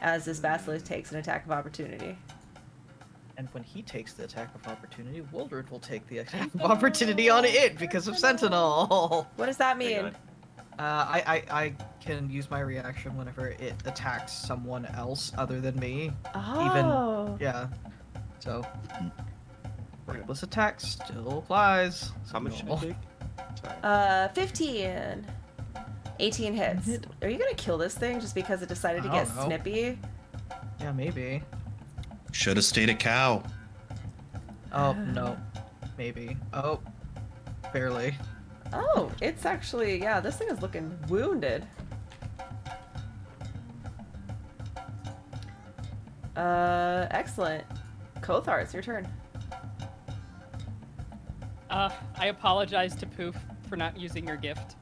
as this basilisk takes an attack of opportunity. And when he takes the attack of opportunity, Wildred will take the attack of opportunity on it because of Sentinel. What does that Hang mean? on. I can use my reaction whenever it attacks someone else other than me. Oh. Yeah. So, reckless attack still applies. How much should No. I take? Sorry. 15. 18 hits. Hit. Are you gonna kill this thing just because it decided to I get don't know. snippy? Yeah, maybe. Should have stayed a cow. Oh, no. Maybe. Oh, barely. Oh, it's actually, yeah, this thing is looking wounded. Excellent. Kothar, it's your turn. I apologize to Poof for not using your gift,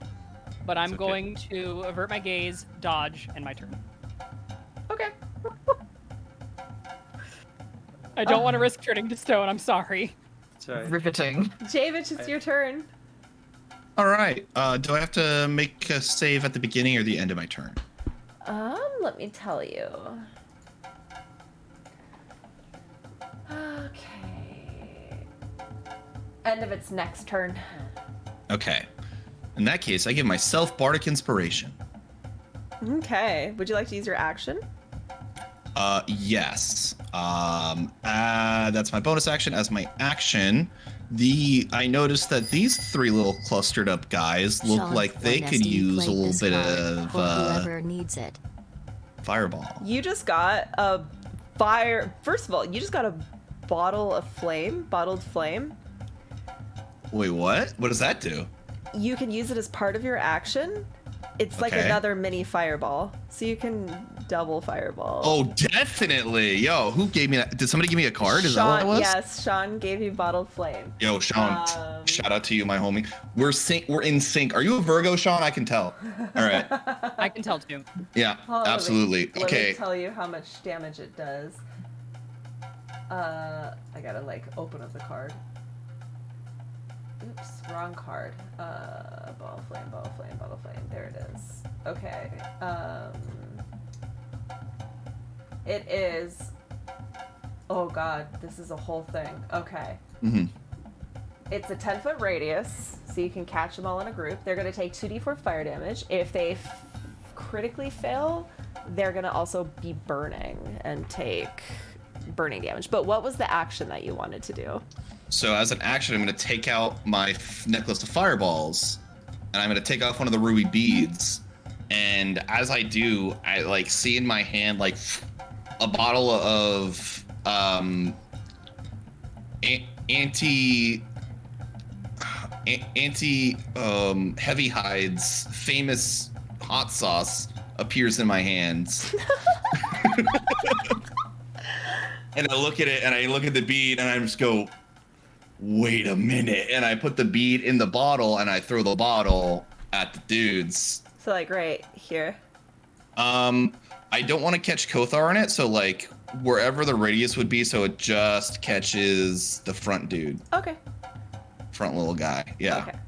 but I'm It's okay. going to avert my gaze, dodge, and my turn. Okay. I don't want to risk turning to stone. I'm sorry. Sorry. Riveting. Javich, it's your turn. All right. Do I have to make a save at the beginning or the end of my turn? Let me tell you. Okay. End of its next turn. Okay. In that case, I give myself Bardic Inspiration. Okay. Would you like to use your action? Yes. That's my bonus action. As my action, I noticed that these three little clustered up guys look Sean, like they when could SD use a played little this bit card, of for whoever needs it. fireball. You just got a fire. First of all, you just got a bottled flame. Wait, what? What does that do? You can use it as part of your action. It's like Okay. another mini fireball. So you can double fireball. Oh, definitely. Yo, who gave me that? Did somebody give me a card? Is that what it Sean, was? yes, Sean gave you bottled flame. Yo, Sean, shout out to you, my homie. We're in sync. Are you a Virgo, Sean? I can tell. All right. I can tell too. Yeah, Hold on, absolutely. Let me Okay. tell you how much damage it does. I gotta like open up the card. Oops, wrong card. Ball of flame. There it is. Okay. It is. Oh god, this is a whole thing. Okay. hmm It's a 10-foot radius, so you can catch them all in a group. They're going to take 2d4 fire damage. If they critically fail, they're going to also be burning and take burning damage. But what was the action that you wanted to do? So as an action, I'm going to take out my necklace of fireballs, and I'm going to take off one of the ruby beads. And as I do, I like see in my hand like a bottle of anti heavy hides famous hot sauce appears in my hands. And I look at it and I look at the bead and I just go, wait a minute. And I put the bead in the bottle and I throw the bottle at the dudes. So like right here. I don't want to catch Kothar in it, so like wherever the radius would be, so it just catches the front dude, Okay. front little guy. Yeah. Okay.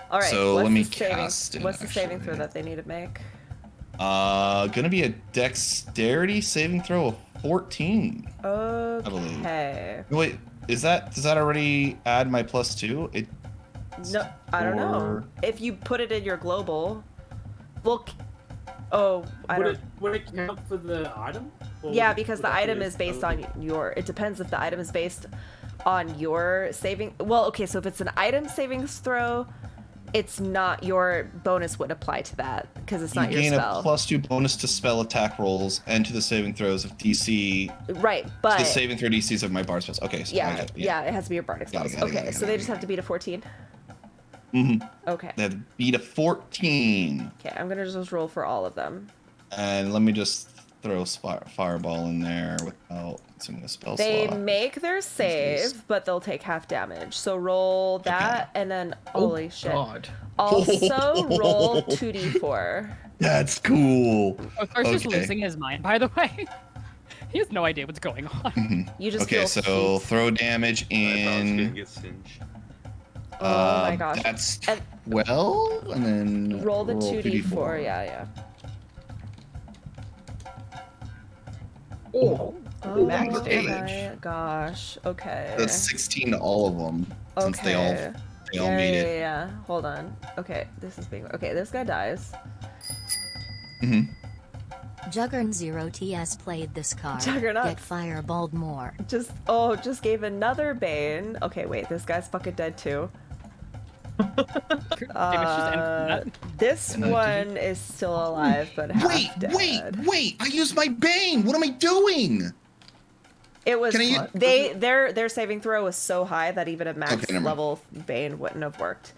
All right. So what's let me the saving, cast it, What's the saving actually. throw that they need to make? Gonna be a dexterity saving throw of 14. believe. Okay. Wait, does that already add my +2? It No, I don't know. or- If you put it in your global, well, oh, I don't. Would it count for the item? Or Yeah, would- because would the that be item a- is based on your. It depends if the item is based on your saving. Well, okay, so if it's an item savings throw, it's not your bonus would apply to that because it's you not your gain spell. a +2 bonus to spell attack rolls and to the saving throws of DC. Right, but The saving throw DCs of my bar spells. Okay, so I yeah, get it, yeah, it has to be your bardic Got it, spells. got it, got Okay, it, so got they it, just got have to beat a 14. Mm-hmm. Okay. They have to beat a 14. Okay, I'm gonna just roll for all of them. And let me just throw fireball in there without consuming a spell They slot. make their save, but they'll take half damage. So roll that, and then holy shit. God. Also roll 2d4. That's cool. Othar's just Okay. losing his mind, by the way. He has no idea what's going on. You just Okay, feel so heat. throw damage My eyebrows gonna in. get singed. Oh my gosh. That's And 12, and then roll the 2d4. Yeah, yeah. Oh. Oh Max my damage. gosh. Okay. That's 16 to all of them. Since they all Okay. made it. Yeah. Hold on. Okay, this is being okay. This guy dies. Juggernaut 0 TS played this card. Juggernaut. Get fireballed more. Just gave another Bane. Okay, wait, this guy's fucking dead too. This one is still alive, but half dead. Wait! I used my Bane! What am I doing? It was Can I their saving throw was so high that even a max Okay, never mind. level Bane wouldn't have worked.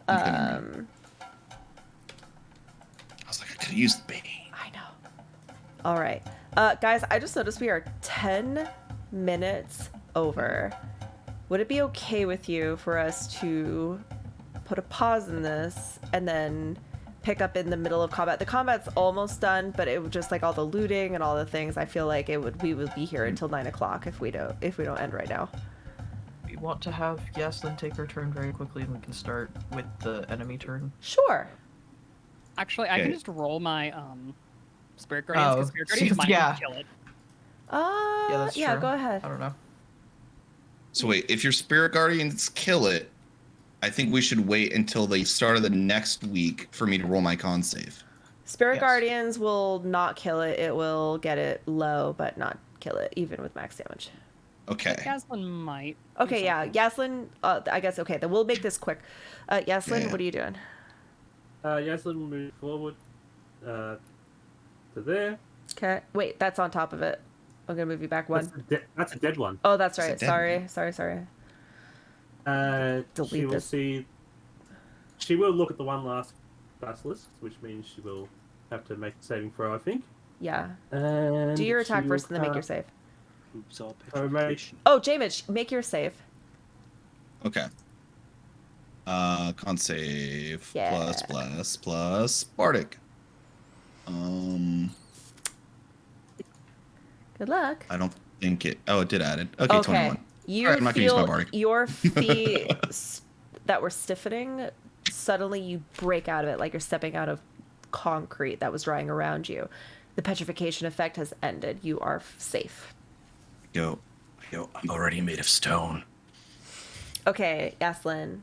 Okay, never mind. I was like, I could have used Bane. I know. All right. Guys, I just noticed we are 10 minutes over. Would it be okay with you for us to put a pause in this and then pick up in the middle of combat? The combat's almost done, but it would just like all the looting and all the things. I feel like we would be here until 9 o'clock if we don't end right now. We want to have Yaslin take her turn very quickly, and we can start with the enemy turn. Sure. Actually, I can Okay. just roll my Spirit Guardians, because Oh, Spirit Guardians might yeah. kill it. Yeah, that's yeah, true. go ahead. I don't know. So wait, if your Spirit Guardians kill it, I think we should wait until the start of the next week for me to roll my con save. Spirit Yes. Guardians will not kill it. It will get it low, but not kill it, even with max damage. Okay. Yaslin might. do Okay, yeah. something. Yaslin, I guess, okay, then we'll make this quick. Yaslin, Yeah. what are you doing? Yaslin will move forward to there. Okay. Wait, that's on top of it. I'm going to move you back one. That's a dead one. Oh, that's It's a right. dead Sorry. She will this. see. She will look at the one last basilisk, which means she will have to make a saving throw, I think. Yeah. And Do your attack she will first and then make your cast- save. Oops, all Oh, right. petrification. Oh, Jamage, make your save. Okay. Con save Yeah. plus Bardic. Good luck. I don't think it. Oh, it did add it. Okay, Okay. 21. You Alright, I'm not gonna use my feel Bardic. your feet that were stiffening, suddenly you break out of it like you're stepping out of concrete that was drying around you. The petrification effect has ended. You are safe. Yo, I'm already made of stone. Okay, Yaslin.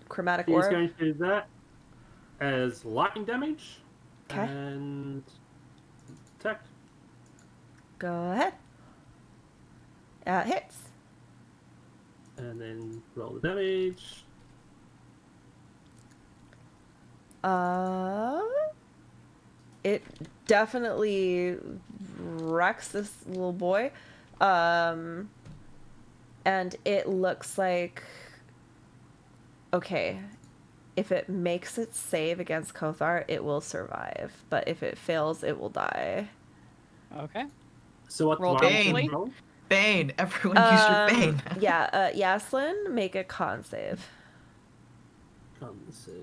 Chromatic He's orb. going to do that as lightning damage. Okay. And attack. Go ahead. Hits. And then roll the damage. It definitely wrecks this little boy. And it looks like, okay, if it makes its save against Kothar, it will survive. But if it fails, it will die. Okay. So what Roll one Bane. roll? Bane! Everyone use your Bane! Yeah, Yaslin, make a con save. Con save.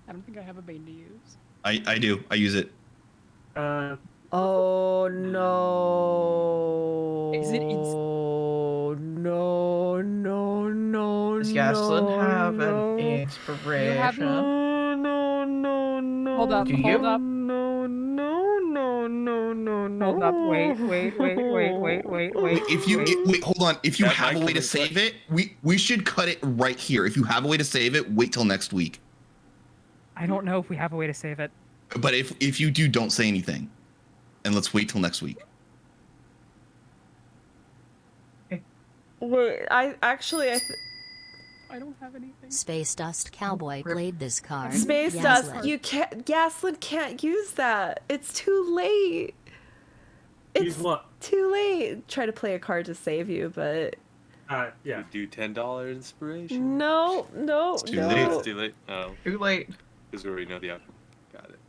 I don't think I have a Bane to use. I do. I use it. Oh no. Is it no. Does Yaslin have no. an You have inspiration? No. Hold up, Do you? hold up. No. Hold up, wait. If you wait, hold on. If you That have a might way to come save it, we should cut it right here. If you have a way to save it, wait till next week. I don't know if we have a way to save it. But if you do, don't say anything, and let's wait till next week. Wait, I don't have anything. Space Dust Cowboy played this card. Space Yaslin. Dust, you can't. Yaslin can't use that. It's too late. Use It's what? too late. Try to play a card to save you, but Yeah. We do $10 inspiration. no. It's too late. It's too late. Oh, Too late. because we already know the outcome. Got it.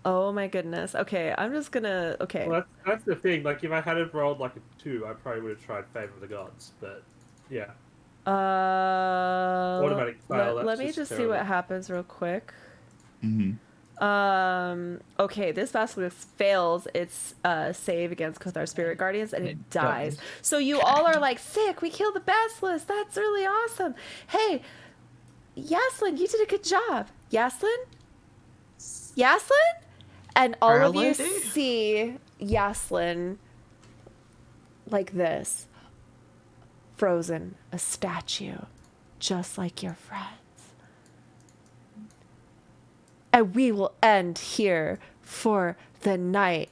Oh my goodness. Okay, I'm just gonna. Okay. Well, that's the thing. Like, if I had have rolled like a 2, I probably would have tried Favor of the Gods. But yeah. Automatic fail, Let that's me just just see terrible. what happens real quick. Mm-hmm. Okay, this basilisk fails its save against Kothar Spirit Guardians and it It dies. does. So you all are like, sick, we killed the basilisk. That's really awesome. Hey, Yaslin, you did a good job. Yaslin? And all of you Our lady? see Yaslin like this, frozen, a statue, just like your friends. And we will end here for the night.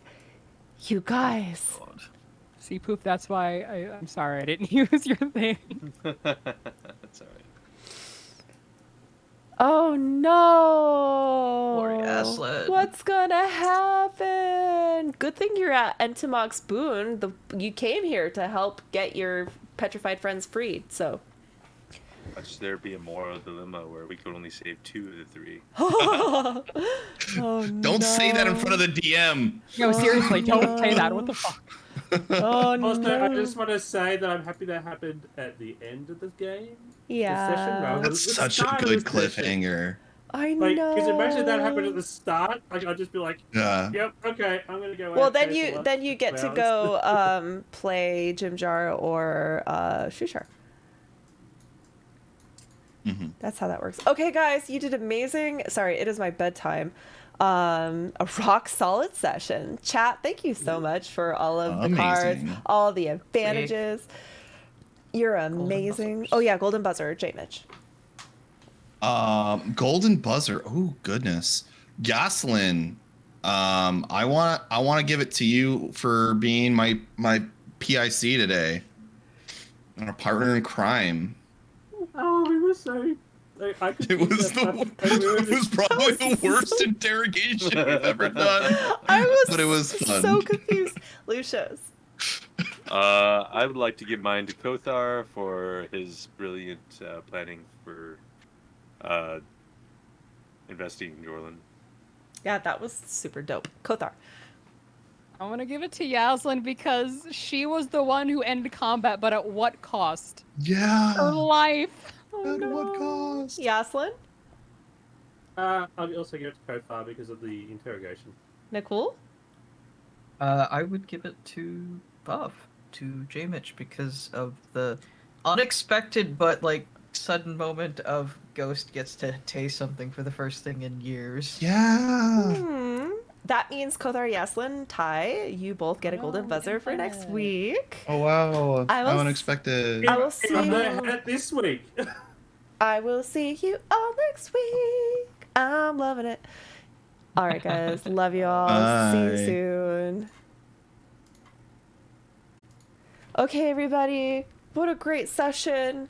You guys. See, Poof, that's why I'm sorry I didn't use your thing. That's alright. Oh no! Poor Yaslin. What's gonna happen? Good thing you're at Entomoc's Boon. You came here to help get your petrified friends freed, so. Watch there be a moral dilemma where we could only save 2 of the 3. Oh, Don't say that in no. front of the DM. No, seriously, don't say that. What the fuck? Oh Also, no. I just want to say that I'm happy that happened at the end of the game. Yeah. The session, rather than That's the such a start of good the session. cliffhanger. I Like, know. because imagine that happened at the start. Like, I'd just be like, Yeah. "Yep, okay, I'm gonna go." Well, out then there for you like then you get 2 to hours." go play Jim Jar or Shushar. Mhm. That's how that works. Okay, guys, you did amazing. Sorry, it is my bedtime. A rock solid session. Chat, thank you so much for all of the cards, Amazing. all the advantages. You're amazing. buzzers. Oh yeah, golden buzzer, J Mitch. Golden buzzer. Oh goodness, Jocelyn. I want to give it to you for being my PIC today. Our partner in crime. Oh, we were so. Like, I could It see was that happen, and we were it was just- probably the worst interrogation we've ever done. I was But it was fun. so confused. Lucius. I would like to give mine to Kothar for his brilliant planning for investing in Jorlin. Yeah, that was super dope. Kothar. I'm gonna give it to Yaslin because she was the one who ended combat, but at what cost? Her Yeah. life. Oh, At no. what cost? Yaslin? I'll also give it to Kofar because of the interrogation. Nicole? I would give it to Buff, to J-Mitch, because of the unexpected but like sudden moment of Ghost gets to taste something for the first thing in years. Yeah. That means Kothar Yaslin, Ty, you both get a golden Oh, buzzer for next goodness. week. Oh wow. I will How s- unexpected. I will If see I'm gonna you. have it this week. I will see you all next week. I'm loving it. All right, guys. Love you all. See you Bye. soon. Okay, everybody. What a great session.